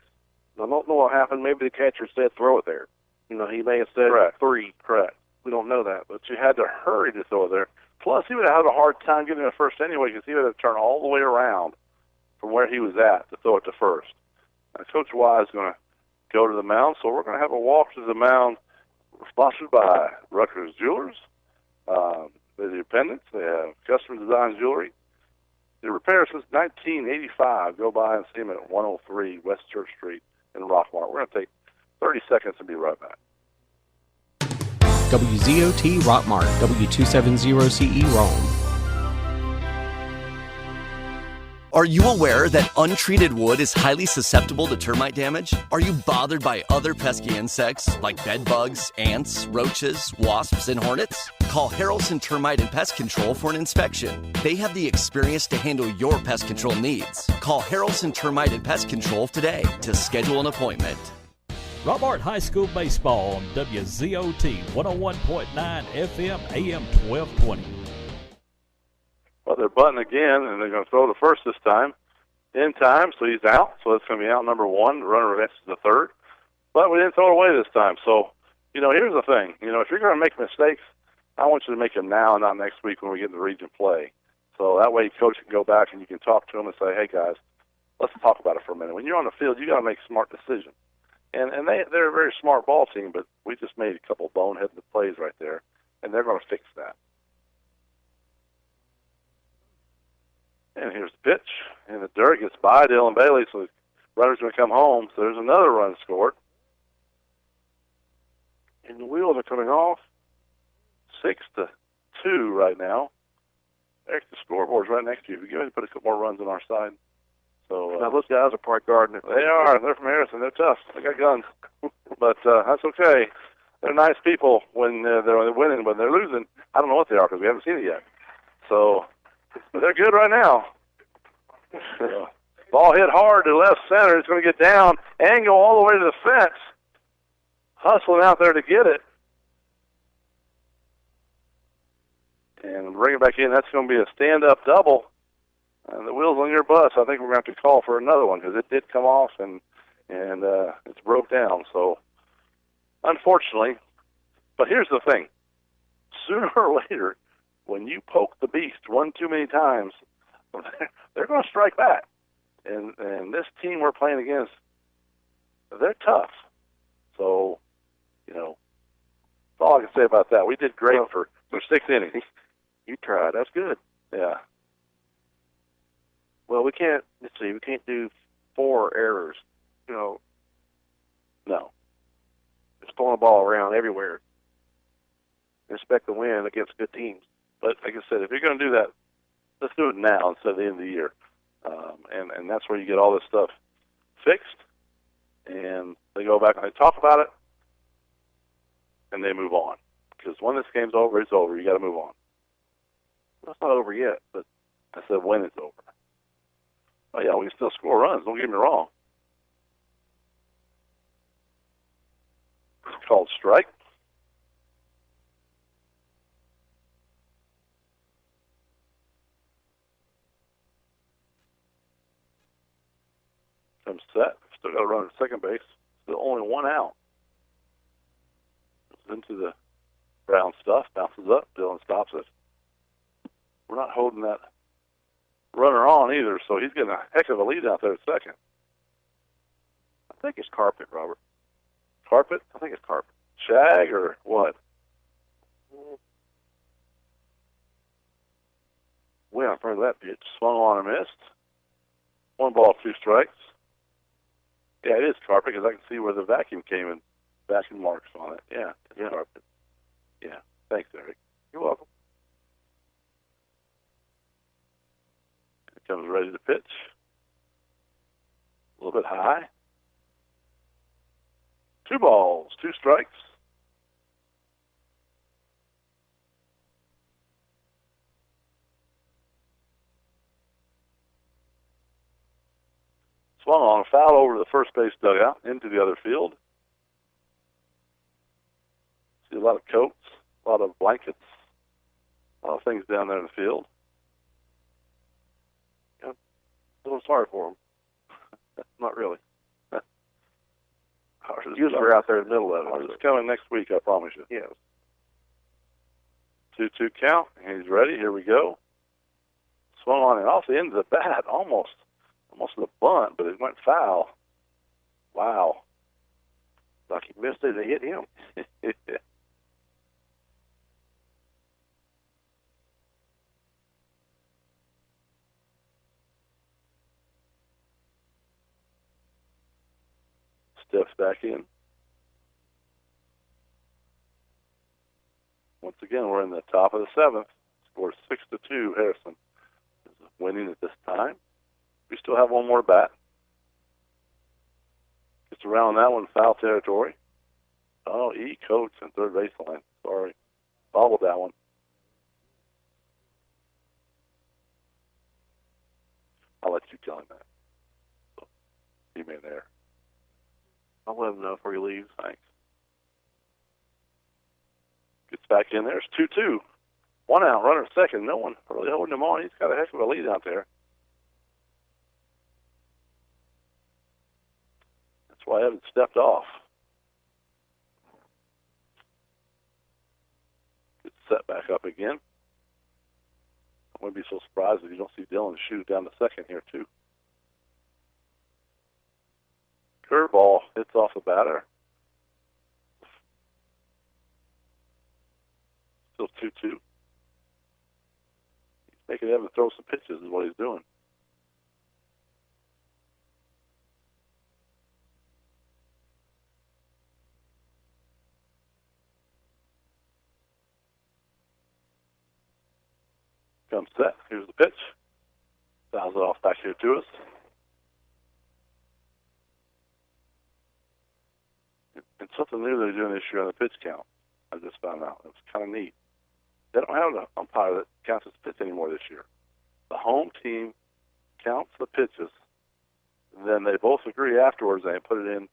I don't know what happened. Maybe the catcher said throw it there. He may have said Correct. 3. Correct. We don't know that. But you had to hurry to throw it there. Plus, he would have had a hard time getting to first anyway because he would have to turn all the way around from where he was at to throw it to first. Now, Coach Wise is going to go to the mound, so we're going to have a walk to the mound sponsored by Rutgers Jewelers. They're the dependents. They have custom design jewelry. They repair since 1985. Go by and see them at 103 West Church Street in Rockmart. We're going to take 30 seconds and be right back. WZOT Rockmart, W270CE Rome. Are you aware that untreated wood is highly susceptible to termite damage? Are you bothered by other pesky insects like bed bugs, ants, roaches, wasps, and hornets? Call Harrelson Termite and Pest Control for an inspection. They have the experience to handle your pest control needs. Call Harrelson Termite and Pest Control today to schedule an appointment. Rockmart High School Baseball on WZOT 101.9 FM AM 1220. Well, they're butting again, and they're going to throw to first this time. In time, so he's out. So it's going to be out number 1. The runner advances to third. But we didn't throw it away this time. So, here's the thing. If you're going to make mistakes, I want you to make them now and not next week when we get in the region play. So that way coach can go back and you can talk to them and say, hey, guys, let's talk about it for a minute. When you're on the field, you got to make smart decisions. And they're a very smart ball team, but we just made a couple boneheaded plays right there, and they're going to fix that. And here's the pitch, and the dirt gets by Dylan Bailey, so the runner's going to come home. So there's another run scored. And the wheels are coming off. 6-2 right now. Eric, the scoreboard's right next to you. If you to put a couple more runs on our side. So now those guys are probably guarding it. They are. They're from Harrison. They're tough. They got guns. But that's okay. They're nice people when they're winning. When they're losing, I don't know what they are because we haven't seen it yet. So, but they're good right now. Ball hit hard to left center. It's going to get down and go all the way to the fence. Hustling out there to get it. And bring it back in. That's going to be a stand-up double. And the wheels on your bus, I think we're going to have to call for another one because it did come off and it's broke down. So, unfortunately, but here's the thing. Sooner or later, when you poke the beast one too many times, they're going to strike back. And this team we're playing against, they're tough. So, that's all I can say about that. We did great for 6 innings. You tried. That's good. Yeah. Well, we can't do 4 errors. No. Just throwing the ball around everywhere. Expect to win against good teams. But like I said, if you're going to do that, let's do it now instead of the end of the year. And that's where you get all this stuff fixed and they go back and they talk about it, and they move on. Because when this game's over, it's over. You got to move on. Well, it's not over yet, but I said when it's over. Oh yeah, we can still score runs. Don't get me wrong. It's called strike. Comes set. Still got to run at second base. Still only one out. Goes into the brown stuff. Bounces up. Dylan stops it. We're not holding that runner on either, so he's getting a heck of a lead out there at second. I think it's carpet, Robert. Carpet? I think it's carpet. Shag or what? Way out in front of that pitch. Swung on and missed. 1 ball, 2 strikes. Yeah, it is carpet because I can see where the vacuum came in. Vacuum marks on it. Yeah, it's carpet. Yeah. Thanks, Eric. You're welcome. It comes ready to pitch. A little bit high. 2 balls, 2 strikes. Swung on a foul over to the first base dugout into the other field. See a lot of coats, a lot of blankets, a lot of things down there in the field. Yeah, a little sorry for him. Not really. Usually we're out there in the middle of it. It's coming next week, I promise you. Yeah. 2-2 count. He's ready. Here we go. Swung on and off the end of the bat, almost the bunt, but it went foul. Wow. Like he missed it, they hit him. Steps back in. Once again, we're in the top of the 7th. Scored 6-2. Harrison is winning at this time. We still have one more bat. Gets around that one, foul territory. Oh, E. Coates in third baseline. Sorry. Bobbled that one. I'll let you tell him that. So, he may there. I'll let him know before he leaves. Thanks. Gets back in there. It's 2-2. 1 out, runner at second. No one really holding him on. He's got a heck of a lead out there. That's why I haven't stepped off. Gets set back up again. I wouldn't be so surprised if you don't see Dylan shoot down to second here, too. Curveball hits off the batter. Still 2-2. He's making Evan throw some pitches is what he's doing. Comes set. Here's the pitch. Fouls it off back here to us. And something new they're doing this year on the pitch count, I just found out. It was kind of neat. They don't have an umpire that counts as pitch anymore this year. The home team counts the pitches, and then they both agree afterwards. They put it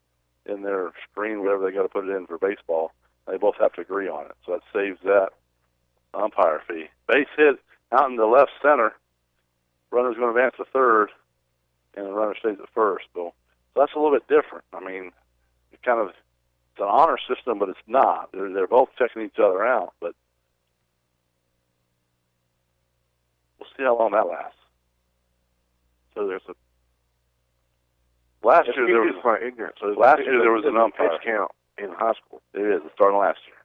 in their screen, whatever they got to put it in for baseball. They both have to agree on it, so that saves that umpire fee. Base hit out in the left center. Runner's going to advance to third, and the runner stays at first. So that's a little bit different. I mean, it kind of it's an honor system, but it's not. They're both checking each other out, but we'll see how long that lasts. So there's a last year there was my ignorance. So last year there was an umpire pitch count in high school. It is. It started last year.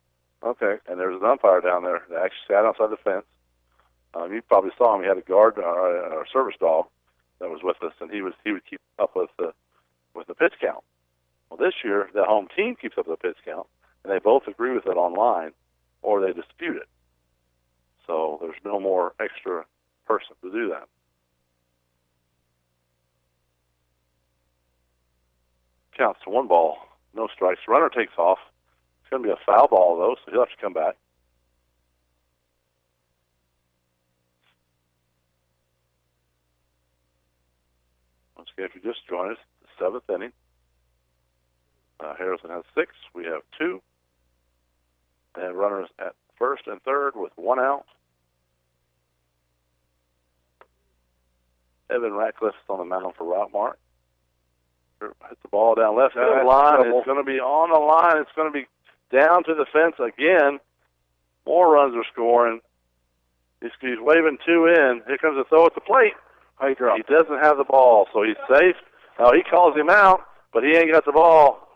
Okay. And there was an umpire down there that actually sat outside the fence. You probably saw him. He had a guard or a service dog that was with us, and he would keep up with the pitch count. Well, this year the home team keeps up with the pitch count, and they both agree with it online, or they dispute it. So there's no more extra person to do that. counts to 1 ball, no strikes. Runner takes off. It's going to be a foul ball, though, so he'll have to come back. Once again, if you just joined us, the 7th inning. Harrison has 6. We have 2. And runners at first and third with 1 out. Evan Ratcliffe is on the mound for Rockmart. Hit the ball down left field line. It's going to be on the line. It's going to be down to the fence again. More runs are scoring. He's waving 2 in. Here comes the throw at the plate. He doesn't have the ball, so he's safe. Now he calls him out, but he ain't got the ball.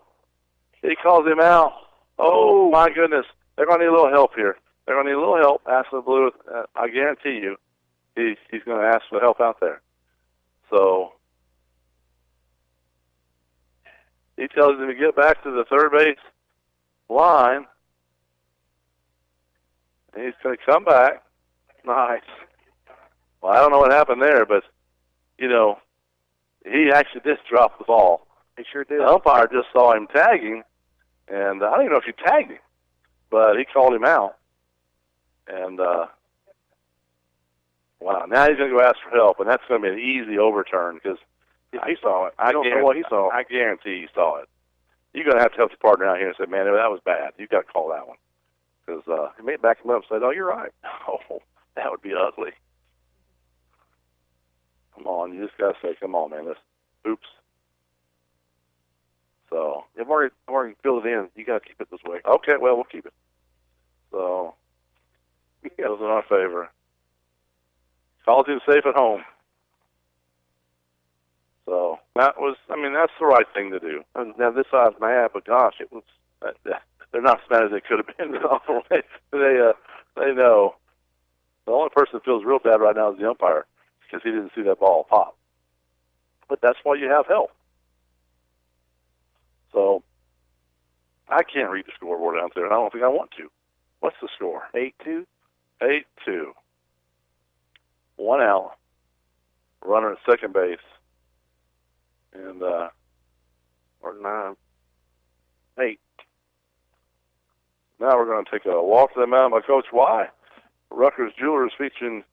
He calls him out. Oh, my goodness. They're going to need a little help here. They're going to need a little help. Ashley Blue, I guarantee you, he's going to ask for help out there. So he tells him to get back to the third base line. And he's going to come back. Nice. Well, I don't know what happened there, but, you know, he actually did drop the ball. He sure did. The umpire just saw him tagging, and I don't even know if he tagged him, but he called him out. And, wow, now he's going to go ask for help, and that's going to be an easy overturn because he saw it. I don't know what he saw. I guarantee he saw it. You're going to have to help the partner out here and say, man, that was bad. You've got to call that one. Because he may back him up and say, oh, you're right. Oh, that would be ugly. Come on, you just got to say, come on, man. Oops. So I've already filled it in. You got to keep it this way. Okay, well, we'll keep it. So it goes in our favor. Calls him safe at home. So that's the right thing to do. Now this side's mad, but gosh, it was. They're not as mad as they could have been. They know. The only person that feels real bad right now is the umpire because he didn't see that ball pop. But that's why you have help. So I can't read the scoreboard out there, and I don't think I want to. What's the score? 8-2? 8-2. 1 out. Runner at second base. And, or 9. 8. Now we're going to take a walk to the mound by Coach Y. Rutgers Jewelers featuring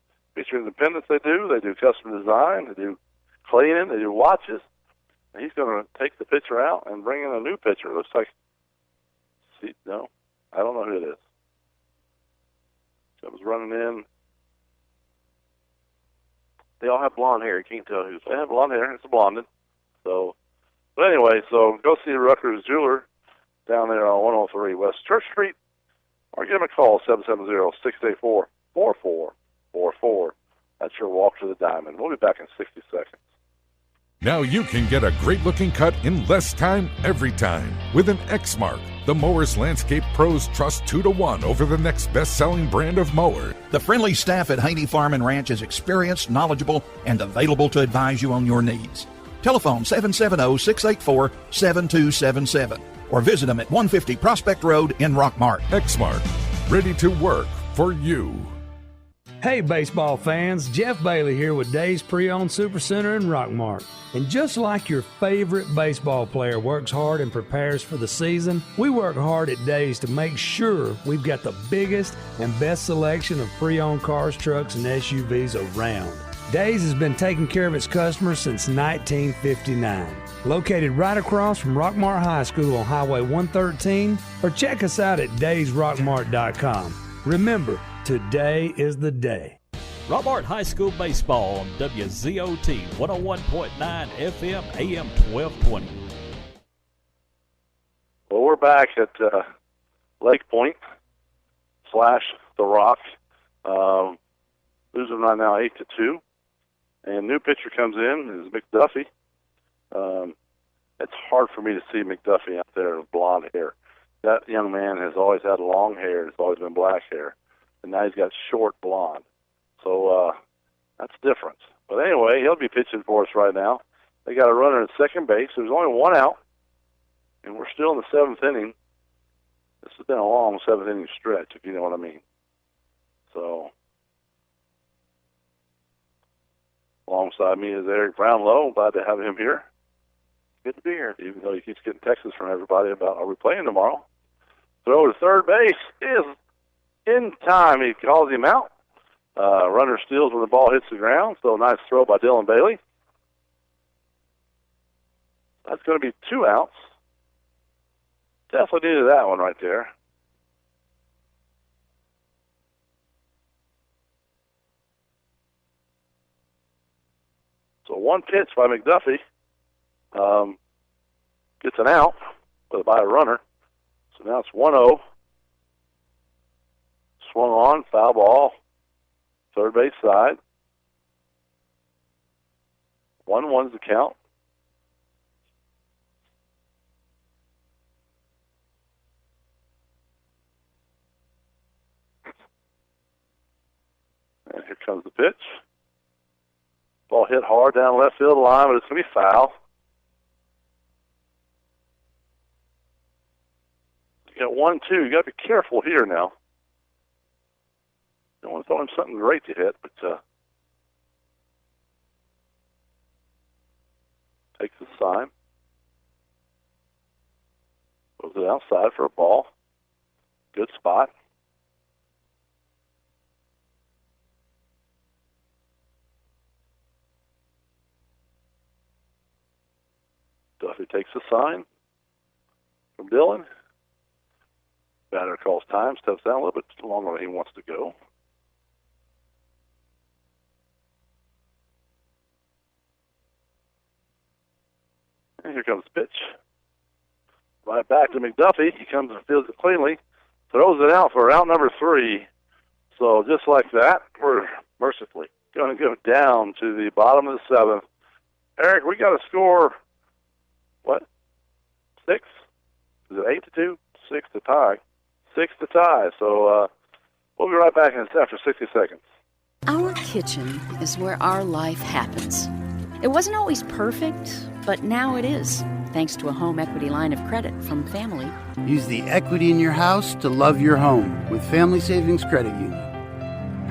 independents they do. They do custom design. They do cleaning. They do watches. And he's going to take the pitcher out and bring in a new pitcher. Looks like, no, I don't know who it is. So it was running in. They all have blonde hair. You can't tell who's. They have blonde hair. It's a blondin. So, but anyway, so go see Rutgers Jeweler down there on 103 West Church Street, or give them a call, 770-684-4444. That's your walk to the diamond. We'll be back in 60 seconds. Now you can get a great-looking cut in less time every time with an X-Mark. The Mowers Landscape Pros trust 2-to-1 over the next best-selling brand of mower. The friendly staff at Haney Farm and Ranch is experienced, knowledgeable, and available to advise you on your needs. Telephone 770-684-7277 or visit them at 150 Prospect Road in Rockmart. X-Mark, ready to work for you. Hey baseball fans, Jeff Bailey here with Days Pre-Owned Supercenter in Rockmart. And just like your favorite baseball player works hard and prepares for the season, we work hard at Days to make sure we've got the biggest and best selection of pre-owned cars, trucks, and SUVs around. Days has been taking care of its customers since 1959. Located right across from Rockmart High School on Highway 113, or check us out at daysrockmart.com. Remember, today is the day. Rockmart High School Baseball on WZOT 101.9 FM AM 1220. Well, we're back at Lake Point / The Rock. Losing right now 8-2. And new pitcher comes in is McDuffie. It's hard for me to see McDuffie out there with blonde hair. That young man has always had long hair. It's always been black hair. And now he's got short blonde. So that's different. But anyway, he'll be pitching for us right now. They got a runner at second base. There's only 1 out, and we're still in the 7th inning. This has been a long 7th inning stretch, if you know what I mean. So alongside me is Eric Brownlow. Glad to have him here. Good to be here. Even though he keeps getting texts from everybody about, are we playing tomorrow? Throw to third base is in time. He calls him out. Runner steals when the ball hits the ground, so nice throw by Dylan Bailey. That's going to be 2 outs. Definitely needed that one right there. So 1 pitch by McDuffie gets an out by a runner. So now it's 1-0. Swung on, foul ball, third base side. 1-1's the count. And here comes the pitch. Ball hit hard down left field line, but it's going to be foul. You got 1-2. You got to be careful here now. Don't want to throw him something great to hit, but takes the sign. Goes it outside for a ball. Good spot. Duffy takes the sign from Dylan. Batter calls time, steps down a little bit longer than he wants to go. And here comes the pitch. Right back to McDuffie. He comes and fields it cleanly. Throws it out for out number 3. So just like that, we're mercifully going to go down to the bottom of the 7th. Eric, we got to score, what, 6? Is it 8-2? 6 to tie. 6 to tie. So we'll be right back after 60 seconds. Our kitchen is where our life happens. It wasn't always perfect, but now it is, thanks to a home equity line of credit from Family. Use the equity in your house to love your home with Family Savings Credit Union.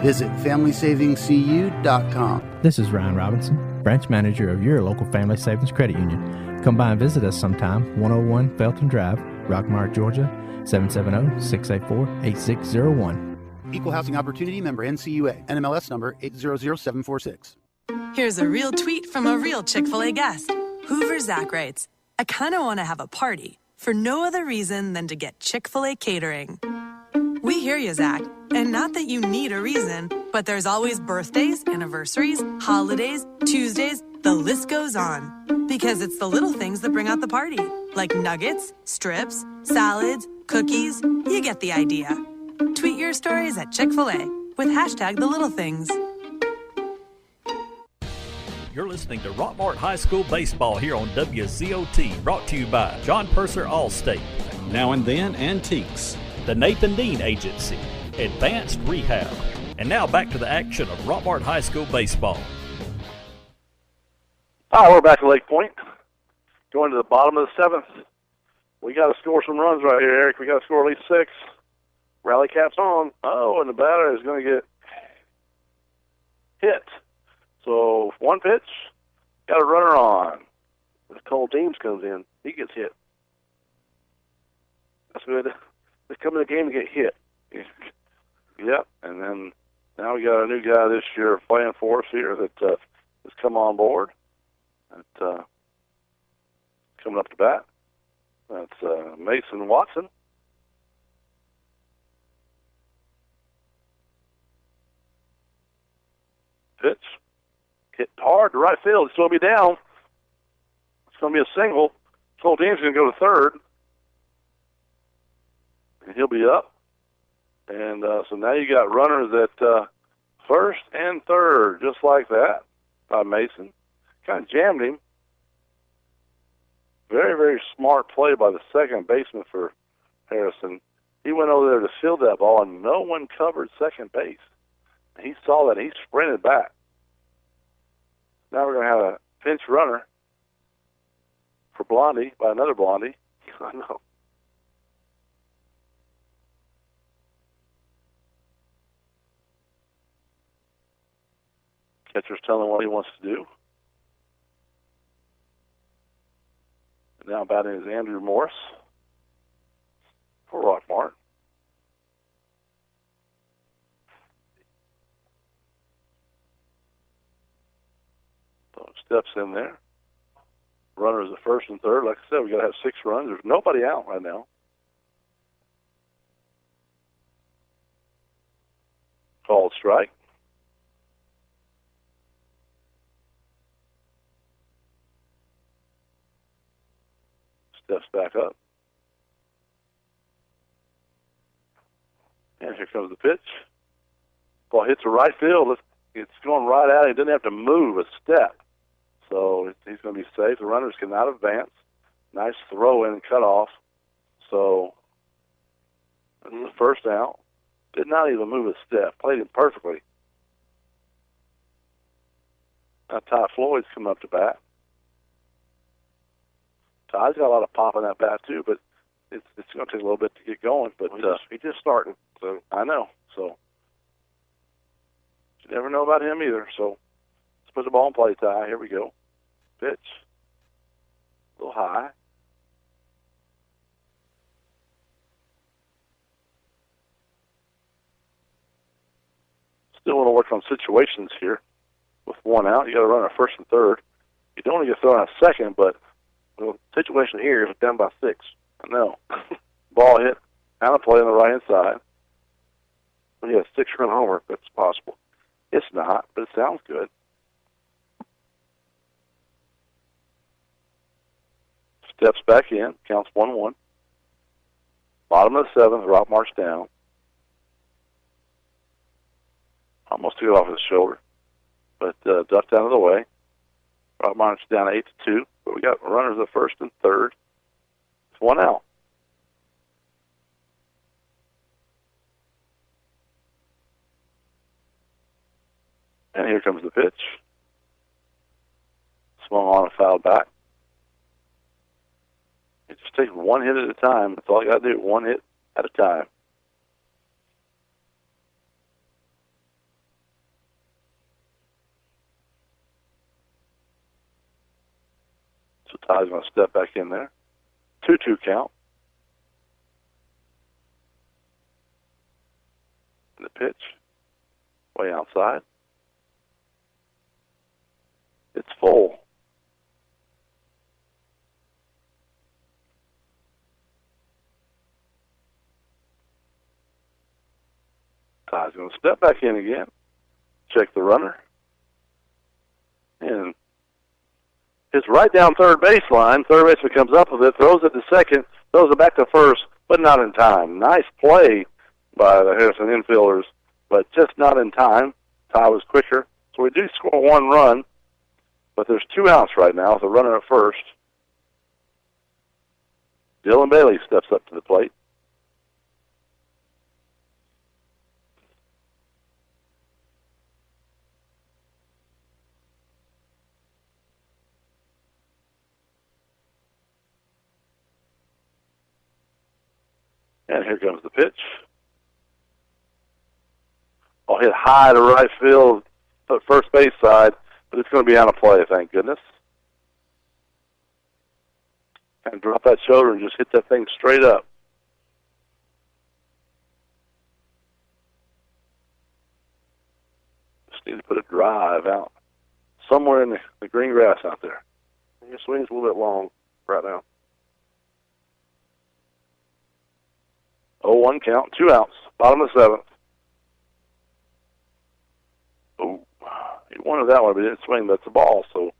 Visit FamilySavingsCU.com. This is Ryan Robinson, branch manager of your local Family Savings Credit Union. Come by and visit us sometime, 101 Felton Drive, Rockmart, Georgia, 770-684-8601. Equal Housing Opportunity member NCUA. NMLS number 800746. Here's a real tweet from a real Chick-fil-A guest. Hoover Zach writes, I kind of want to have a party for no other reason than to get Chick-fil-A catering. We hear you, Zach. And not that you need a reason, but there's always birthdays, anniversaries, holidays, Tuesdays, the list goes on. Because it's the little things that bring out the party. Like nuggets, strips, salads, cookies. You get the idea. Tweet your stories at Chick-fil-A with hashtag the little things. You're listening to Rockmart High School Baseball here on WZOT, brought to you by John Purser Allstate, Now and Then Antiques, the Nathan Dean Agency, Advanced Rehab. And now back to the action of Rockmart High School Baseball. All right, we're back at Lake Point. Going to the bottom of the 7th. We got to score some runs right here, Eric. We got to score at least 6. Rally cap's on. Oh, and the batter is going to get hit. So 1 pitch, got a runner on. If Cole Deems comes in, he gets hit. That's good. They come in the game to get hit. Yep, and then now we got a new guy this year playing for us here that has come on board. That, coming up to bat. That's Mason Watson. Pitch. Hit hard to right field. It's going to be down. It's going to be a single. Cole Dean's going to go to third. And he'll be up. And so now you got runners at first and third, just like that, by Mason. Kind of jammed him. Very, very smart play by the second baseman for Harrison. He went over there to field that ball, and no one covered second base. He saw that, and he sprinted back. Now we're going to have a pinch runner for Blondie by another Blondie. I know. Catcher's telling him what he wants to do. And now batting is Andrew Morris for Rockmart. So steps in there. Runners at first and third. Like I said, we got to have 6 runs. There's nobody out right now. Called strike. Steps back up. And here comes the pitch. Ball hits the right field. It's going right at him. He didn't have to move a step. So he's going to be safe. The runners cannot advance. Nice throw in and cut off. So this is the first out. Did not even move a step. Played him perfectly. Now Ty Floyd's come up to bat. Ty's got a lot of pop in that bat too, but it's going to take a little bit to get going. But he's just starting. So I know. So you never know about him either. So let's put the ball in play, Ty. Here we go. Pitch. A little high. Still want to work on situations here. With 1 out, you got to run at first and third. You don't want to get thrown out second, but the situation here is down by 6. I know. Ball hit out of play on the right hand side. Well, yeah, 6-run homer, if that's possible. It's not, but it sounds good. Steps back in, counts 1-1. Bottom of the 7th, Rockmart's down. Almost took it off his shoulder, but ducked out of the way. Rockmart's down 8-2, but we got runners at first and third. It's 1 out. And here comes the pitch. Swung on and fouled back. You just take 1 hit at a time. That's all you got to do, 1 hit at a time. So Ty's going to step back in there. 2-2 count. And the pitch. Way outside. It's full. Ty's going to step back in again. Check the runner. And it's right down third baseline. Third baseman comes up with it, throws it to second, throws it back to first, but not in time. Nice play by the Harrison infielders, but just not in time. Ty was quicker. So we do score 1 run. But there's 2 outs right now with a runner at first. Dylan Bailey steps up to the plate. And here comes the pitch. I'll hit high to right field, first base side. But it's going to be out of play, thank goodness. And drop that shoulder and just hit that thing straight up. Just need to put a drive out somewhere in the green grass out there. Your swing's a little bit long right now. 0-1 count, 2 outs, bottom of the 7th. Oh. He wanted that one, but he didn't swing. That's the ball, so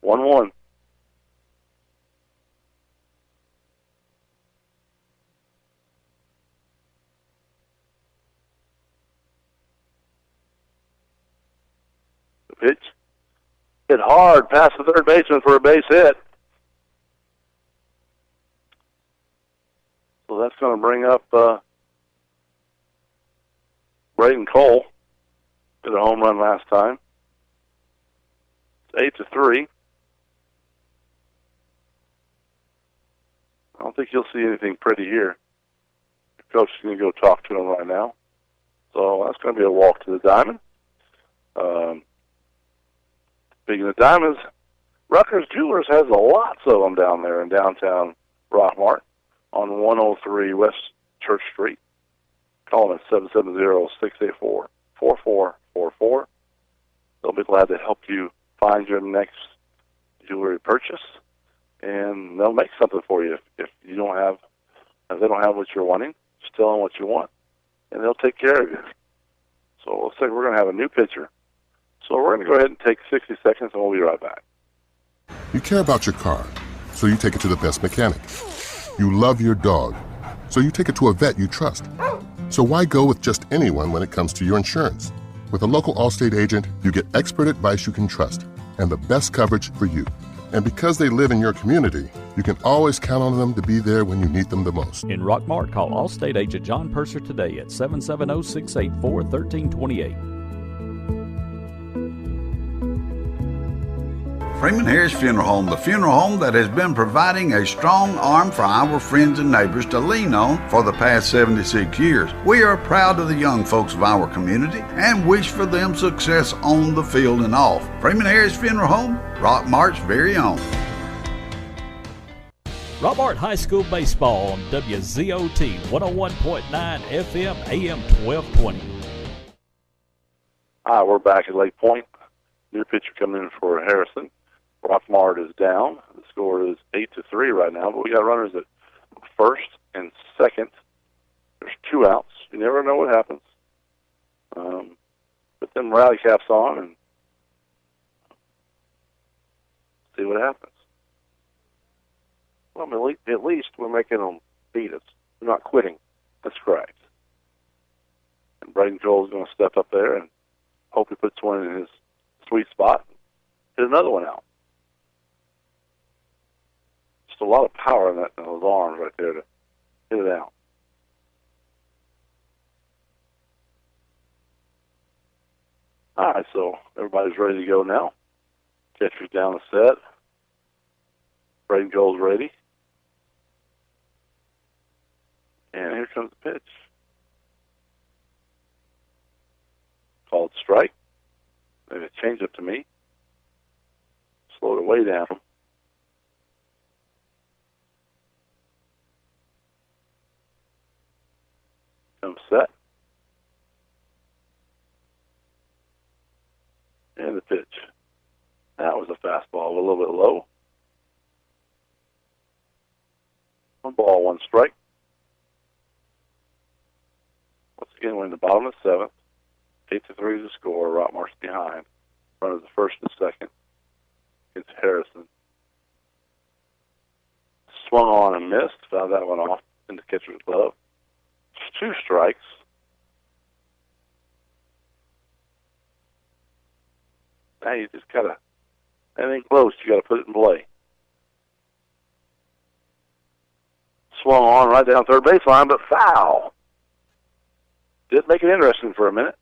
1-1. The pitch. Hit hard past the third baseman for a base hit. So that's going to bring up Braden Cole. Did a home run last time. 8-3. I don't think you'll see anything pretty here. The coach is going to go talk to him right now. So that's going to be a walk to the diamond. Speaking of diamonds, Rutgers Jewelers has lots of them down there in downtown Rockmart on 103 West Church Street. Call them at 770-684-4444. They'll be glad to help you find your next jewelry purchase, and they'll make something for you if they don't have what you're wanting. Just tell them what you want, and they'll take care of you. So it looks like we're going to have a new pitcher. So we're going to go ahead and take 60 seconds, and we'll be right back. You care about your car, so you take it to the best mechanic. You love your dog, so you take it to a vet you trust. So why go with just anyone when it comes to your insurance? With a local Allstate agent, you get expert advice you can trust and the best coverage for you. And because they live in your community, you can always count on them to be there when you need them the most. In Rockmart, call Allstate agent John Purser today at 770-684-1328. Freeman Harris Funeral Home, the funeral home that has been providing a strong arm for our friends and neighbors to lean on for the past 76 years. We are proud of the young folks of our community and wish for them success on the field and off. Freeman Harris Funeral Home, Rockmart's very own. Rockmart High School Baseball on WZOT 101.9 FM AM 1220. Hi, we're back at Lake Point. New pitcher coming in for Harrison. Rockmart is down. The score is 8-3 right now, but we got runners at first and second. There's 2 outs. You never know what happens. Put them rally caps on and see what happens. Well, at least we're making them beat us. We're not quitting. That's correct. And Braden Joel's going to step up there and hope he puts one in his sweet spot. Hit another one out. Just a lot of power in those arms right there to hit it out. All right, so everybody's ready to go now. Catcher's down the set. Braden Joel's ready. And here comes the pitch. Called strike. Maybe a change up to me. Slowed it way down. Comes set. And the pitch. That was a fastball, a little bit low. 1 ball, 1 strike. Once again, we're in the bottom of the 7th. 8-3 is the score. Rockmart's behind. Runners the first and second. It's Harrison. Swung on and missed. Found that one off in the catcher's glove. 2 strikes. Now you just gotta, anything close, you gotta put it in play. Swung on right down third baseline, but foul. Did make it interesting for a minute.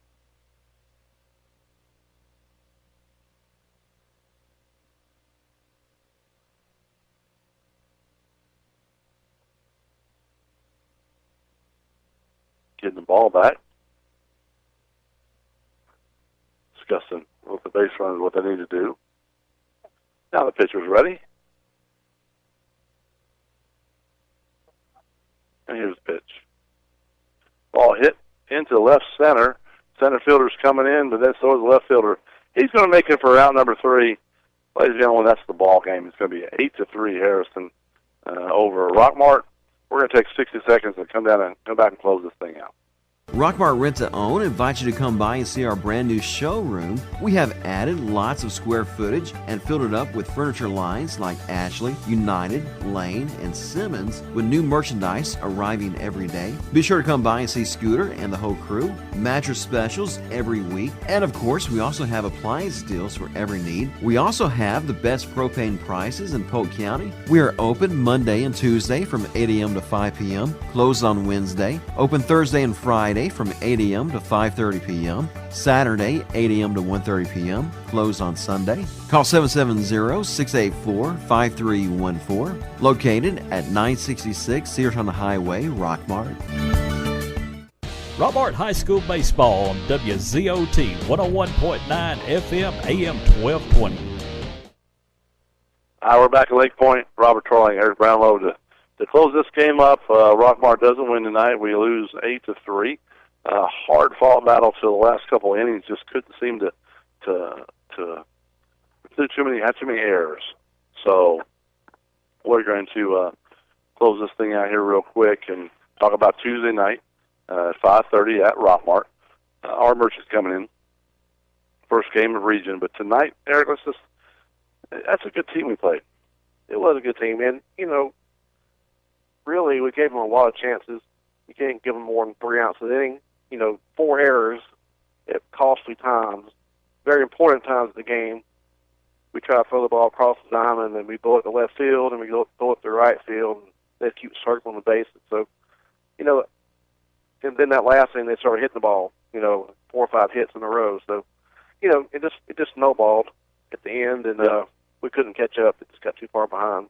Getting the ball back. Discussing with the base runners what they need to do. Now the pitcher's ready. And here's the pitch. Ball hit into left center. Center fielder's coming in, but then so is the left fielder. He's going to make it for out number 3. Ladies and gentlemen, that's the ball game. It's going to be 8-3 Harrison over Rockmart. We're going to take 60 seconds and come back and close this thing out. Rockmart Rent-to-Own invites you to come by and see our brand new showroom. We have added lots of square footage and filled it up with furniture lines like Ashley, United, Lane, and Simmons, with new merchandise arriving every day. Be sure to come by and see Scooter and the whole crew. Mattress specials every week. And of course, we also have appliance deals for every need. We also have the best propane prices in Polk County. We are open Monday and Tuesday from 8 a.m. to 5 p.m., closed on Wednesday, open Thursday and Friday from 8 a.m. to 5:30 p.m., Saturday 8 a.m. to 1:30 p.m., closed on Sunday. Call 770-684-5314, located at 966 Searton Highway, Rockmart. Rockmart High School Baseball on WZOT 101.9 FM AM 1220. We're back at Lake Point. Robert Torling, Eric Brownlow to close this game up. Rockmart doesn't win tonight. We lose 8-3. Hard fought battle till the last couple innings. Just couldn't seem to do too many errors. So we're going to close this thing out here real quick and talk about Tuesday night at 5:30 at Rockmart. Our merch is coming in. First game of region, but tonight, Eric, that's a good team we played. It was a good team, and really we gave them a lot of chances. You can't give them more than 3 outs an inning. 4 errors at costly times, very important times of the game. We try to throw the ball across the diamond, and we go it to left field, and we go it to right field, and they keep circling the bases. So, and then that last inning they started hitting the ball. 4 or 5 hits in a row. So, it just snowballed at the end, and we couldn't catch up. It just got too far behind.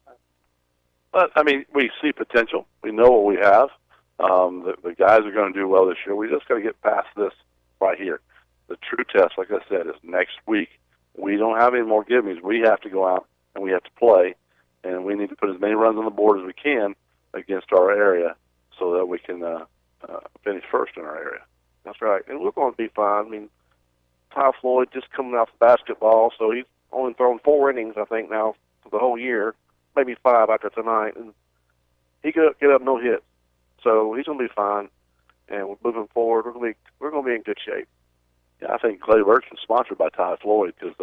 But, we see potential. We know what we have. The guys are going to do well this year. We just got to get past this right here. The true test, like I said, is next week. We don't have any more gimmies. We have to go out and we have to play, and we need to put as many runs on the board as we can against our area so that we can finish first in our area. That's right. And we're going to be fine. Ty Floyd just coming off the basketball, so he's only thrown 4 innings, I think, now for the whole year, maybe 5 after tonight. And he could get up no hits. So he's going to be fine. And we're moving forward. We're going to be in good shape. Yeah, I think Clay Burton's sponsored by Ty Floyd because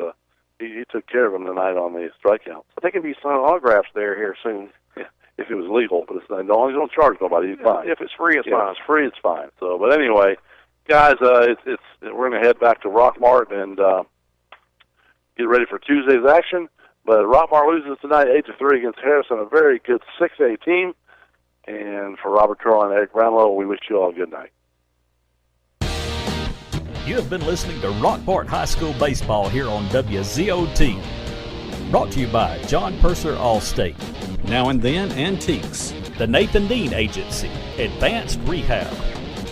he took care of him tonight on the strikeouts. I think he'll be signing autographs here soon. Yeah, if it was legal, but as long as you don't charge nobody, he's fine. If it's free, it's fine. If it's free, it's fine. So, but anyway, guys, we're going to head back to Rockmart and get ready for Tuesday's action. But Rockmart loses tonight 8-3 against Harrison, a very good 6A team. And for Robert Turl and Eric Brownlow, we wish you all a good night. You have been listening to Rockmart High School Baseball here on WZOT. Brought to you by John Purser Allstate, Now and Then Antiques, the Nathan Dean Agency, Advanced Rehab.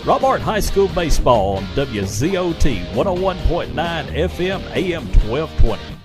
Rockmart High School Baseball on WZOT 101.9 FM AM 1220.